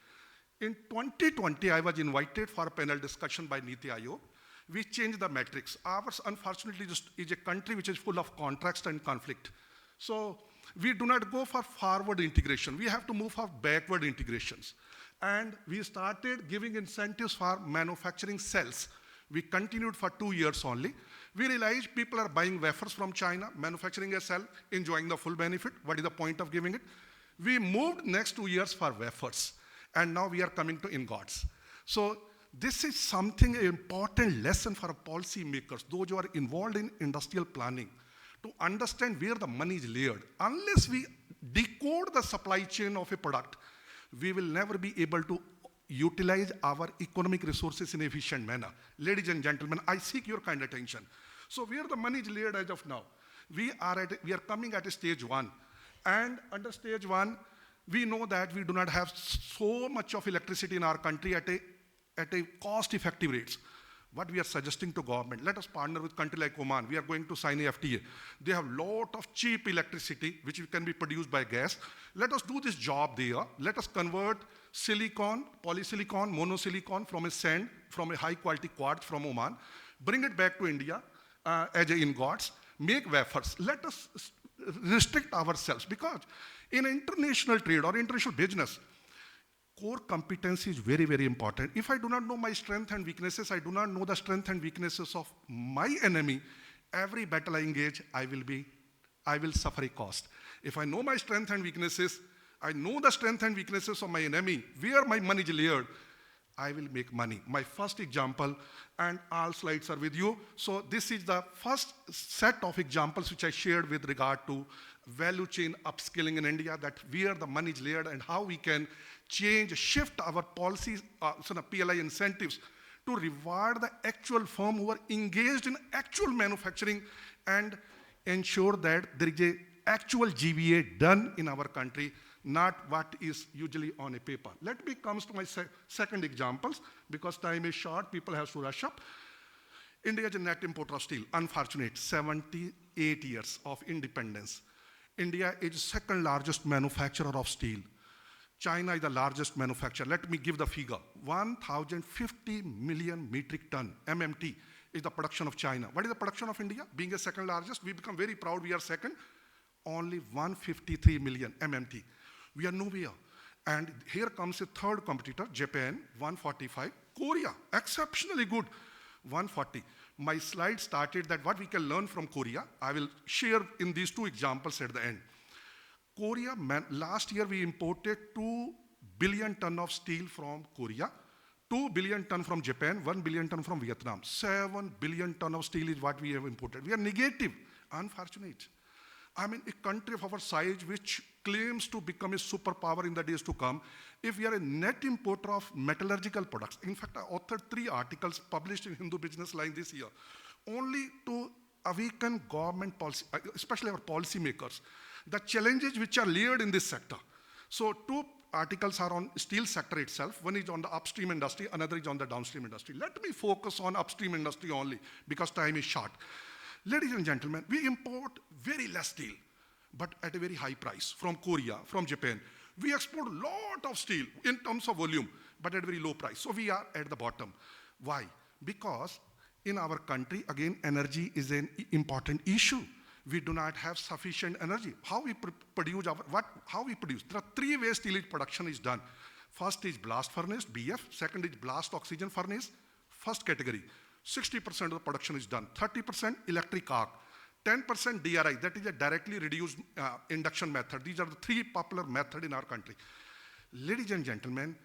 In 2020, I was invited for a panel discussion by Niti Aayog. We changed the matrix. Ours, unfortunately, is a country which is full of contrasts and conflict. So we do not go for forward integration. We have to move for backward integrations. And we started giving incentives for manufacturing cells. We continued for 2 years only. We realized people are buying wafers from China, manufacturing a cell, enjoying the full benefit. What is the point of giving it? We moved next 2 years for wafers. And now we are coming to ingots. So this is something, an important lesson for policy makers, those who are involved in industrial planning, to understand where the money is layered. Unless we decode the supply chain of a product, we will never be able to utilize our economic resources in an efficient manner. Ladies and gentlemen, I seek your kind attention. So where the money is laid as of now, we are coming at a stage 1. And under stage 1, we know that we do not have so much of electricity in our country at a cost-effective rates. What we are suggesting to government, let us partner with country like Oman. We are going to sign a FTA. They have lot of cheap electricity, which can be produced by gas. Let us do this job there. Let us convert silicon, polysilicon, monosilicon from a sand, from a high-quality quartz from Oman, bring it back to India as ingots, make wafers. Let us restrict ourselves, because in international trade or international business, core competency is very, very important. If I do not know my strengths and weaknesses, I do not know the strengths and weaknesses of my enemy, every battle I engage, I will suffer a cost. If I know my strengths and weaknesses, I know the strengths and weaknesses of my enemy, where my money is layered, I will make money. My first example, and all slides are with you. So this is the first set of examples which I shared with regard to value chain upskilling in India, that where the money is layered and how we can shift our policies, PLI incentives to reward the actual firm who are engaged in actual manufacturing and ensure that there is an actual GVA done in our country, not what is usually on a paper. Let me come to my second examples, because time is short, people have to rush up. India is a net importer of steel. Unfortunate, 78 years of independence. India is the second largest manufacturer of steel. China is the largest manufacturer. Let me give the figure. 1,050 million metric ton, MMT, is the production of China. What is the production of India? Being a second largest, we become very proud we are second. Only 153 million MMT. We are nowhere. And here comes a third competitor, Japan, 145. Korea, exceptionally good, 140. My slide started that what we can learn from Korea. I will share in these two examples at the end. Korea, last year we imported 2 billion ton of steel from Korea, 2 billion ton from Japan, 1 billion ton from Vietnam. 7 billion ton of steel is what we have imported. We are negative, unfortunate. I mean, a country of our size which claims to become a superpower in the days to come, if we are a net importer of metallurgical products. In fact, I authored 3 articles published in Hindu Business Line this year, only to awaken government policy, especially our policymakers, the challenges which are layered in this sector. So 2 articles are on steel sector itself. One is on the upstream industry, another is on the downstream industry. Let me focus on upstream industry only, because time is short. Ladies and gentlemen, we import very less steel, but at a very high price from Korea, from Japan. We export a lot of steel in terms of volume, but at a very low price. So we are at the bottom. Why? Because in our country, again, energy is an important issue. We do not have sufficient energy. How we produce how we produce? There are 3 ways steel production is done. First is blast furnace, BF. Second is blast oxygen furnace, first category. 60% of the production is done. 30% electric arc. 10% DRI, that is a directly reduced induction method. These are the 3 popular methods in our country. Ladies and gentlemen,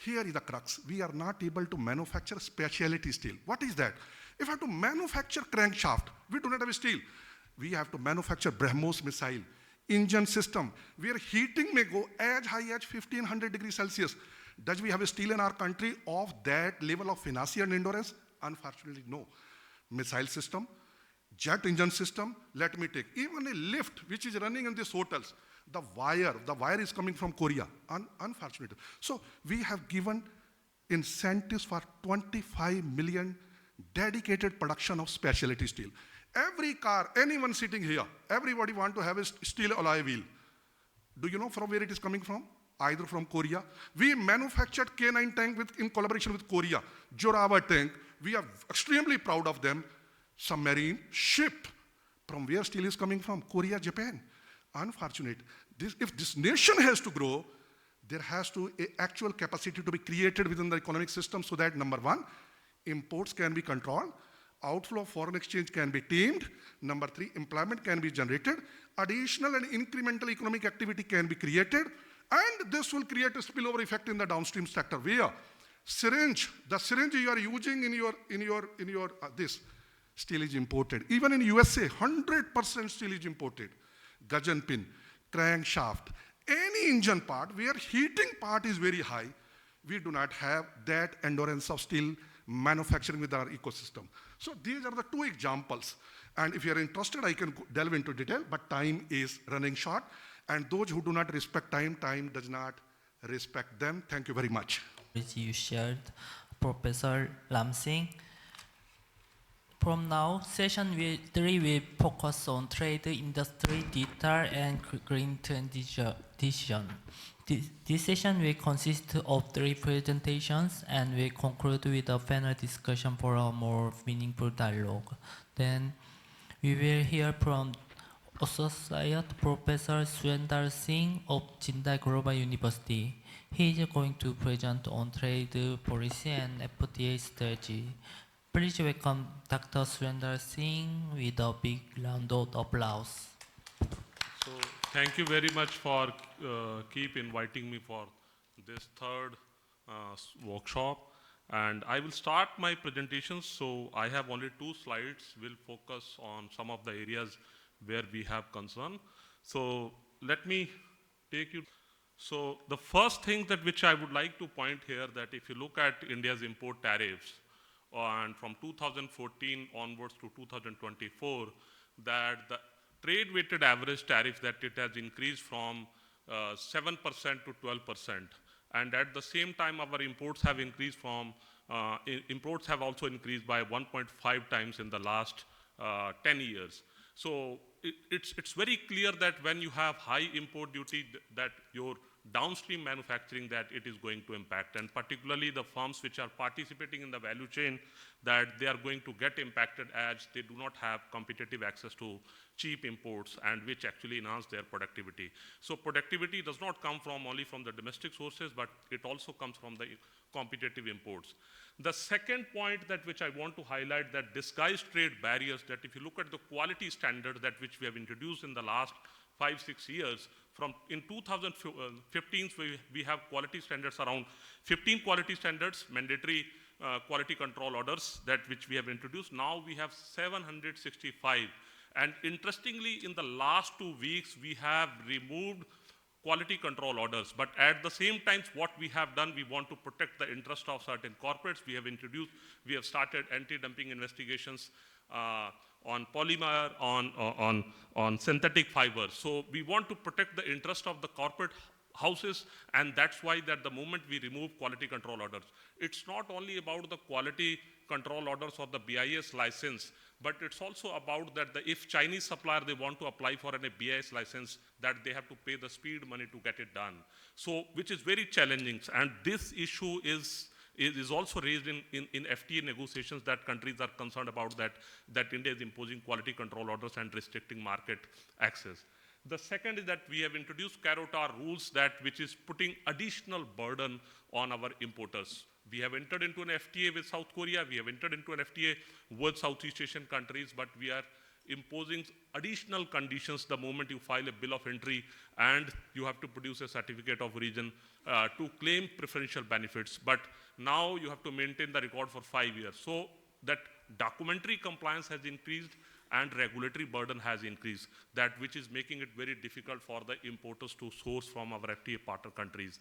here is the crux. We are not able to manufacture specialty steel. What is that? If I have to manufacture crankshaft, we do not have steel. We have to manufacture BrahMos missile, engine system, where heating may go as high as 1500 degrees Celsius. Does we have a steel in our country of that level of financial endurance? Unfortunately, no. Missile system, jet engine system, let me take. Even a lift which is running in these hotels, the wire is coming from Korea, unfortunately. So we have given incentives for 25 million dedicated production of specialty steel. Every car, anyone sitting here, everybody want to have a steel alloy wheel. Do you know from where it is coming from? Either from Korea. We manufactured K9 tank in collaboration with Korea. Jorawa tank, we are extremely proud of them. Submarine, ship, from where steel is coming from? Korea, Japan. Unfortunate. If this nation has to grow, there has to be actual capacity to be created within the economic system so that, number 1, imports can be controlled, outflow of foreign exchange can be tamed, number 3, employment can be generated, additional and incremental economic activity can be created, and this will create a spillover effect in the downstream sector. Where? Syringe, the syringe you are using in your this, steel is imported. Even in USA, 100% steel is imported. Gudgeon pin, crankshaft, Any engine part where heating part is very high, we do not have that endurance of steel manufacturing with our ecosystem. So these are the two examples. And if you're interested, I can delve into detail, but time is running short. And those who do not respect time, time does not respect them. Thank you very much. You shared, Professor Lam Singh. From now, session 3 will focus on trade, industry, digital, and green transition. This session will consist of 3 presentations and will conclude with a panel discussion for a more meaningful dialogue. Then we will hear from Associate Professor Surendar Singh of Jindal Global University. He is going to present on trade policy and FTA strategy. Please welcome Dr. Surendar Singh with a big round of applause. So, thank you very much for KIEP inviting me for this third workshop. And I will start my presentation. So I have only 2 slides. We'll focus on some of the areas where we have concern. So let me take you. So the first thing that which I would like to point here, that if you look at India's import tariffs, and from 2014 onwards to 2024, that the trade-weighted average tariff that it has increased from 7% to 12%. And at the same time, our imports have increased from, imports have also increased by 1.5 times in the last 10 years. So it's very clear that when you have high import duty, that your downstream manufacturing, that it is going to impact, and particularly the firms which are participating in the value chain, that they are going to get impacted as they do not have competitive access to cheap imports, and which actually enhance their productivity. So productivity does not come from only from the domestic sources, but it also comes from the competitive imports. The second point that which I want to highlight, that disguised trade barriers, that if you look at the quality standard that which we have introduced in the last 5-6 years, from in 2015 we have quality standards, around 15 quality standards, mandatory quality control orders that which we have introduced. Now we have 765. And interestingly, in the last 2 weeks, we have removed quality control orders. But at the same time, what we have done, we want to protect the interest of certain corporates. We have started anti-dumping investigations on polymer, on synthetic fibers. So we want to protect the interest of the corporate houses, and that's why that the moment we remove quality control orders, it's not only about the quality control orders or the BIS license, but it's also about that if Chinese supplier, they want to apply for a BIS license, that they have to pay the speed money to get it done. So, which is very challenging. And this issue is also raised in FTA negotiations, that countries are concerned about that India is imposing quality control orders and restricting market access. The second is that we have introduced Carotar rules, which is putting additional burden on our importers. We have entered into an FTA with South Korea, we have entered into an FTA with Southeast Asian countries, but we are imposing additional conditions the moment you file a bill of entry, and you have to produce a certificate of origin to claim preferential benefits. But now you have to maintain the record for 5 years. So that documentary compliance has increased and regulatory burden has increased, which is making it very difficult for the importers to source from our FTA partner countries.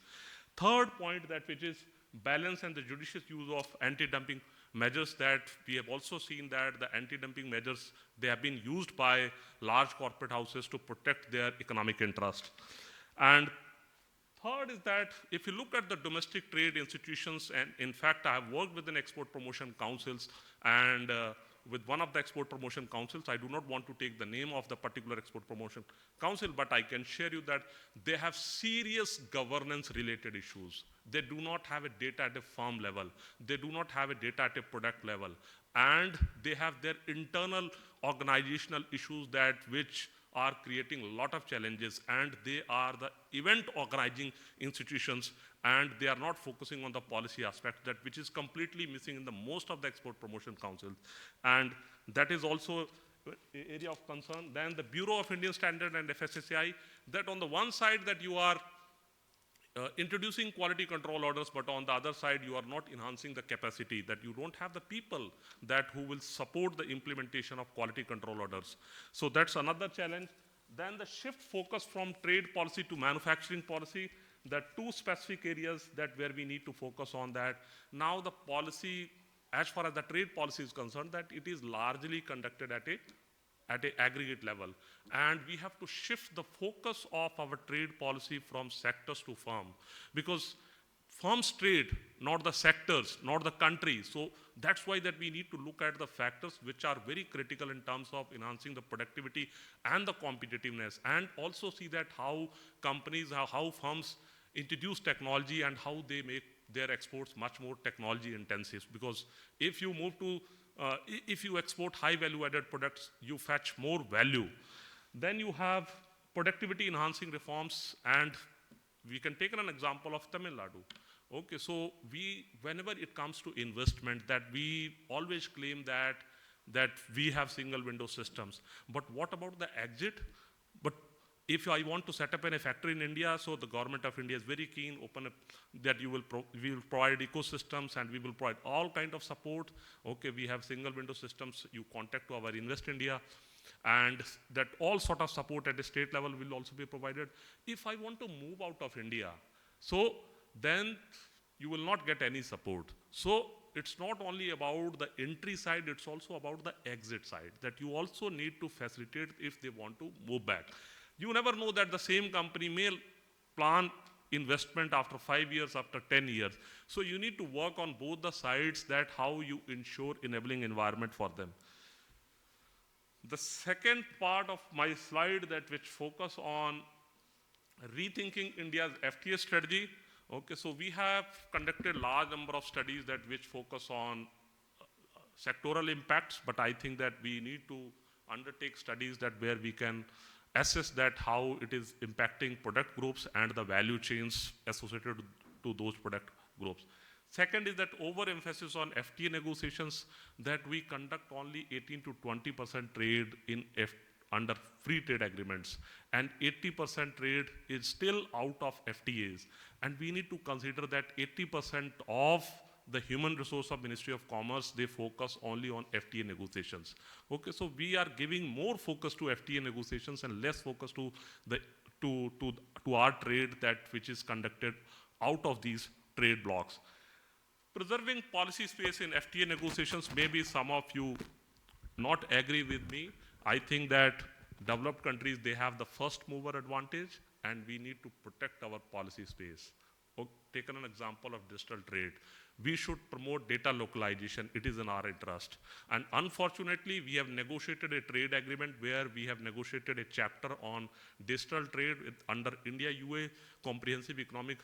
Third point, which is balance and the judicious use of anti-dumping measures, that we have also seen that the anti-dumping measures, they have been used by large corporate houses to protect their economic interest. And third is that if you look at the domestic trade institutions, and in fact I have worked with an export promotion councils, and with one of the export promotion councils, I do not want to take the name of the particular export promotion council, but I can share you that they have serious governance related issues. They do not have a data at a firm level. They do not have a data at a product level. And they have their internal organizational issues which are creating a lot of challenges, and they are the event organizing institutions, and they are not focusing on the policy aspect, which is completely missing in the most of the export promotion councils. And that is also an area of concern. Then the Bureau of Indian Standard and FSSAI, that on the one side that you are introducing quality control orders, but on the other side you are not enhancing the capacity, that you don't have the people who will support the implementation of quality control orders. So that's another challenge. Then the shift focus from trade policy to manufacturing policy, the two specific areas that where we need to focus on that. Now the policy, as far as the trade policy is concerned, that it is largely conducted at a aggregate level. And we have to shift the focus of our trade policy from sectors to firm. Because firms trade, not the sectors, not the country. So that's why that we need to look at the factors which are very critical in terms of enhancing the productivity and the competitiveness, and also see that how companies, how firms introduce technology and how they make their exports much more technology intensive. Because if you move to, if you export high value added products, you fetch more value. Then you have productivity enhancing reforms, and we can take an example of Tamil Nadu. Okay, so whenever it comes to investment, that we always claim that we have single window systems. But what about the exit? But if I want to set up a factory in India, so the government of India is very keen, open up that we will provide ecosystems and we will provide all kind of support. Okay, we have single window systems, you contact to our Invest India, and that all sort of support at the state level will also be provided. If I want to move out of India, so then you will not get any support. So it's not only about the entry side, it's also about the exit side, that you also need to facilitate if they want to move back. You never know that the same company may plan investment after 5 years, after 10 years. So you need to work on both the sides, that how you ensure enabling environment for them. The second part of my slide that which focus on rethinking India's FTA strategy. Okay, so we have conducted large number of studies that which focus on sectoral impacts, but I think that we need to undertake studies that where we can assess that how it is impacting product groups and the value chains associated to those product groups. Second is that overemphasis on FTA negotiations, that we conduct only 18 to 20% trade in under free trade agreements, and 80% trade is still out of FTAs. And we need to consider that 80% of the human resource of Ministry of Commerce, they focus only on FTA negotiations. Okay, so we are giving more focus to FTA negotiations and less focus to our trade that which is conducted out of these trade blocks. Preserving policy space in FTA negotiations, maybe some of you not agree with me. I think that developed countries, they have the first mover advantage, and we need to protect our policy space. Taken an example of digital trade. We should promote data localization. It is in our interest. And unfortunately, we have negotiated a trade agreement where we have negotiated a chapter on digital trade under India-UA Comprehensive Economic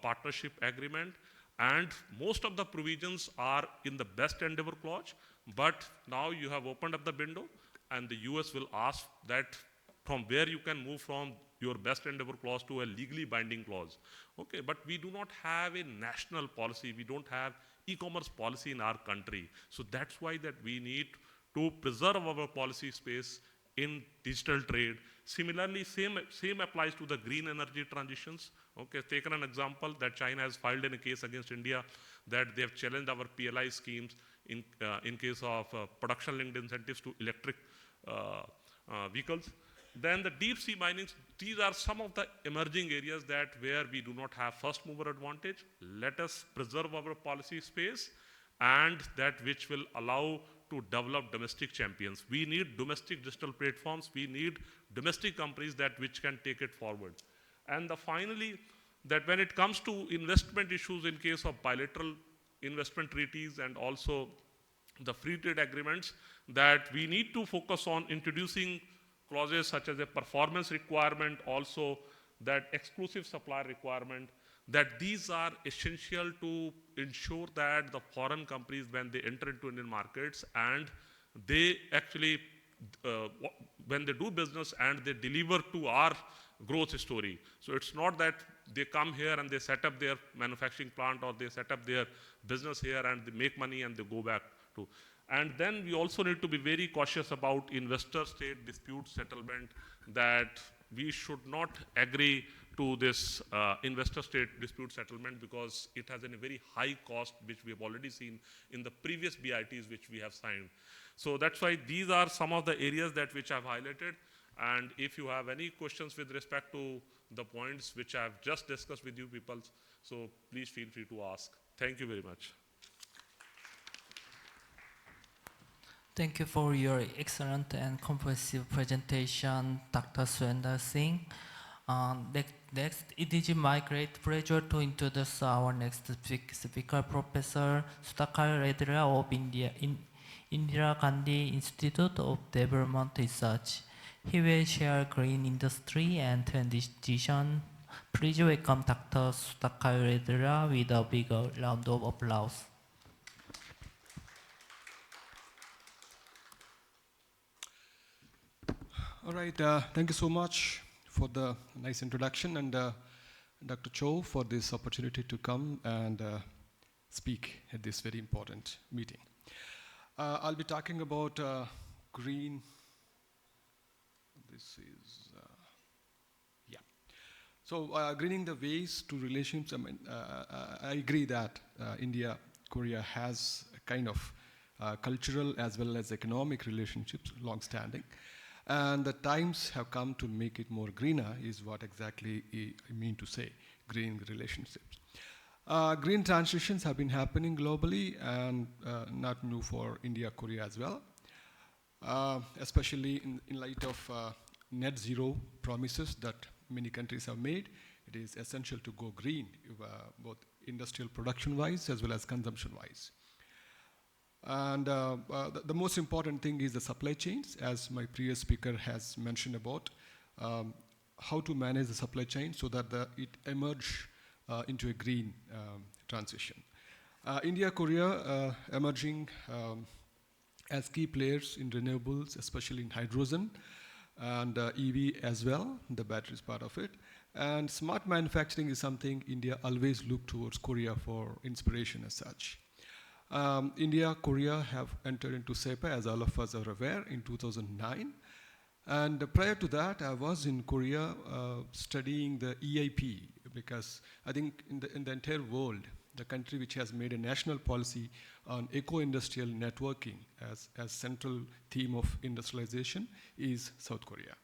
Partnership Agreement. And most of the provisions are in the best endeavor clause, but now you have opened up the window, and the US will ask that from where you can move from your best endeavor clause to a legally binding clause. Okay, but we do not have a national policy. We don't have e-commerce policy in our country. So that's why that we need to preserve our policy space in digital trade. Similarly, same applies to the green energy transitions. Okay, taken an example that China has filed in a case against India that they have challenged our PLI schemes in case of production-linked incentives to electric vehicles. Then the deep sea minings, these are some of the emerging areas that where we do not have first mover advantage. Let us preserve our policy space, and that which will allow to develop domestic champions. We need domestic digital platforms. We need domestic companies that which can take it forward. And finally, that when it comes to investment issues in case of bilateral investment treaties and also the free trade agreements, that we need to focus on introducing clauses such as a performance requirement, also that exclusive supply requirement, that these are essential to ensure that the foreign companies, when they enter into Indian markets, and they actually, when they do business and they deliver to our growth story. So it's not that they come here and they set up their manufacturing plant or they set up their business here and they make money and they go back to. And then we also need to be very cautious about investor-state dispute settlement, that we should not agree to this investor-state dispute settlement because it has a very high cost, which we have already seen in the previous BITs which we have signed. So that's why these are some of the areas that which I've highlighted. And if you have any questions with respect to the points which I have just discussed with you people, so please feel free to ask. Thank you very much. Thank you for your excellent and comprehensive presentation, Dr. Surendar Singh. Next, it is my great pleasure to introduce our next speaker, Professor Sudhakar Yedla of Indira Gandhi Institute of Development Research. He will share green industry and transition. Please welcome Dr. Sudhakar Yedla with a big round of applause. All right, thank you so much for the nice introduction, and Dr. Cho for this opportunity to come and speak at this very important meeting. I'll be talking about green. This is, yeah. So greening the ways to relations. I mean, I agree that India, Korea has a kind of cultural as well as economic relationships, long-standing. And the times have come to make it more greener is what exactly I mean to say, green relationships. Green transitions have been happening globally and not new for India, Korea as well. Especially in light of net zero promises that many countries have made, it is essential to go green, both industrial production-wise as well as consumption-wise. And the most important thing is the supply chains, as my previous speaker has mentioned about how to manage the supply chain so that it emerge into a green transition. India, Korea emerging as key players in renewables, especially in hydrogen and EV as well, the batteries part of it. And smart manufacturing is something India always look towards Korea for inspiration as such. India, Korea have entered into SEPA, as all of us are aware, in 2009. And prior to that, I was in Korea studying the EIP, because I think in the entire world, the country which has made a national policy on eco-industrial networking as central theme of industrialization is South Korea.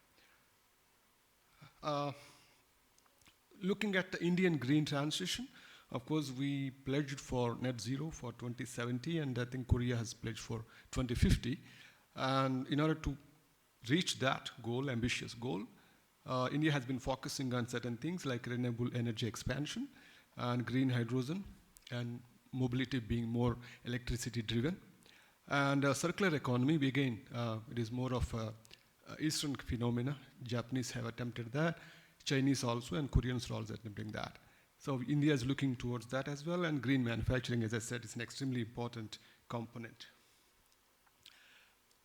Looking at the Indian green transition, of course, we pledged for net zero for 2070, and I think Korea has pledged for 2050. And in order to reach that goal, ambitious goal, India has been focusing on certain things like renewable energy expansion and green hydrogen, and mobility being more electricity driven. And circular economy, again, it is more of a Eastern phenomena. Japanese have attempted that, Chinese also, and Koreans are also attempting that. So India is looking towards that as well, and green manufacturing, as I said, is an extremely important component.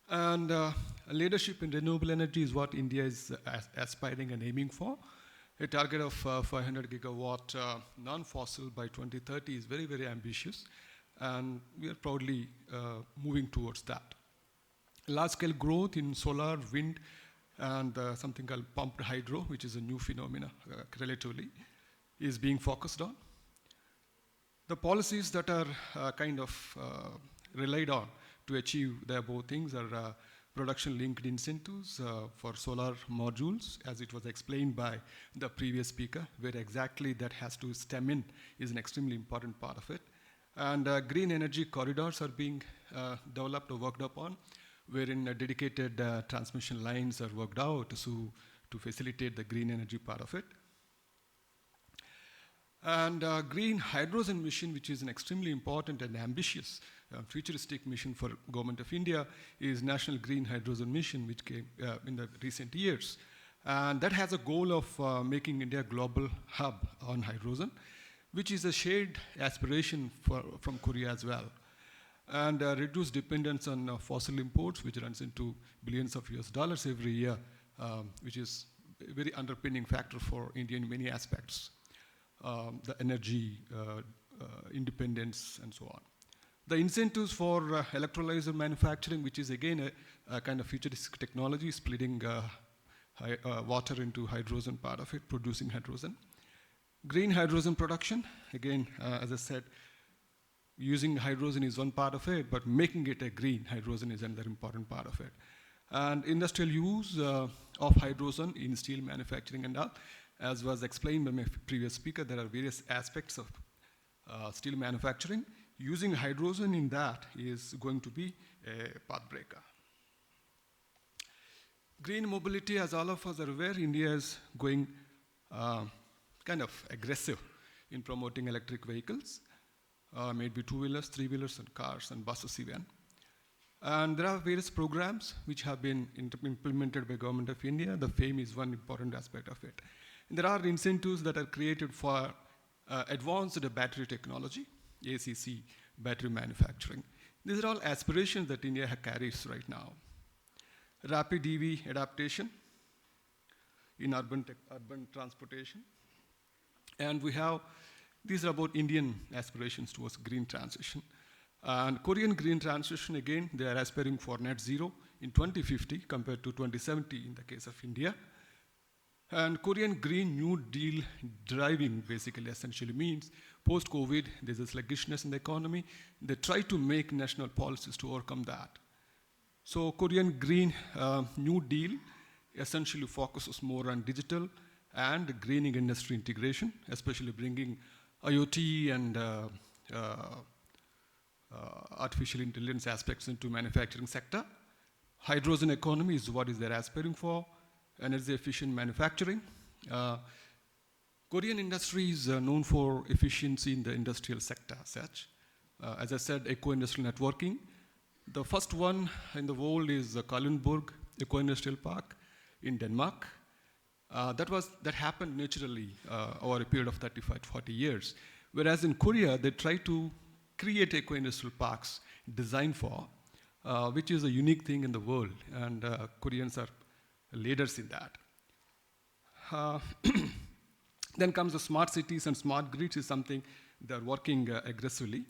And leadership in renewable energy is what India is aspiring and aiming for. A target of 500 gigawatt non-fossil by 2030 is very, very ambitious, and we are proudly moving towards that. Large-scale growth in solar, wind, and something called pumped hydro, which is a new phenomena relatively, is being focused on. The policies that are kind of relied on to achieve the above things are production-linked incentives for solar modules, as it was explained by the previous speaker, where exactly that has to stem in is an extremely important part of it. And green energy corridors are being developed or worked upon, wherein dedicated transmission lines are worked out to facilitate the green energy part of it. And green hydrogen mission, which is an extremely important and ambitious futuristic mission for Government of India, is National Green Hydrogen Mission, which came in the recent years. And that has a goal of making India a global hub on hydrogen, which is a shared aspiration from Korea as well. And reduce dependence on fossil imports, which runs into billions of US dollars every year, which is a very underpinning factor for India in many aspects. The energy independence and so on. The incentives for electrolyzer manufacturing, which is again a kind of futuristic technology, splitting water into hydrogen part of it, producing hydrogen. Green hydrogen production, again, as I said, using hydrogen is one part of it, but making it a green hydrogen is another important part of it. and industrial use of hydrogen in steel manufacturing and all. As was explained by my previous speaker, there are various aspects of steel manufacturing. Using hydrogen in that is going to be a path breaker. Green mobility, as all of us are aware, India is going kind of aggressive in promoting electric vehicles, maybe two-wheelers, three-wheelers, and cars, and buses even. And there are various programs which have been implemented by Government of India. The FAME is one important aspect of it. And there are incentives that are created for advanced battery technology, ACC, battery manufacturing. These are all aspirations that India carries right now. Rapid EV adaptation in urban transportation. And we have, these are about Indian aspirations towards green transition. And Korean green transition, again, they are aspiring for net zero in 2050 compared to 2070 in the case of India. And Korean Green New Deal driving basically essentially means post-COVID, there's a sluggishness in the economy. They try to make national policies to overcome that. So Korean Green New Deal essentially focuses more on digital and greening industry integration, especially bringing IoT and artificial intelligence aspects into manufacturing sector. Hydrogen economy is what is they're aspiring for. Energy efficient manufacturing. Korean industry is known for efficiency in the industrial sector as such. As I said, eco-industrial networking. The first one in the world is Kalundborg Eco-Industrial Park in Denmark. That happened naturally over a period of 35 to 40 years. Whereas in Korea, they try to create eco-industrial parks designed for, which is a unique thing in the world, and Koreans are leaders in that. Then comes the smart cities and smart grids is something they're working aggressively.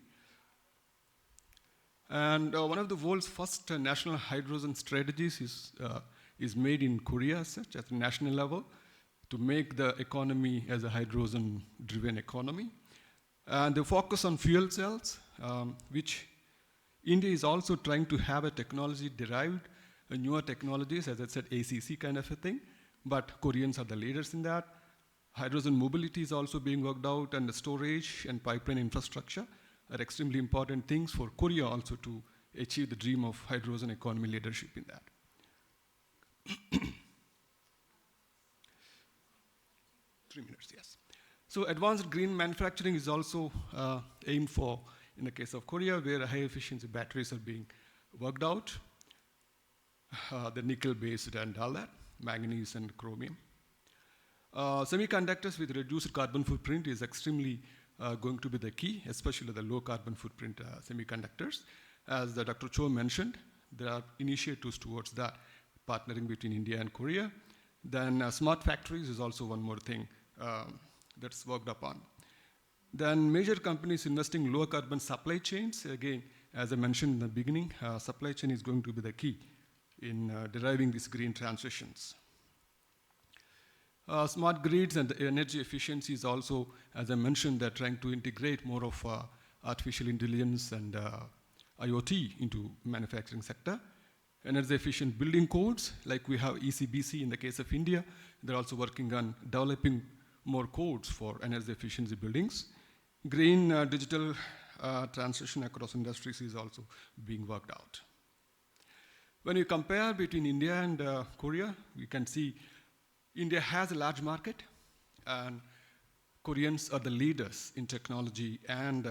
And one of the world's first national hydrogen strategies is made in Korea as such, at the national level, to make the economy as a hydrogen-driven economy. And they focus on fuel cells, which India is also trying to have a technology derived, newer technologies, as I said, ACC kind of a thing, but Koreans are the leaders in that. Hydrogen mobility is also being worked out, and the storage and pipeline infrastructure are extremely important things for Korea also to achieve the dream of hydrogen economy leadership in that. 3 minutes, yes. So advanced green manufacturing is also aimed for, in the case of Korea, where high efficiency batteries are being worked out. The nickel-based and all that, manganese and chromium. Semiconductors with reduced carbon footprint is extremely going to be the key, especially the low carbon footprint semiconductors. As Dr. Cho mentioned, there are initiatives towards that, partnering between India and Korea. Then smart factories is also one more thing that's worked upon. Then major companies investing low carbon supply chains. Again, as I mentioned in the beginning, supply chain is going to be the key in deriving these green transitions. Smart grids and energy efficiency is also, as I mentioned, they're trying to integrate more of artificial intelligence and IoT into manufacturing sector. Energy efficient building codes, like we have ECBC in the case of India, they're also working on developing more codes for energy efficiency buildings. Green digital transition across industries is also being worked out. When you compare between India and Korea, we can see India has a large market, and Koreans are the leaders in technology and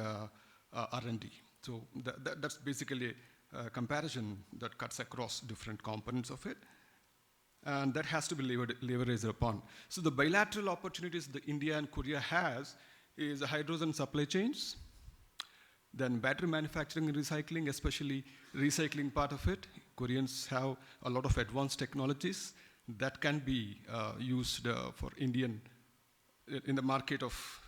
R&D. So that's basically a comparison that cuts across different components of it. And that has to be leveraged upon. So the bilateral opportunities that India and Korea has is hydrogen supply chains, then battery manufacturing and recycling, especially recycling part of it. Koreans have a lot of advanced technologies that can be used for Indian, in the market of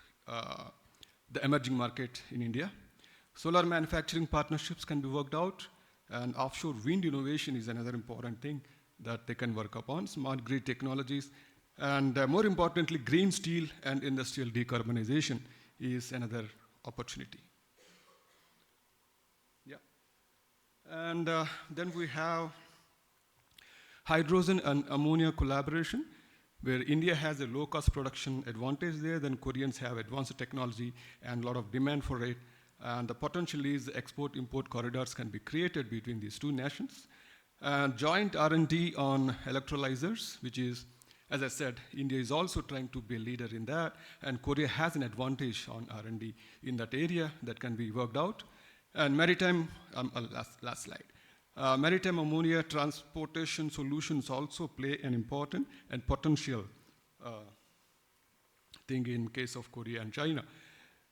the emerging market in India. Solar manufacturing partnerships can be worked out, and offshore wind innovation is another important thing that they can work upon. Smart grid technologies, and more importantly, green steel and industrial decarbonization is another opportunity. Yeah. And then we have hydrogen and ammonia collaboration, where India has a low-cost production advantage there, then Koreans have advanced technology and a lot of demand for it. And the potential is export-import corridors can be created between these two nations. Joint R&D on electrolyzers, which is, as I said, India is also trying to be a leader in that, and Korea has an advantage on R&D in that area that can be worked out. And maritime, last slide. Maritime ammonia transportation solutions also play an important and potential thing in case of Korea and China.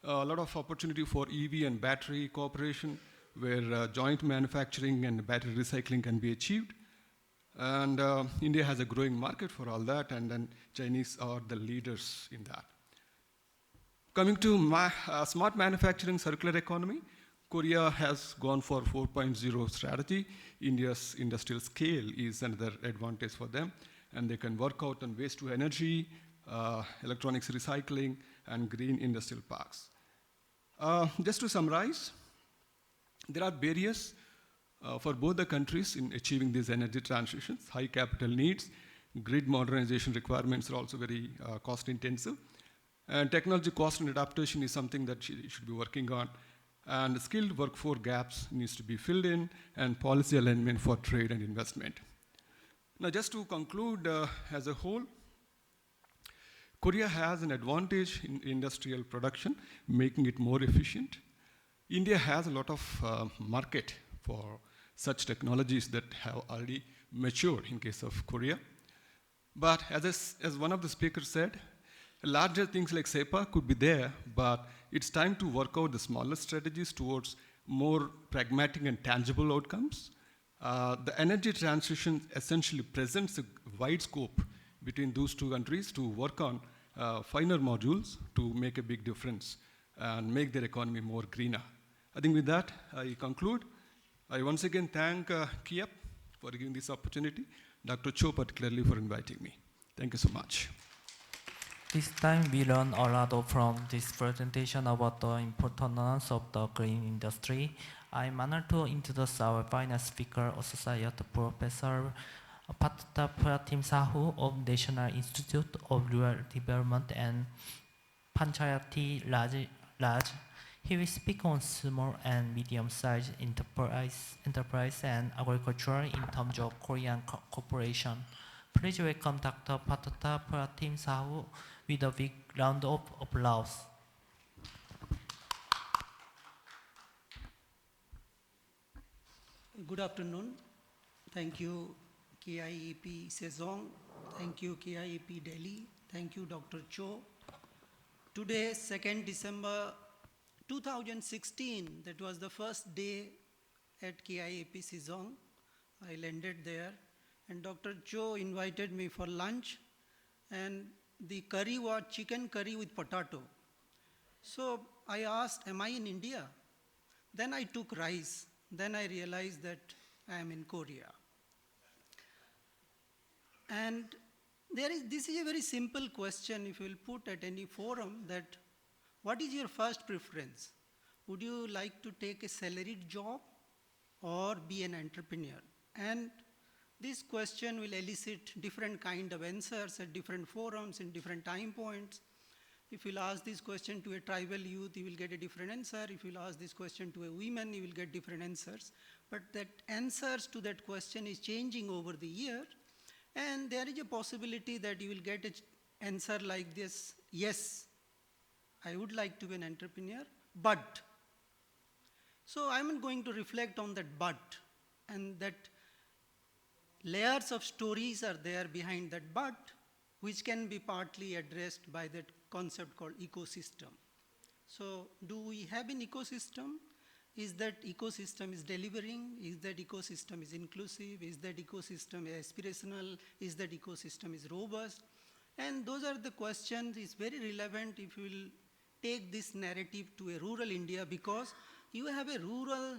A lot of opportunity for EV and battery cooperation, where joint manufacturing and battery recycling can be achieved. And India has a growing market for all that, and then Chinese are the leaders in that. Coming to smart manufacturing, circular economy, Korea has gone for 4.0 strategy. India's industrial scale is another advantage for them, and they can work out on waste to energy, electronics recycling, and green industrial parks. Just to summarize, there are barriers for both the countries in achieving these energy transitions. High capital needs, grid modernization requirements are also very cost intensive. And technology cost and adaptation is something that you should be working on. And skilled workforce gaps needs to be filled in, and policy alignment for trade and investment. Now, just to conclude as a whole, Korea has an advantage in industrial production, making it more efficient. India has a lot of market for such technologies that have already matured in case of Korea. But as one of the speakers said, larger things like SEPA could be there, but it's time to work out the smaller strategies towards more pragmatic and tangible outcomes. The energy transition essentially presents a wide scope between those two countries to work on finer modules to make a big difference and make their economy more greener. I think with that, I conclude. I once again thank KIEP for giving this opportunity, Dr. Cho particularly for inviting me. Thank you so much. This time we learned a lot from this presentation about the importance of the green industry. I'm honored to introduce our final speaker, Associate Professor Partha Pratim Sahu of National Institute of Rural Development and Panchayati Raj. He will speak on small and medium-sized enterprise and agriculture in terms of Korean cooperation. Please welcome Dr. Partha Pratim Sahu with a big round of applause. Good afternoon. Thank you, KIEP Sejong. Thank you, KIEP Delhi. Thank you, Dr. Cho. Today, 2nd December 2016, that was the first day at KIEP Sejong. I landed there, and Dr. Cho invited me for lunch, and the curry was chicken curry with potato. So I asked, am I in India? Then I took rice. Then I realized that I am in Korea. And this is a very simple question if you will put at any forum, that what is your first preference? Would you like to take a salaried job or be an entrepreneur? And this question will elicit different kind of answers at different forums in different time points. If you'll ask this question to a tribal youth, you will get a different answer. If you'll ask this question to a woman, you will get different answers. But that answers to that question is changing over the year. And there is a possibility that you will get an answer like this: yes, I would like to be an entrepreneur, but. So I'm going to reflect on that but, and that layers of stories are there behind that but, which can be partly addressed by that concept called ecosystem. So do we have an ecosystem? Is that ecosystem is delivering? Is that ecosystem is inclusive? Is that ecosystem aspirational? Is that ecosystem is robust? And those are the questions. It's very relevant if you will take this narrative to a rural India, because you have a rural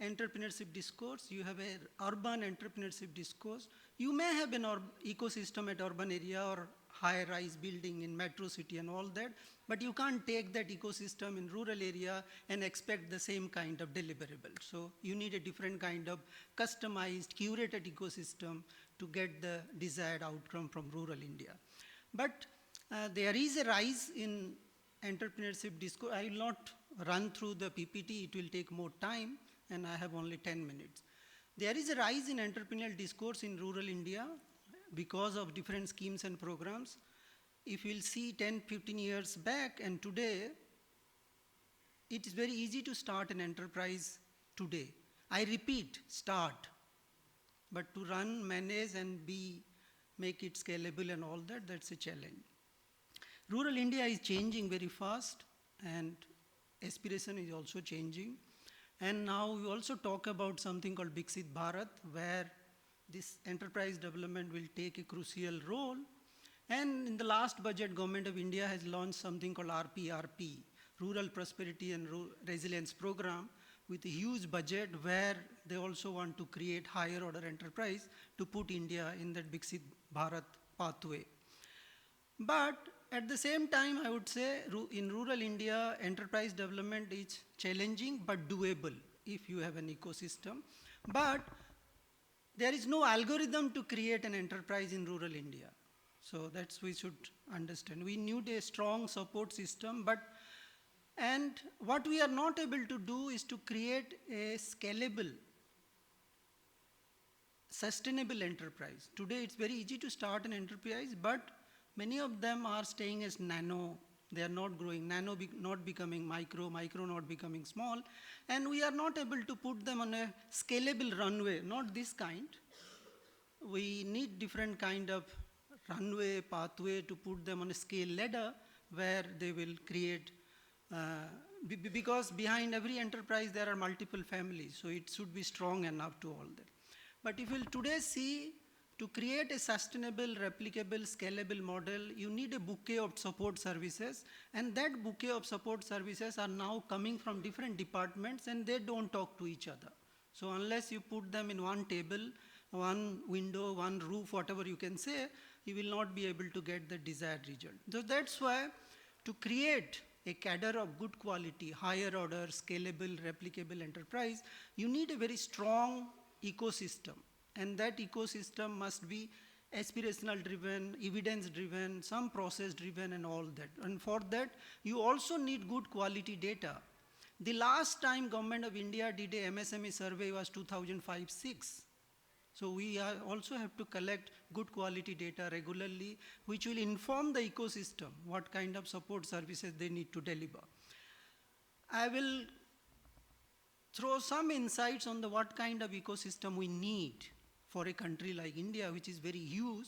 entrepreneurship discourse, you have an urban entrepreneurship discourse. You may have an ecosystem at urban area or high-rise building in metro city and all that, but you can't take that ecosystem in rural area and expect the same kind of deliverable. So you need a different kind of customized, curated ecosystem to get the desired outcome from rural India. But there is a rise in entrepreneurship discourse. I will not run through the PPT, it will take more time, and I have only 10 minutes. There is a rise in entrepreneurial discourse in rural India because of different schemes and programs. If you'll see 10, 15 years back and today, it is very easy to start an enterprise today. I repeat, start. But to run, manage, and make it scalable and all that, that's a challenge. Rural India is changing very fast, and aspiration is also changing. And now we also talk about something called Viksit Bharat, where this enterprise development will take a crucial role. And in the last budget, Government of India has launched something called RPRP, Rural Prosperity and Resilience Program, with a huge budget where they also want to create higher order enterprise to put India in that Viksit Bharat pathway. But at the same time, I would say in rural India, enterprise development is challenging but doable if you have an ecosystem. But there is no algorithm to create an enterprise in rural India. So that's we should understand. We need a strong support system, and what we are not able to do is to create a scalable, sustainable enterprise. Today it's very easy to start an enterprise, but many of them are staying as nano. They are not growing, nano not becoming micro, micro not becoming small, and we are not able to put them on a scalable runway, not this kind. We need different kind of runway, pathway to put them on a scale ladder where they will create, because behind every enterprise there are multiple families, so it should be strong enough to all that. But if you'll today see, to create a sustainable, replicable, scalable model, you need a bouquet of support services, and that bouquet of support services are now coming from different departments and they don't talk to each other. So unless you put them in one table, one window, one roof, whatever you can say, you will not be able to get the desired result. So that's why to create a cadre of good quality, higher order, scalable, replicable enterprise, you need a very strong ecosystem. And that ecosystem must be aspirational driven, evidence driven, some process driven and all that. And for that, you also need good quality data. The last time Government of India did a MSME survey was 2005-06. So we also have to collect good quality data regularly, which will inform the ecosystem, what kind of support services they need to deliver. I will throw some insights on what kind of ecosystem we need for a country like India, which is very huge,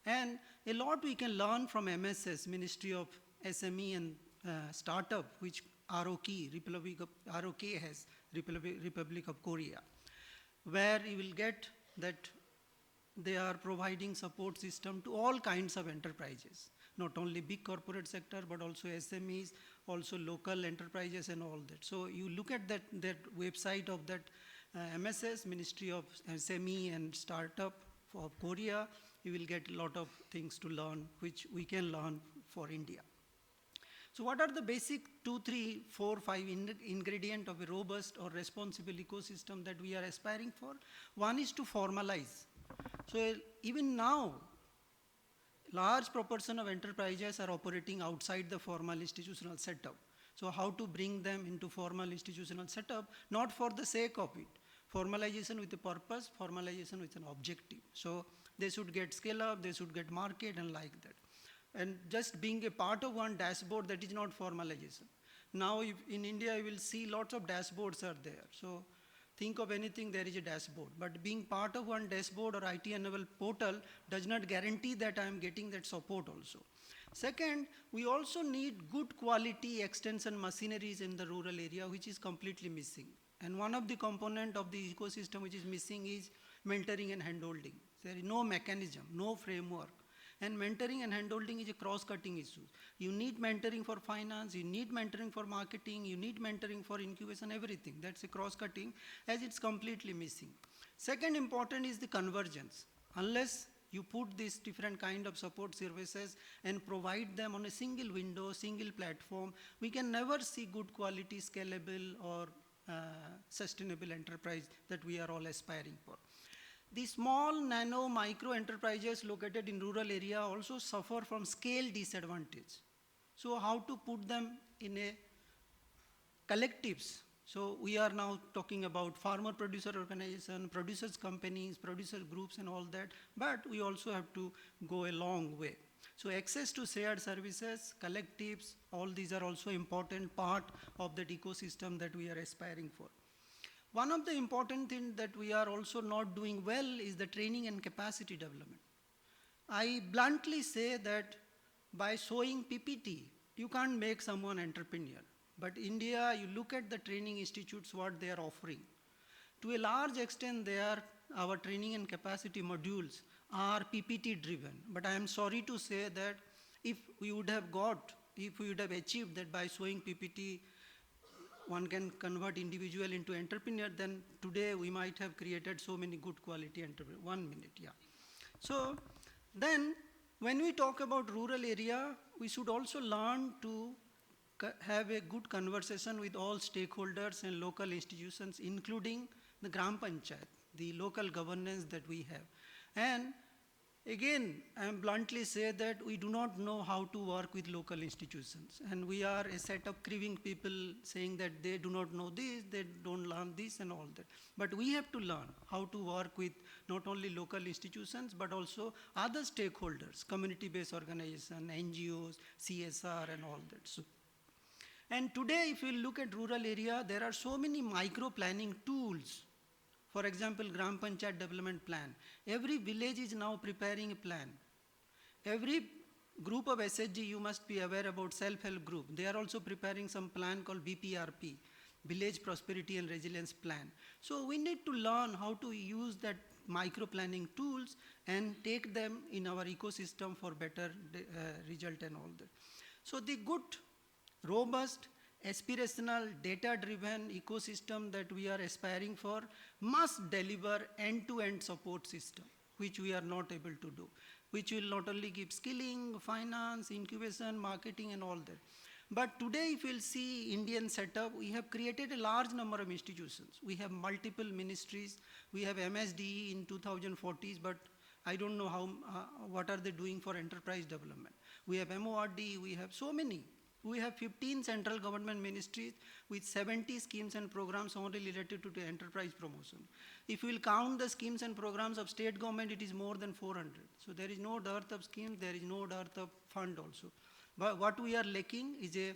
and a lot we can learn from MSS, Ministry of SME and Startup, which ROK has, Republic of Korea, where you will get that they are providing support system to all kinds of enterprises, not only big corporate sector, but also SMEs, also local enterprises and all that. So you look at that website of that MSS, Ministry of SME and Startup of Korea, you will get a lot of things to learn, which we can learn for India. So what are the basic 2, 3, 4, 5 ingredients of a robust or responsible ecosystem that we are aspiring for? One is to formalize. So even now, large proportion of enterprises are operating outside the formal institutional setup. So how to bring them into formal institutional setup, not for the sake of it. Formalization with a purpose, formalization with an objective. So they should get scale up, they should get market and like that. And just being a part of one dashboard, that is not formalization. Now in India, you will see lots of dashboards are there. So think of anything, there is a dashboard. But being part of one dashboard or IT-enabled portal does not guarantee that I am getting that support also. Second, we also need good quality extension machineries in the rural area, which is completely missing. And one of the components of the ecosystem which is missing is mentoring and handholding. There is no mechanism, no framework. And mentoring and handholding is a cross-cutting issue. You need mentoring for finance, you need mentoring for marketing, you need mentoring for incubation, everything. That's a cross-cutting, as it's completely missing. Second important is the convergence. Unless you put these different kind of support services and provide them on a single window, single platform, we can never see good quality, scalable, or sustainable enterprise that we are all aspiring for. The small, nano, micro enterprises located in rural area also suffer from scale disadvantage. So how to put them in a collectives? So we are now talking about farmer producer organization, producers companies, producer groups and all that, but we also have to go a long way. So access to shared services, collectives, all these are also important part of that ecosystem that we are aspiring for. One of the important things that we are also not doing well is the training and capacity development. I bluntly say that by showing PPT, you can't make someone entrepreneur. But India, you look at the training institutes, what they are offering. To a large extent, our training and capacity modules are PPT driven. But I am sorry to say that if we would have achieved that by showing PPT, one can convert individual into entrepreneur, then today we might have created so many good quality entrepreneurs. 1 minute, yeah. So then when we talk about rural area, we should also learn to have a good conversation with all stakeholders and local institutions, including the Gram Panchayat, the local governance that we have. And again, I am bluntly say that we do not know how to work with local institutions. And we are a set of grieving people saying that they do not know this, they don't learn this and all that. But we have to learn how to work with not only local institutions, but also other stakeholders, community-based organizations, NGOs, CSR and all that. So, and today, if you look at rural area, there are so many micro-planning tools. For example, Gram Panchayat Development Plan. Every village is now preparing a plan. Every group of SHG, you must be aware about self-help group. They are also preparing some plan called BPRP, Village Prosperity and Resilience Plan. So we need to learn how to use that micro-planning tools and take them in our ecosystem for better result and all that. So the good, robust, aspirational, data-driven ecosystem that we are aspiring for must deliver end-to-end support system, which we are not able to do, which will not only give skilling, finance, incubation, marketing, and all that. But today, if you'll see Indian setup, we have created a large number of institutions. We have multiple ministries. We have MSDE in 2040s, but I don't know what are they doing for enterprise development. We have MORD, we have so many. We have 15 central government ministries with 70 schemes and programs only related to the enterprise promotion. If we will count the schemes and programs of state government, it is more than 400. So there is no dearth of schemes, there is no dearth of fund also. But what we are lacking is a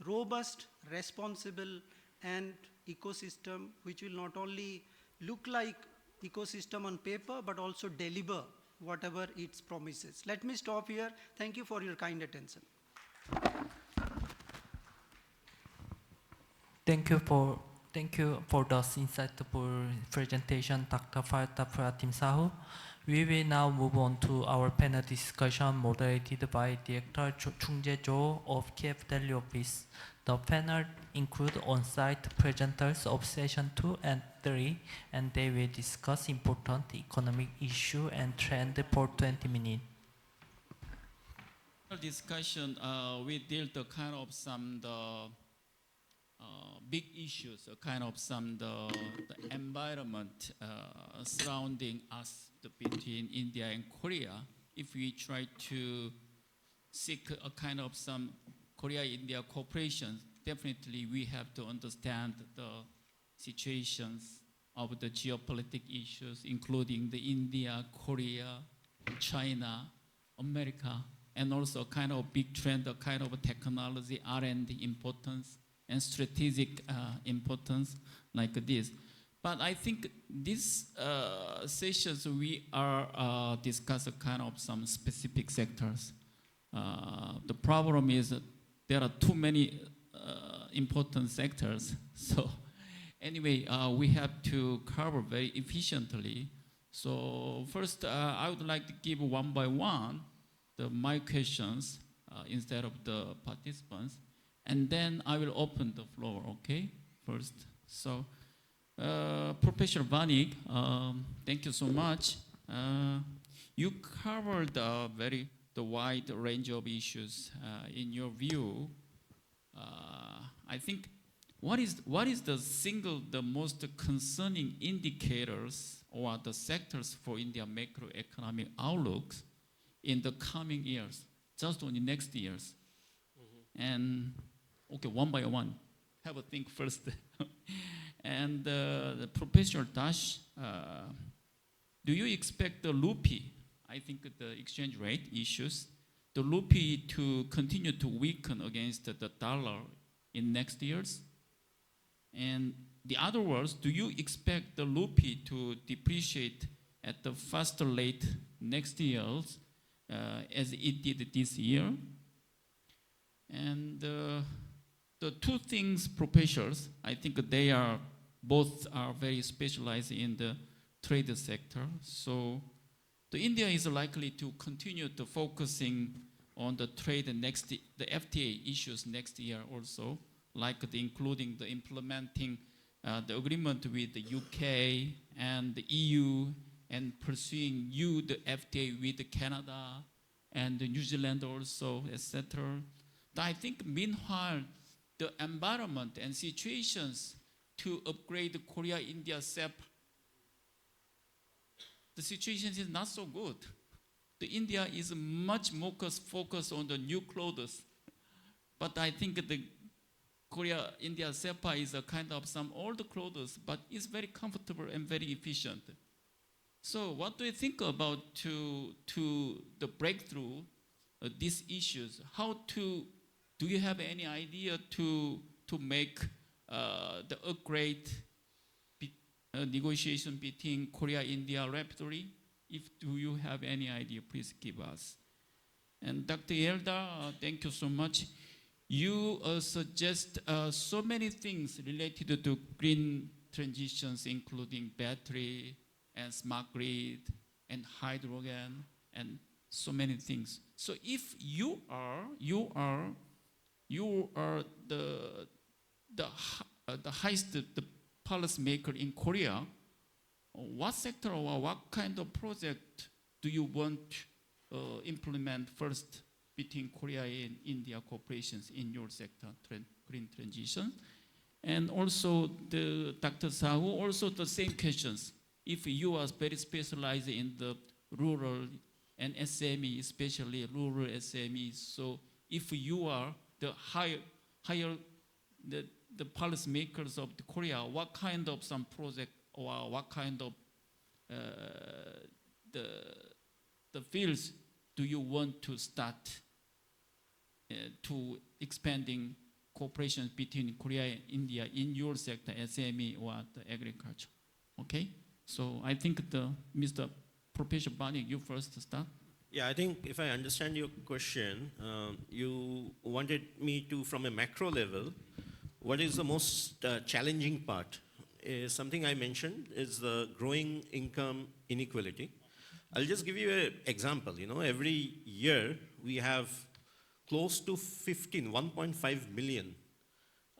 robust, responsible, and ecosystem which will not only look like ecosystem on paper, but also deliver whatever its promises. Let me stop here. Thank you for your kind attention. Thank you for the insightful presentation, Dr. Partha, Pratim, Sahu. We will now move on to our panel discussion moderated by Director Choongjae Cho of KIEP Delhi office. The panel includes on-site presenters of session 2 and 3, and they will discuss important economic issue and trend for 20 minutes. Discussion, we deal the kind of some big issues, kind of some the environment surrounding us between India and Korea. If we try to seek a kind of some Korea-India cooperation, definitely we have to understand the situations of the geopolitical issues, including the India, Korea, China, America, and also kind of big trend, a kind of technology, R&D importance, and strategic importance like this. But I think these sessions we are discuss a kind of some specific sectors. The problem is that there are too many important sectors. So anyway, we have to cover very efficiently. So first, I would like to give one by one my questions instead of the participants, and then I will open the floor, okay, first. So, Professor Banik, thank you so much. You covered the wide range of issues. In your view, I think what is the most concerning indicators or the sectors for India macroeconomic outlooks in the coming years, just only next years? And okay, one by one, have a think first. And the Professor Dash, do you expect the rupee, I think the exchange rate issues, the rupee to continue to weaken against the dollar in next years? And the other words, do you expect the rupee to depreciate at the faster rate next years as it did this year? And the two things, professors, I think they are both are very specialized in the trade sector. So the India is likely to continue to focusing on the trade the FTA issues next year also, like including the implementing the agreement with the UK and the EU and pursuing the FTA with Canada and New Zealand also, etc. I think meanwhile, the environment and situations to upgrade Korea-India CEP, the situation is not so good. The India is much more focused on the new clothes, but I think the Korea-India CEPA is a kind of some old clothes, but it's very comfortable and very efficient. So what do you think about to the breakthrough these issues? Do you have any idea to make the upgrade negotiation between Korea-India rapidly? Do you have any idea, please give us. And Dr. Yedla, thank you so much. You suggest so many things related to green transitions, including battery and smart grid and hydrogen and so many things. So if you are the highest the policymaker in Korea, what sector or what kind of project do you want to implement first between Korea and India cooperations in your sector, green transition? And also Dr. Sahu, also the same questions. If you are very specialized in the rural and SME, especially rural SMEs, so if you are the higher the policymakers of the Korea, what kind of some project or what kind of the fields do you want to start to expanding cooperation between Korea and India in your sector, SME or the agriculture? Okay, so I think Mr. Professor Banik, you first start. Yeah, I think if I understand your question, you wanted me to, from a macro level, what is the most challenging part? Is something I mentioned is the growing income inequality. I'll just give you an example. You know, every year we have close to 1.5 million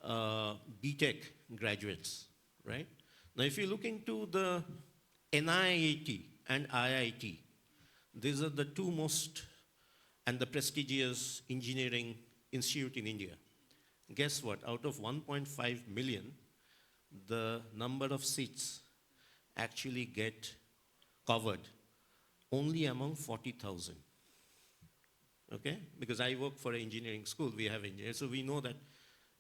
BTech graduates, right? Now, if you look into the NIIT and IIT, these are the two most and the prestigious engineering institute in India. Guess what? Out of 1.5 million, the number of seats actually get covered only among 40,000. Okay? Because I work for an engineering school, we have engineers, so we know that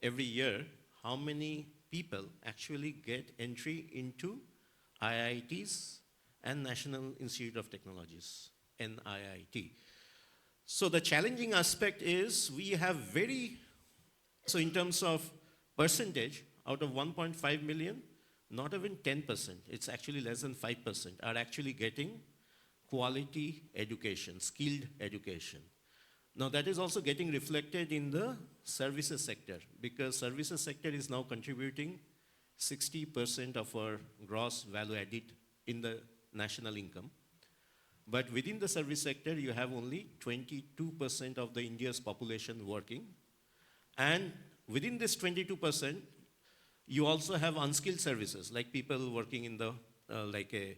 every year, how many people actually get entry into IITs and National Institute of Technologies, NIIT. So the challenging aspect is we have so in terms of percentage, out of 1.5 million, not even 10%, it's actually less than 5%, are actually getting quality education, skilled education. Now that is also getting reflected in the services sector, because services sector is now contributing 60% of our gross value added in the national income. But within the service sector, you have only 22% of the India's population working. And within this 22%, you also have unskilled services, like people working in the, like a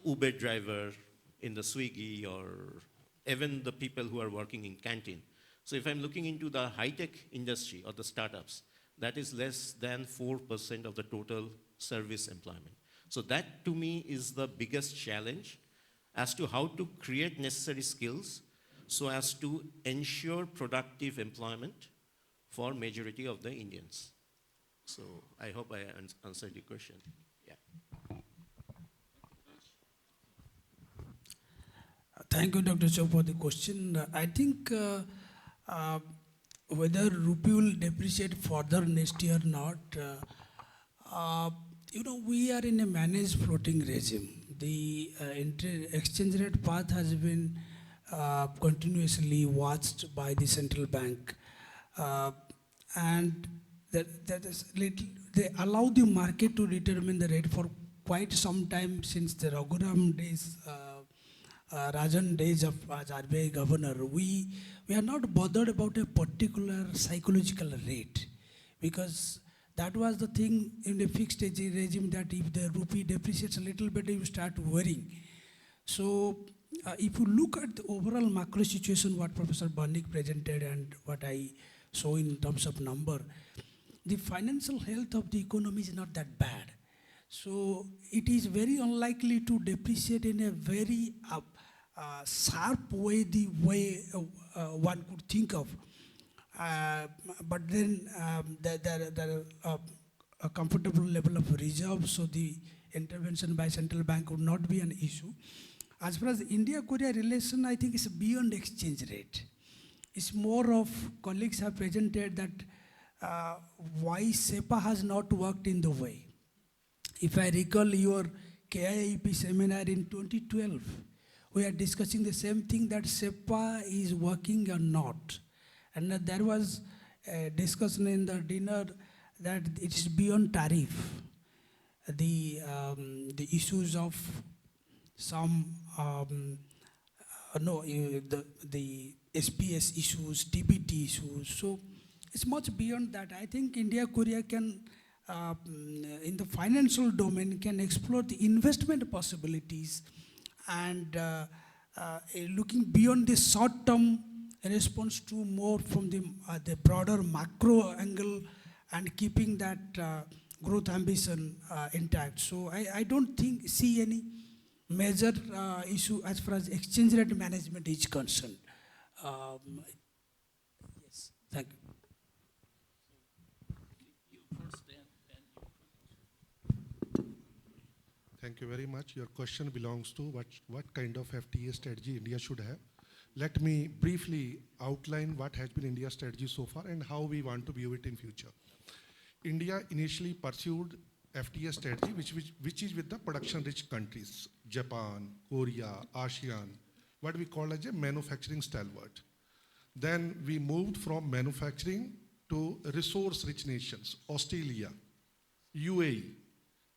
Uber driver, in the Swiggy, or even the people who are working in canteen. So if I'm looking into the high-tech industry or the startups, that is less than 4% of the total service employment. So that, to me, is the biggest challenge as to how to create necessary skills so as to ensure productive employment for majority of the Indians. So I hope I answered your question. Yeah. Thank you, Dr. Cho, for the question. I think whether rupee will depreciate further next year or not, we are in a managed floating regime. The exchange rate path has been continuously watched by the central bank. And that is they allow the market to determine the rate for quite some time since the Raghuram days, Rajan days of RBI governor. We are not bothered about a particular psychological rate, because that was the thing in the fixed regime, that if the rupee depreciates a little bit, you start worrying. So if you look at the overall macro situation, what Professor Banik presented and what I saw in terms of number, the financial health of the economy is not that bad. So it is very unlikely to depreciate in a very sharp way, the way one could think of. But then there are a comfortable level of reserve, so the intervention by central bank would not be an issue. As far as India-Korea relation, I think it's beyond exchange rate. It's more of, colleagues have presented that why SEPA has not worked in the way. If I recall your KIEP seminar in 2012, we are discussing the same thing, that SEPA is working or not. And there was a discussion in the dinner that it is beyond tariff. The issues of some, the SPS issues, TBT issues. So it's much beyond that. I think India-Korea can, in the financial domain, can explore the investment possibilities and looking beyond the short-term response to more from the broader macro angle and keeping that growth ambition intact. So I don't see any major issue as far as exchange rate management is concerned. Yes, thank you. Thank you very much. Your question belongs to what kind of FTA strategy India should have. Let me briefly outline what has been India's strategy so far and how we want to view it in future. India initially pursued FTA strategy, which is with the production-rich countries, Japan, Korea, ASEAN, what we call as a manufacturing stalwart. Then we moved from manufacturing to resource-rich nations, Australia, UAE.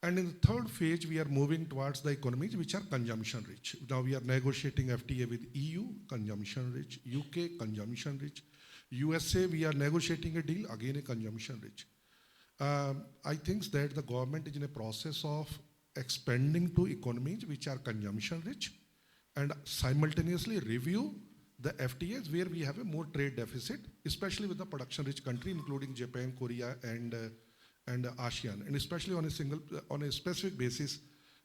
And in the third phase, we are moving towards the economies which are consumption-rich. Now we are negotiating FTA with EU, consumption-rich, UK, consumption-rich. USA, we are negotiating a deal, again a consumption-rich. I think that the government is in a process of expanding to economies which are consumption-rich and simultaneously review the FTAs where we have a more trade deficit, especially with the production-rich country, including Japan, Korea, and ASEAN, and especially on a specific basis,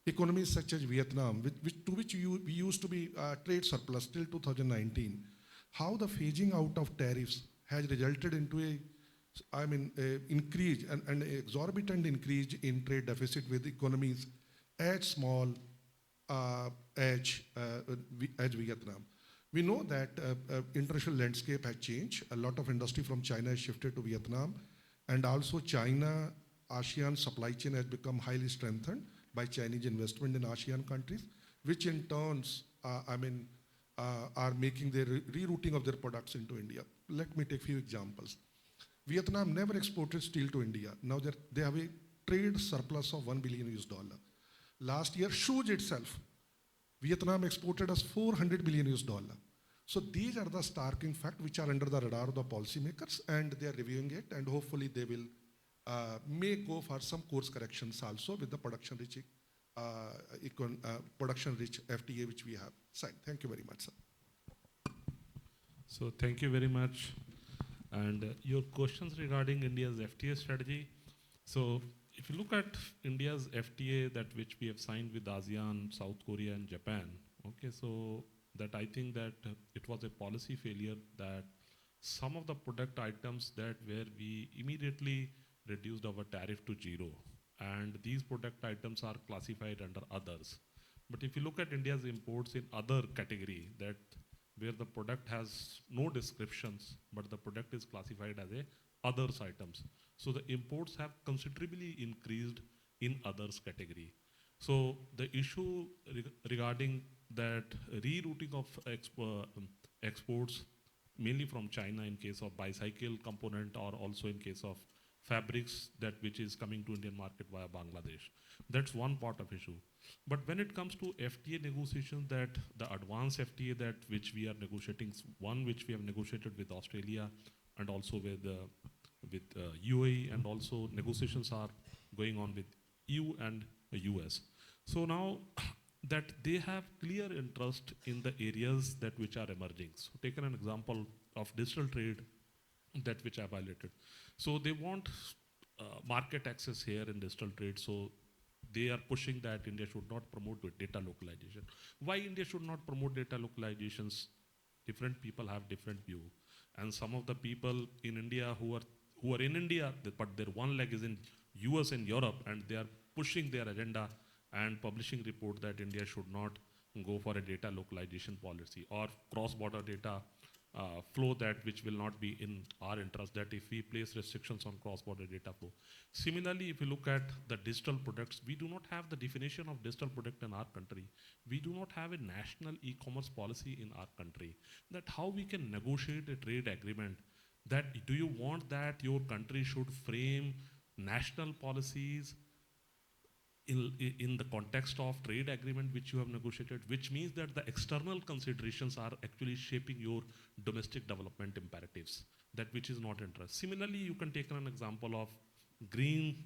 economies such as Vietnam, to which we used to be trade surplus till 2019. How the phasing out of tariffs has resulted into increase, an exorbitant increase in trade deficit with economies as small as Vietnam. We know that international landscape has changed. A lot of industry from China has shifted to Vietnam. And also China, ASEAN supply chain has become highly strengthened by Chinese investment in ASEAN countries, which in turn are making their rerouting of their products into India. Let me take a few examples. Vietnam never exported steel to India. Now they have a trade surplus of $1 billion. Last year, shoes itself, Vietnam exported us 400 billion US dollar. So these are the starking facts which are under the radar of the policymakers, and they are reviewing it, and hopefully they will may go for some course corrections also with the production-rich FTA which we have signed. Thank you very much, sir. So thank you very much. And your questions regarding India's FTA strategy. So if you look at India's FTA that which we have signed with ASEAN, South Korea and Japan, okay, so that I think that it was a policy failure that some of the product items that where we immediately reduced our tariff to 0, and these product items are classified under others. But if you look at India's imports in other category, that where the product has no descriptions, but the product is classified as a others items. So the imports have considerably increased in others category. So the issue regarding that rerouting of exports, mainly from China in case of bicycle component, or also in case of fabrics that which is coming to Indian market via Bangladesh. That's one part of issue. But when it comes to FTA negotiations, that the advanced FTA that which we are negotiating, one which we have negotiated with Australia and also with UAE, and also negotiations are going on with EU and US. So now that they have clear interest in the areas that which are emerging. So taken an example of digital trade, that which I highlighted. So they want market access here in digital trade. So they are pushing that India should not promote data localization. Why India should not promote data localizations? Different people have different view. And some of the people in India who are in India, but their one leg is in US and Europe, and they are pushing their agenda and publishing report that India should not go for a data localization policy or cross-border data flow that which will not be in our interest, that if we place restrictions on cross-border data flow. Similarly, if you look at the digital products, we do not have the definition of digital product in our country. We do not have a national e-commerce policy in our country. That how we can negotiate a trade agreement, that do you want that your country should frame national policies in the context of trade agreement which you have negotiated, which means that the external considerations are actually shaping your domestic development imperatives, that which is not interest. Similarly, you can take an example of green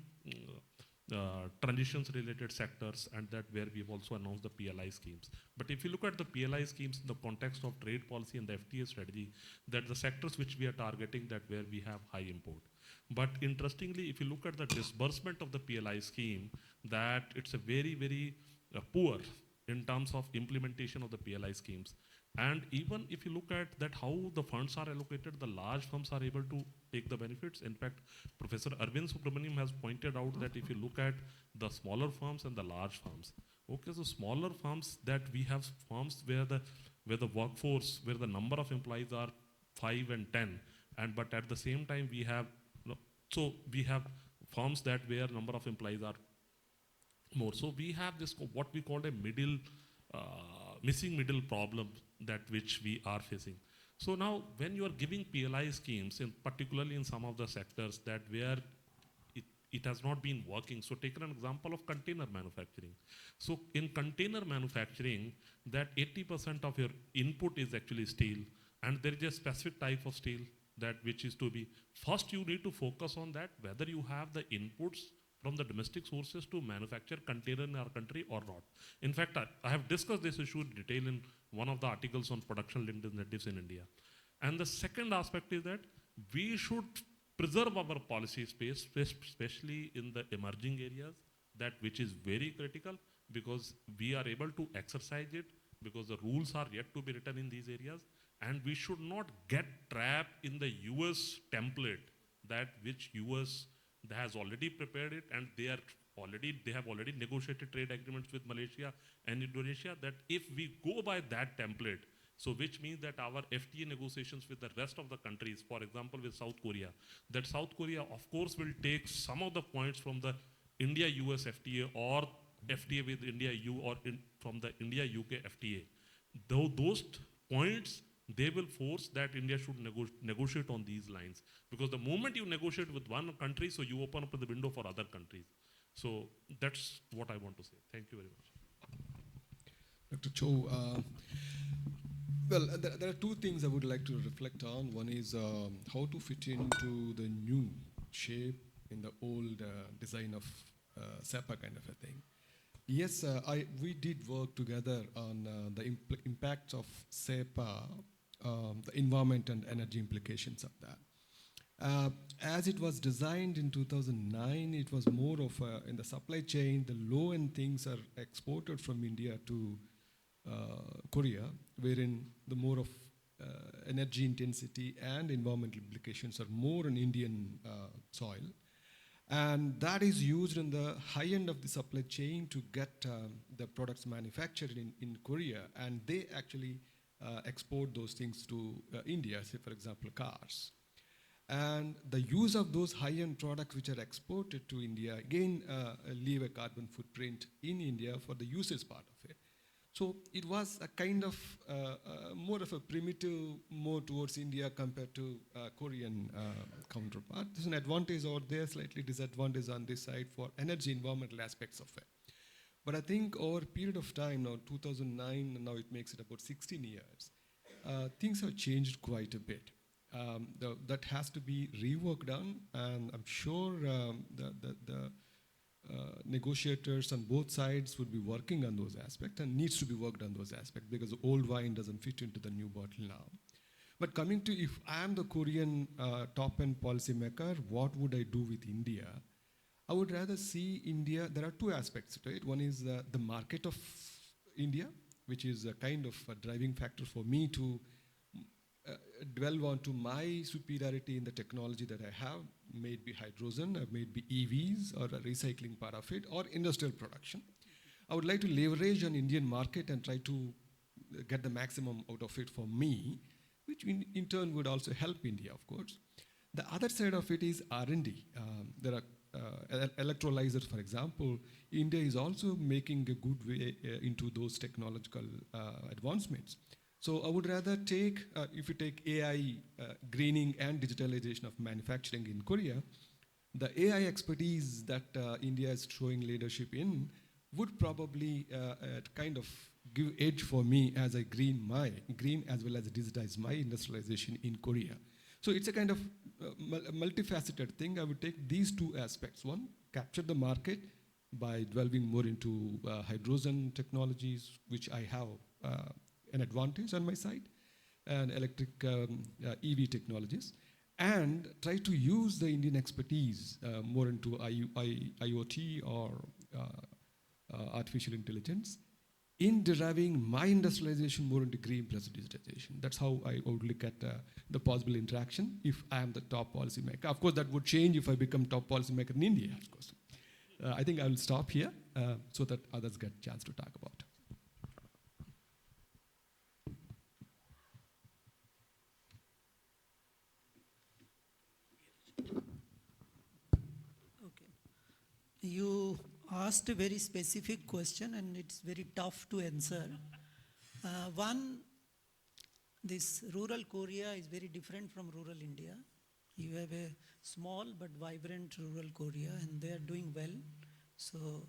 transitions related sectors, and that where we've also announced the PLI schemes. But if you look at the PLI schemes in the context of trade policy and the FTA strategy, that the sectors which we are targeting, that where we have high import. But interestingly, if you look at the disbursement of the PLI scheme, that it's a very, very poor in terms of implementation of the PLI schemes. And even if you look at that how the funds are allocated, the large firms are able to take the benefits. In fact, Professor Arvind Subramaniam has pointed out that if you look at the smaller firms and the large firms, okay, so smaller firms, that we have firms where the workforce, where the number of employees are 5 and 10, and but at the same time we have firms that where number of employees are more. So we have this what we call a missing middle problem, that which we are facing. So now when you are giving PLI schemes, particularly in some of the sectors that where it has not been working. So take an example of container manufacturing. So in container manufacturing, that 80% of your input is actually steel, and there is a specific type of steel that which is to be, first you need to focus on that, whether you have the inputs from the domestic sources to manufacture container in our country or not. In fact, I have discussed this issue in detail in one of the articles on production linked incentives in India. And the second aspect is that we should preserve our policy space, especially in the emerging areas, that which is very critical, because we are able to exercise it, because the rules are yet to be written in these areas. And we should not get trapped in the US template, that which US has already prepared it, and they have already negotiated trade agreements with Malaysia and Indonesia, that if we go by that template, so which means that our FTA negotiations with the rest of the countries, for example with South Korea, that South Korea of course will take some of the points from the India-US FTA or FTA with India-EU or from the India-UK FTA. Though those points, they will force that India should negotiate on these lines. Because the moment you negotiate with one country, so you open up the window for other countries. So that's what I want to say. Thank you very much. Dr. Cho. Well, there are two things I would like to reflect on. One is how to fit into the new shape in the old design of SEPA kind of a thing. Yes, we did work together on the impacts of SEPA, the environment and energy implications of that. As it was designed in 2009, it was more of in the supply chain, the low-end things are exported from India to Korea, wherein the more of energy intensity and environmental implications are more on Indian soil. And that is used in the high end of the supply chain to get the products manufactured in Korea, and they actually export those things to India, say for example cars. And the use of those high-end products which are exported to India, again leave a carbon footprint in India for the usage part of it. So it was a kind of more of a primitive, more towards India compared to Korean counterpart. There's an advantage over there, slightly disadvantage on this side for energy environmental aspects of it. But I think over a period of time, now 2009, now it makes it about 16 years, things have changed quite a bit. That has to be reworked on, and I'm sure the negotiators on both sides would be working on those aspects and needs to be worked on those aspects because the old wine doesn't fit into the new bottle now. But coming to if I am the Korean top-end policymaker, what would I do with India? I would rather see India, there are two aspects to it. One is the market of India, which is a kind of a driving factor for me to dwell onto my superiority in the technology that I have, may it be hydrogen, or may it be EVs, or a recycling part of it, or industrial production. I would like to leverage on Indian market and try to get the maximum out of it for me, which in turn would also help India, of course. The other side of it is R&D. There are electrolyzers, for example. India is also making a good way into those technological advancements. So I would rather take, if you take AI, greening and digitalization of manufacturing in Korea, the AI expertise that India is showing leadership in would probably kind of give edge for me as I green as well as digitize my industrialization in Korea. So it's a kind of multifaceted thing. I would take these two aspects. One, capture the market by delving more into hydrogen technologies, which I have an advantage on my side, and electric EV technologies, and try to use the Indian expertise more into IoT or artificial intelligence in deriving my industrialization more into green plus digitization. That's how I would look at the possible interaction if I am the top policymaker. Of course, that would change if I become top policymaker in India, of course. I think I will stop here so that others get a chance to talk about. You asked a very specific question and it's very tough to answer. One, this rural Korea is very different from rural India. You have a small but vibrant rural Korea and they are doing well. So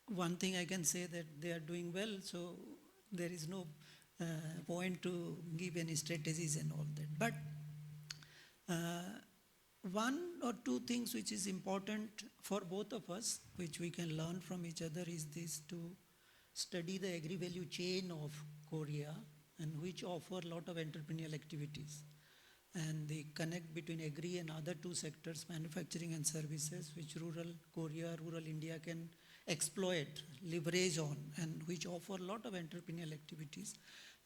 one thing I can say that they are doing well, so there is no point to give any strategies and all that. But one or two things which is important for both of us, which we can learn from each other, is this: to study the agri-value chain of Korea, and which offer a lot of entrepreneurial activities. And the connect between agri and other two sectors, manufacturing and services, which rural Korea, rural India can exploit, leverage on, and which offer a lot of entrepreneurial activities,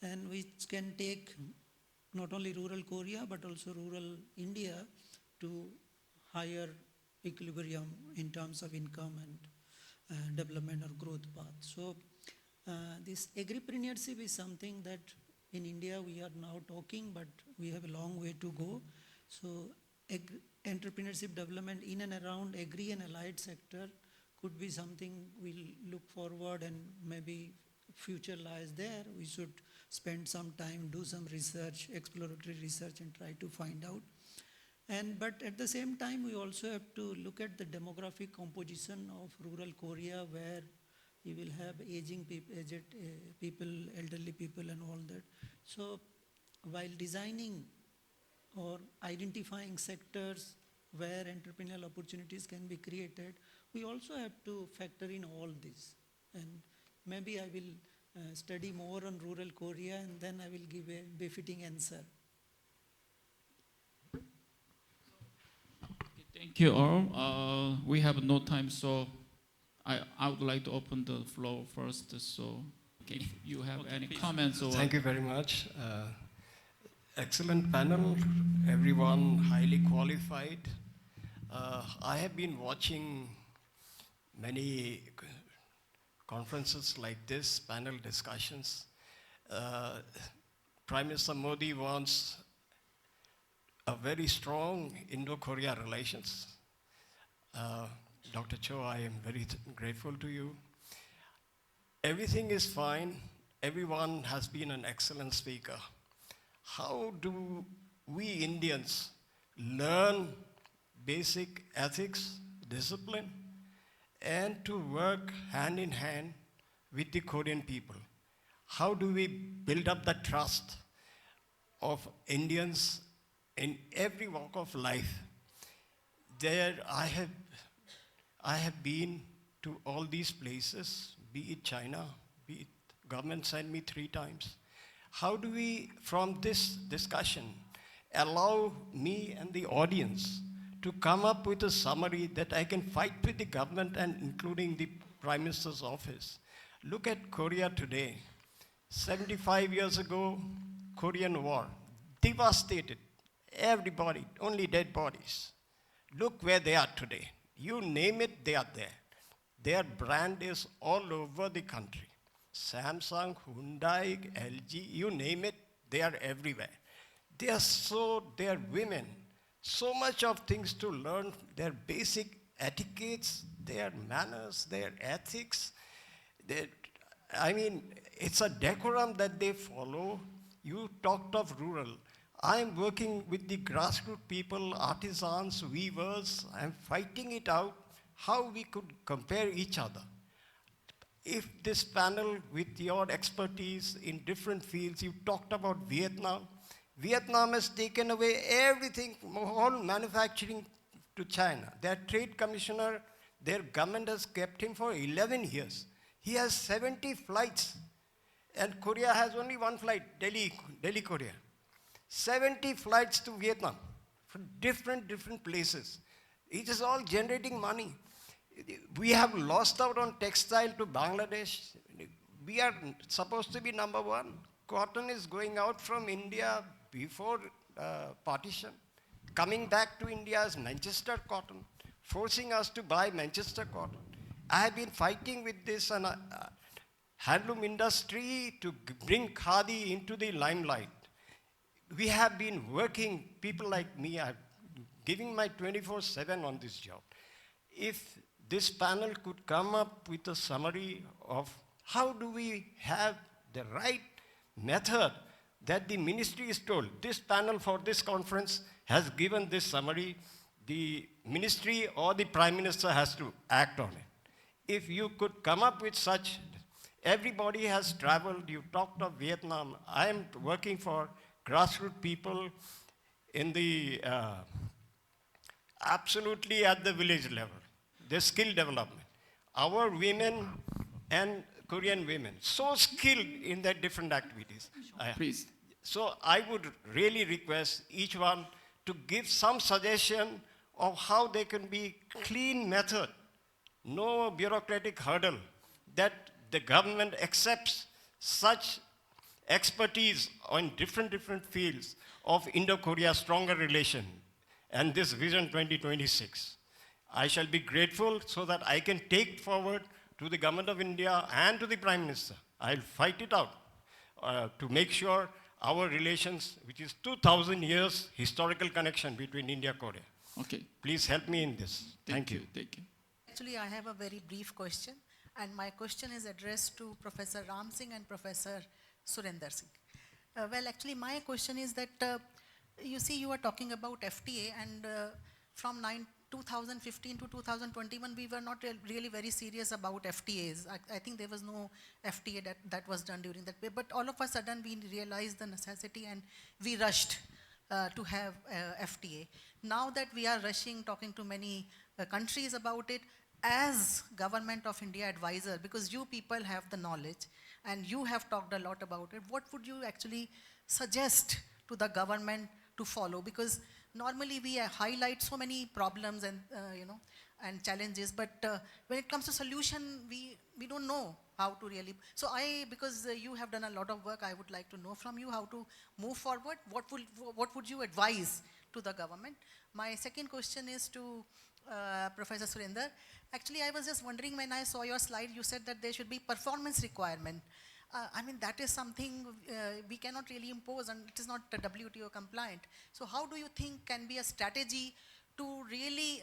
and which can take not only rural Korea, but also rural India to higher equilibrium in terms of income and development or growth path. So this agripreneurship is something that in India we are now talking, but we have a long way to go. So entrepreneurship development in and around agri and allied sector could be something we'll look forward, and maybe future lies there. We should spend some time, do some research, exploratory research, and try to find out. But at the same time, we also have to look at the demographic composition of rural Korea, where you will have aging people, aged people, elderly people and all that. So while designing or identifying sectors where entrepreneurial opportunities can be created, we also have to factor in all this. And maybe I will study more on rural Korea and then I will give a befitting answer. Thank you all. We have no time, so I would like to open the floor first. So if you have any comments or... Thank you very much. Excellent panel, everyone highly qualified. I have been watching many conferences like this, panel discussions. Prime Minister Modi wants a very strong Indo-Korea relations. Dr. Cho, I am very grateful to you. Everything is fine. Everyone has been an excellent speaker. How do we Indians learn basic ethics, discipline, and to work hand in hand with the Korean people? How do we build up the trust of Indians in every walk of life? There I have been to all these places, be it China, be it government sent me 3 times. How do we, from this discussion, allow me and the audience to come up with a summary that I can fight with the government and including the Prime Minister's office? Look at Korea today. 75 years ago, Korean War, devastated everybody, only dead bodies. Look where they are today. You name it, they are there. Their brand is all over the country. Samsung, Hyundai, LG, you name it, they are everywhere. They are women. So much of things to learn, their basic etiquettes, their manners, their ethics. I mean, it's a decorum that they follow. You talked of rural. I'm working with the grassroots people, artisans, weavers. I'm fighting it out how we could compare each other. If this panel, with your expertise in different fields, you talked about Vietnam. Vietnam has taken away everything, all manufacturing to China. Their trade commissioner, their government has kept him for 11 years. He has 70 flights, and Korea has only 1 flight, Delhi, Korea. 70 flights to Vietnam from different places. It is all generating money. We have lost out on textile to Bangladesh. We are supposed to be number 1. Cotton is going out from India before partition, coming back to India as Manchester cotton, forcing us to buy Manchester cotton. I have been fighting with this handloom industry to bring khadi into the limelight. We have been working, people like me, I'm giving my 24/7 on this job. If this panel could come up with a summary of how do we have the right method that the ministry is told. This panel for this conference has given this summary. The ministry or the Prime Minister has to act on it. If you could come up with such, everybody has traveled, you talked of Vietnam. I am working for grassroots people in the, absolutely at the village level, the skill development. Our women and Korean women, so skilled in their different activities. Please. So I would really request each one to give some suggestion of how they can be clean method, no bureaucratic hurdle, that the government accepts such expertise on different fields of Indo-Korea stronger relation and this Vision 2026. I shall be grateful so that I can take forward to the Government of India and to the Prime Minister. I'll fight it out to make sure our relations, which is 2,000 years historical connection between India and Korea. Okay. Please help me in this. Thank you. Thank you. Actually, I have a very brief question, and my question is addressed to Professor Ram Singh and Professor Surendar Singh. Well, actually, my question is that, you see, you are talking about FTA, and from 2015 to 2021, we were not really very serious about FTAs. I think there was no FTA that was done during that period. But all of a sudden, we realized the necessity and we rushed to have FTA. Now that we are rushing, talking to many countries about it, as Government of India advisor, because you people have the knowledge and you have talked a lot about it, what would you actually suggest to the government to follow? Because normally we highlight so many problems and and challenges, but when it comes to solution, we don't know how to really. So because you have done a lot of work, I would like to know from you how to move forward. What would you advise to the government? My second question is to Professor Surendar. Actually, I was just wondering, when I saw your slide, you said that there should be performance requirement. I mean, that is something we cannot really impose, and it is not WTO compliant. So how do you think can be a strategy to really,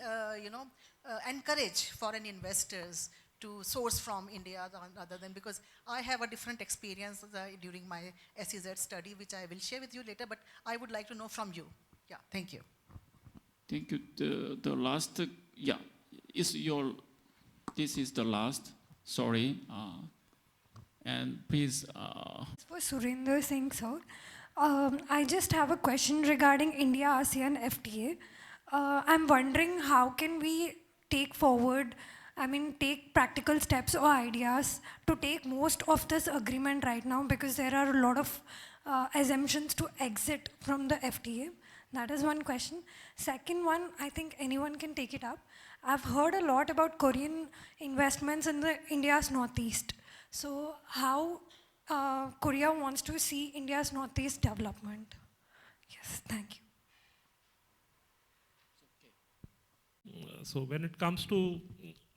encourage foreign investors to source from India rather than, because I have a different experience during my SEZ study, which I will share with you later, but I would like to know from you. Yeah, thank you. Thank you. The last, this is the last, sorry. And please. For Surendar Singh, sir. I just have a question regarding India-ASEAN FTA. I'm wondering how can we take practical steps or ideas to take most of this agreement right now, because there are a lot of assumptions to exit from the FTA. That is one question. Second one, I think anyone can take it up. I've heard a lot about Korean investments in India's northeast. So how Korea wants to see India's northeast development? Yes, thank you. So when it comes to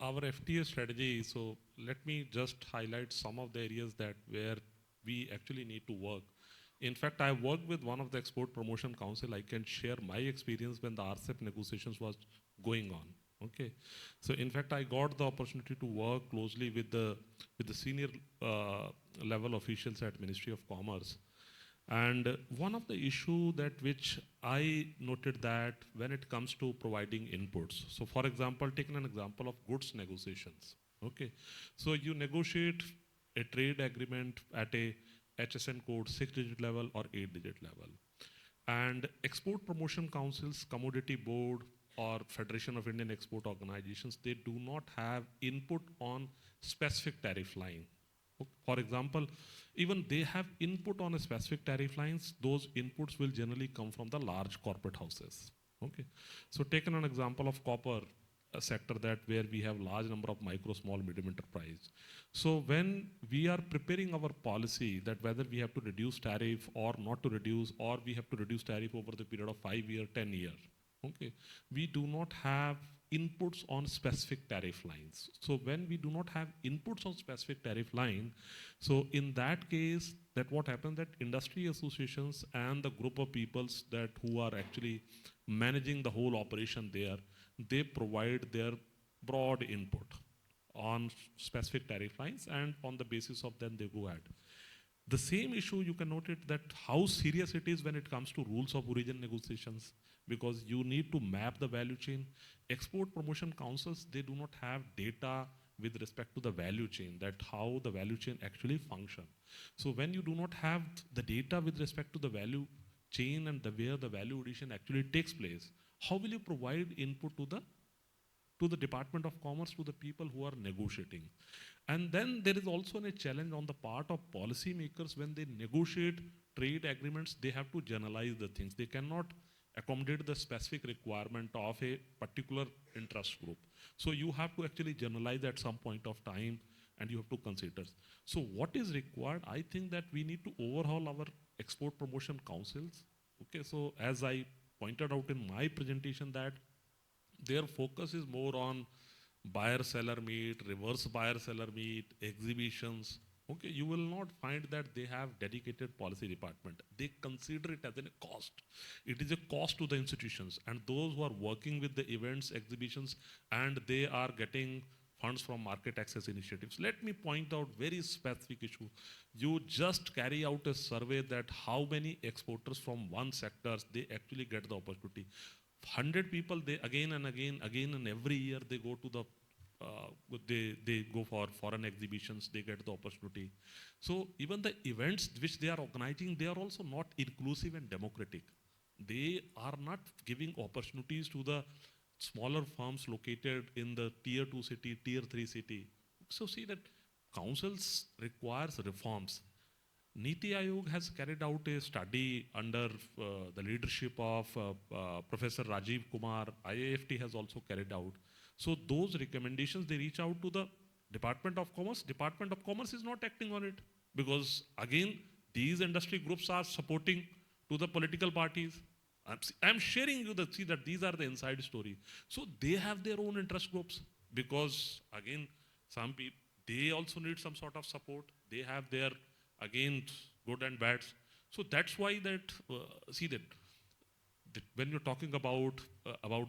our FTA strategy, so let me just highlight some of the areas where we actually need to work. In fact, I worked with one of the Export Promotion Council. I can share my experience when the RCEP negotiations was going on. Okay, so in fact, I got the opportunity to work closely with the senior level officials at Ministry of Commerce. And one of the issue which I noted that when it comes to providing inputs. So for example, taking an example of goods negotiations. Okay, so you negotiate a trade agreement at a HSN code 6-digit level or 8-digit level. And Export Promotion Councils, Commodity Board, or Federation of Indian Export Organizations, they do not have input on specific tariff line. For example, even they have input on a specific tariff lines, those inputs will generally come from the large corporate houses. Okay, so taking an example of copper, a sector where we have large number of micro, small, medium enterprise. So when we are preparing our policy that whether we have to reduce tariff or not to reduce, or we have to reduce tariff over the period of 5 years, 10 years, okay, we do not have inputs on specific tariff lines. So when we do not have inputs on specific tariff line, so in that case, that what happens that industry associations and the group of peoples who are actually managing the whole operation there, they provide their broad input on specific tariff lines, and on the basis of them they go ahead. The same issue you can note it that how serious it is when it comes to rules of origin negotiations, because you need to map the value chain. Export Promotion Councils, they do not have data with respect to the value chain, that how the value chain actually function. So when you do not have the data with respect to the value chain and where the value addition actually takes place, how will you provide input to the Department of Commerce, to the people who are negotiating? And then there is also a challenge on the part of policymakers when they negotiate trade agreements, they have to generalize the things. They cannot accommodate the specific requirement of a particular interest group. So you have to actually generalize at some point of time, and you have to consider. So what is required? I think that we need to overhaul our export promotion councils. Okay, so as I pointed out in my presentation, that their focus is more on buyer-seller meet, reverse buyer-seller meet, exhibitions. Okay, you will not find that they have dedicated policy department. They consider it as a cost. It is a cost to the institutions, and those who are working with the events, exhibitions, and they are getting funds from market access initiatives. Let me point out very specific issue. You just carry out a survey that how many exporters from one sector, they actually get the opportunity. 100 people, they again and every year they go to the, they go for foreign exhibitions, they get the opportunity. So even the events which they are organizing, they are also not inclusive and democratic. They are not giving opportunities to the smaller firms located in the tier 2 city, tier 3 city. So see that councils requires reforms. Niti Aayog has carried out a study under the leadership of Professor Rajiv Kumar. IIFT has also carried out. So those recommendations, they reach out to the Department of Commerce. Department of Commerce is not acting on it because again, these industry groups are supporting to the political parties. I'm sharing you see that these are the inside story. So they have their own interest groups because again, some people, they also need some sort of support. They have their, again, good and bads. So that's why that, see that when you're talking about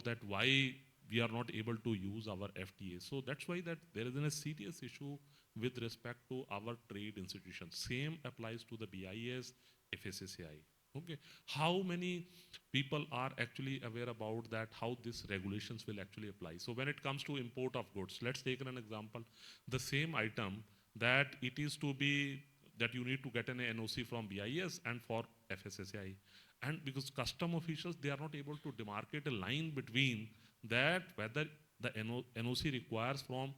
that, why we are not able to use our FTA. So that's why that there is a serious issue with respect to our trade institutions. Same applies to the BIS, FSSAI. Okay, how many people are actually aware about that, how these regulations will actually apply? So when it comes to import of goods, let's take an example. The same item that it is to be, that you need to get an NOC from BIS and for FSSAI. And because custom officials, they are not able to demarcate a line between that, whether the NOC requires from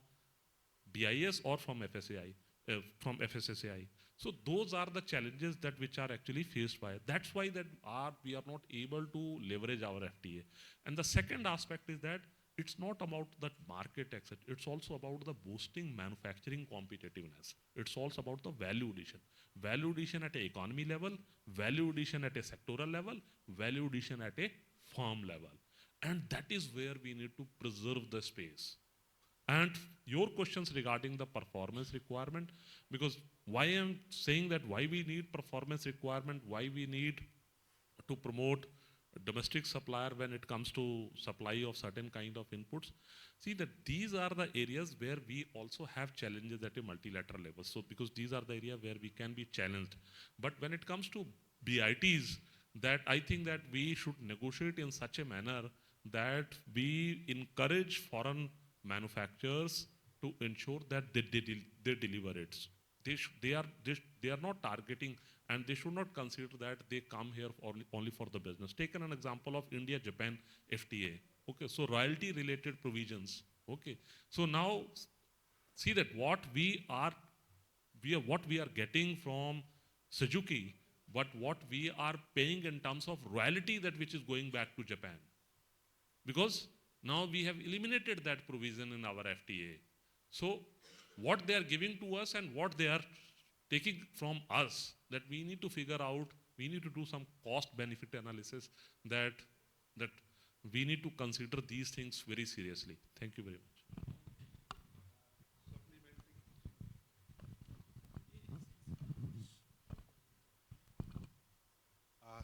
BIS or from FSSAI. So those are the challenges that which are actually faced by. That's why that we are not able to leverage our FTA. And the second aspect is that it's not about the market exit. It's also about the boosting manufacturing competitiveness. It's also about the value addition. Value addition at an economy level, value addition at a sectoral level, value addition at a firm level. And that is where we need to preserve the space. And your questions regarding the performance requirement, because why I'm saying that why we need performance requirement, why we need to promote domestic supplier when it comes to supply of certain kind of inputs. See that these are the areas where we also have challenges at a multilateral level. So because these are the area where we can be challenged. But when it comes to BITs, that I think that we should negotiate in such a manner that we encourage foreign manufacturers to ensure that they deliver it. They are not targeting, and they should not consider that they come here only for the business. Taken an example of India-Japan FTA. Okay, so royalty related provisions. Okay, so now see that what we are getting from Suzuki, but what we are paying in terms of royalty that which is going back to Japan. Because now we have eliminated that provision in our FTA. So what they are giving to us and what they are taking from us, that we need to figure out, we need to do some cost benefit analysis, that we need to consider these things very seriously. Thank you very much.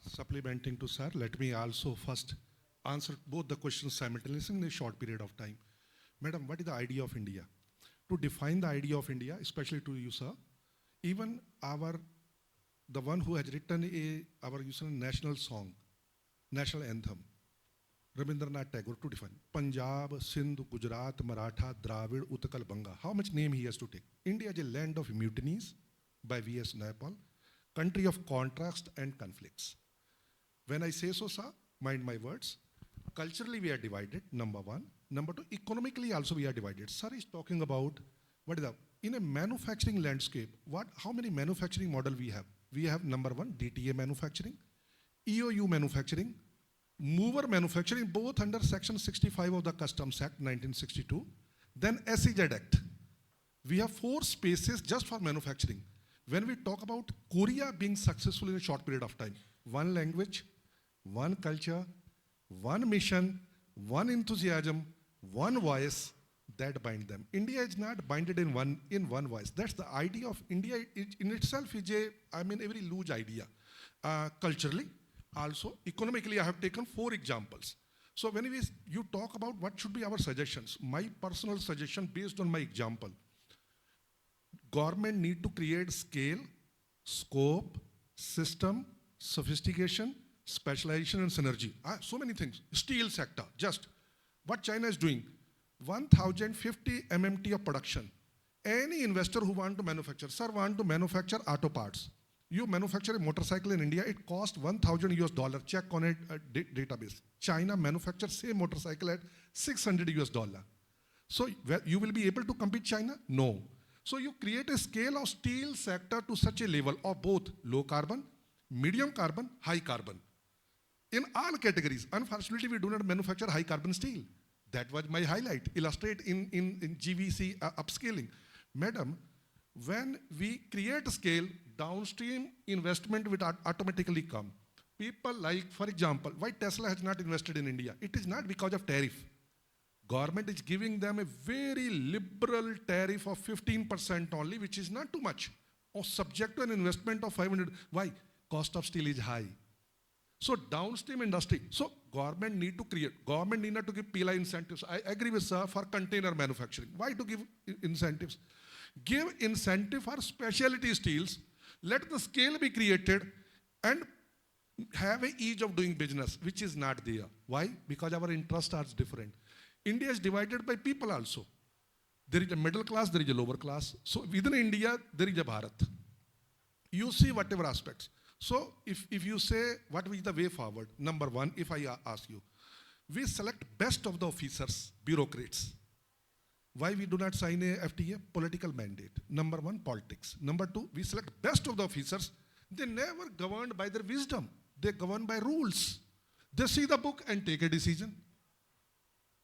Supplementing to sir, let me also first answer both the questions simultaneously in a short period of time. Madam, what is the idea of India? To define the idea of India, especially to you, sir, even the one who has written our national song, national anthem, Rabindranath Tagore, to define Punjab, Sindh, Gujarat, Maratha, Dravid, Utkal, Banga. How much name he has to take? India is a land of mutinies by V.S. Naipaul, country of contrast and conflicts. When I say so, sir, mind my words. Culturally, we are divided, number one. Number two, economically also we are divided. Sir is talking about, in a manufacturing landscape, how many manufacturing model we have? We have number one, DTA manufacturing, EOU manufacturing, mover manufacturing, both under section 65 of the Customs Act 1962, then SEZ Act. We have 4 spaces just for manufacturing. When we talk about Korea being successful in a short period of time, one language, one culture, one mission, one enthusiasm, one voice that bind them. India is not binded in one voice. That's the idea of India. In itself is a very loose idea. Culturally, also economically, I have taken 4 examples. So when you talk about what should be our suggestions, my personal suggestion based on my example, government need to create scale, scope, system, sophistication, specialization and synergy. So many things. Steel sector, just what China is doing. 1,050 MMT of production. Any investor who want to manufacture auto parts. You manufacture a motorcycle in India, it costs $1,000. Check on it database. China manufactures same motorcycle at $600. So you will be able to compete China? No. So you create a scale of steel sector to such a level of both low carbon, medium carbon, high carbon. In all categories, unfortunately, we do not manufacture high carbon steel. That was my highlight, illustrate in GVC upscaling. Madam, when we create a scale, downstream investment will automatically come. People like, for example, why Tesla has not invested in India? It is not because of tariff. Government is giving them a very liberal tariff of 15% only, which is not too much, or subject to an investment of 500. Why? Cost of steel is high. So downstream industry, so government need to create, government need not to give PLI incentives. I agree with sir for container manufacturing. Why to give incentives? Give incentive for specialty steels, let the scale be created and have an ease of doing business, which is not there. Why? Because our interests are different. India is divided by people also. There is a middle class, there is a lower class. So within India, there is a Bharat. You see whatever aspects. So if you say what is the way forward, number one, if I ask you, we select best of the officers, bureaucrats. Why we do not sign a FTA? Political mandate. Number one, politics. Number two, we select best of the officers. They never governed by their wisdom. They govern by rules. They see the book and take a decision.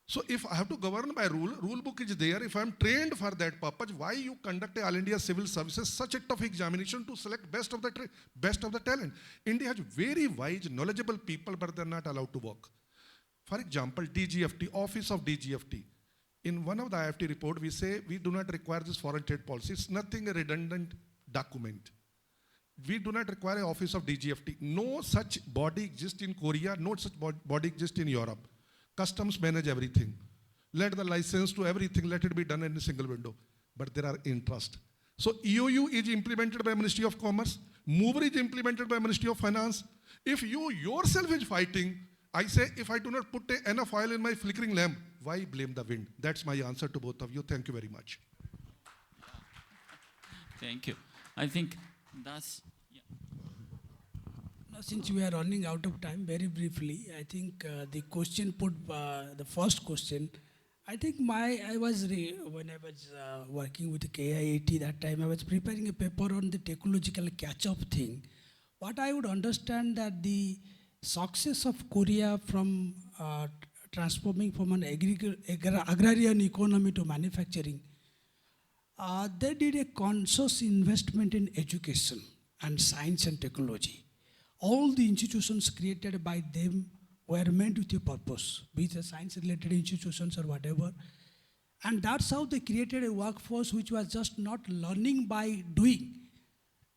So if I have to govern by rule book is there. If I am trained for that purpose, why you conduct a All India Civil Services, such a tough examination to select best of the talent? India has very wise, knowledgeable people, but they are not allowed to work. For example, DGFT, Office of DGFT. In one of the IFT report, we say we do not require this foreign trade policy. It's nothing a redundant document. We do not require an Office of DGFT. No such body exists in Korea, no such body exists in Europe. Customs manage everything. Let the license to everything, let it be done in a single window. But there are interests. So EOU is implemented by Ministry of Commerce. Mover is implemented by Ministry of Finance. If you yourself is fighting, I say, if I do not put enough oil in my flickering lamp, why blame the wind? That's my answer to both of you. Thank you very much. Thank you. I think that's... Now, since we are running out of time, very briefly, I think the question put, the first question, I think when I was working with the KIEP that time, I was preparing a paper on the technological catch-up thing. What I would understand that the success of Korea from transforming from an agrarian economy to manufacturing, they did a conscious investment in education and science and technology. All the institutions created by them were meant with a purpose, be it science-related institutions or whatever. And that's how they created a workforce which was just not learning by doing.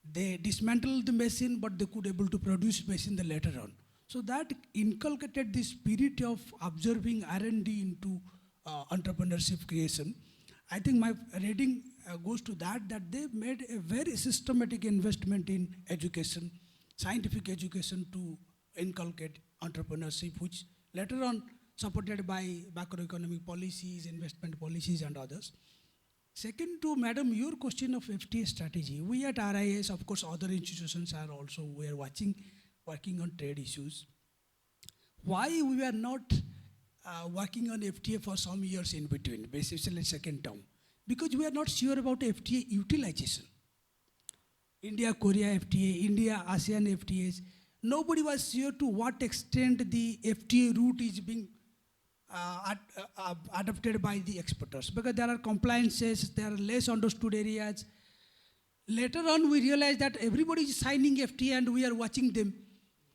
They dismantled the machine, but they could able to produce machine later on. So that inculcated the spirit of observing R&D into entrepreneurship creation. I think my reading goes to that they made a very systematic investment in education, scientific education to inculcate entrepreneurship, which later on supported by macroeconomic policies, investment policies and others. Second to Madam, your question of FTA strategy. We at RIS, of course, other institutions are also, we are working on trade issues. Why we were not working on FTA for some years in between, basically second term? Because we are not sure about FTA utilization. India-Korea FTA, India-ASEAN FTAs, nobody was sure to what extent the FTA route is being adopted by the exporters, because there are compliances, there are less understood areas. Later on, we realized that everybody is signing FTA and we are watching them.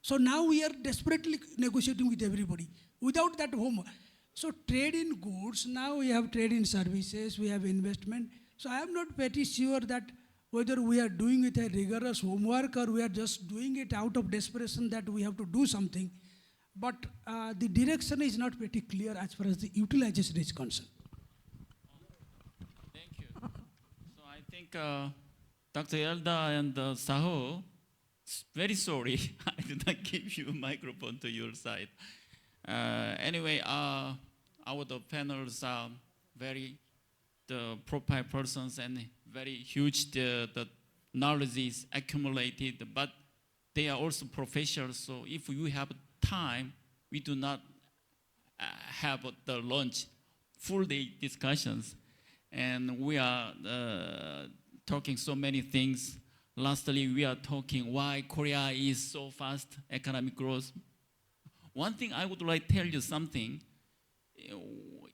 So now we are desperately negotiating with everybody without that homework. So trade in goods, now we have trade in services, we have investment. So I am not pretty sure that whether we are doing it a rigorous homework or we are just doing it out of desperation that we have to do something. But the direction is not pretty clear as far as the utilization is concerned. Thank you. So I think Dr. Yedla and Sahu Very sorry, I did not give you a microphone to your side. Anyway, the panels are very the profile persons and very huge the knowledge is accumulated, but they are also professionals. So if you have time, we do not have the lunch, full day discussions, and we are talking so many things. Lastly, we are talking why Korea is so fast economic growth. One thing I would like to tell you something.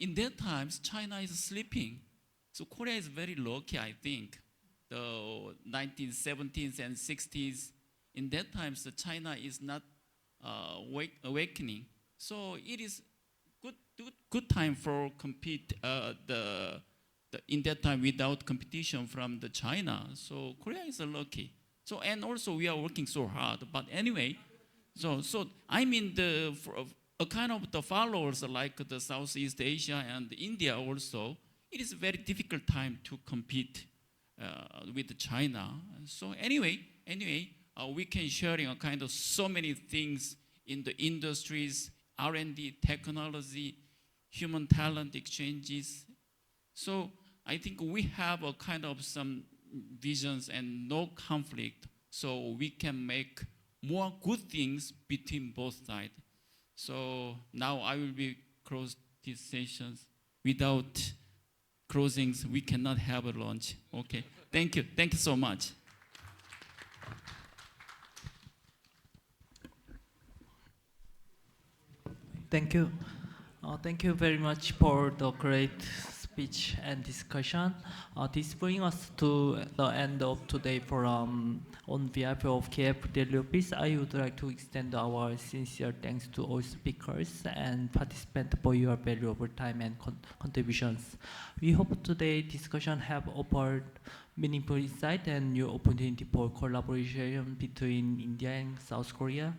In that times, China is sleeping. So Korea is very lucky, I think. The 1970s and 60s, in that times, China is not awakening. So it is good time for compete in that time without competition from the China. So Korea is lucky. So and also we are working so hard. But anyway, so I mean a kind of the followers like the Southeast Asia and India also, it is a very difficult time to compete with China. So anyway, we can sharing a kind of so many things in the industries, R&D, technology, human talent exchanges. So I think we have a kind of some visions and no conflict, so we can make more good things between both sides. So now I will be close these sessions. Without closings, we cannot have a lunch. Okay, thank you so much. Thank you. Thank you very much for the great speech and discussion. This brings us to the end of today's forum. On behalf of KIEP Daily Office, I would like to extend our sincere thanks to all speakers and participants for your valuable time and contributions. We hope today's discussion have offered meaningful insight and new opportunity for collaboration between India and South Korea.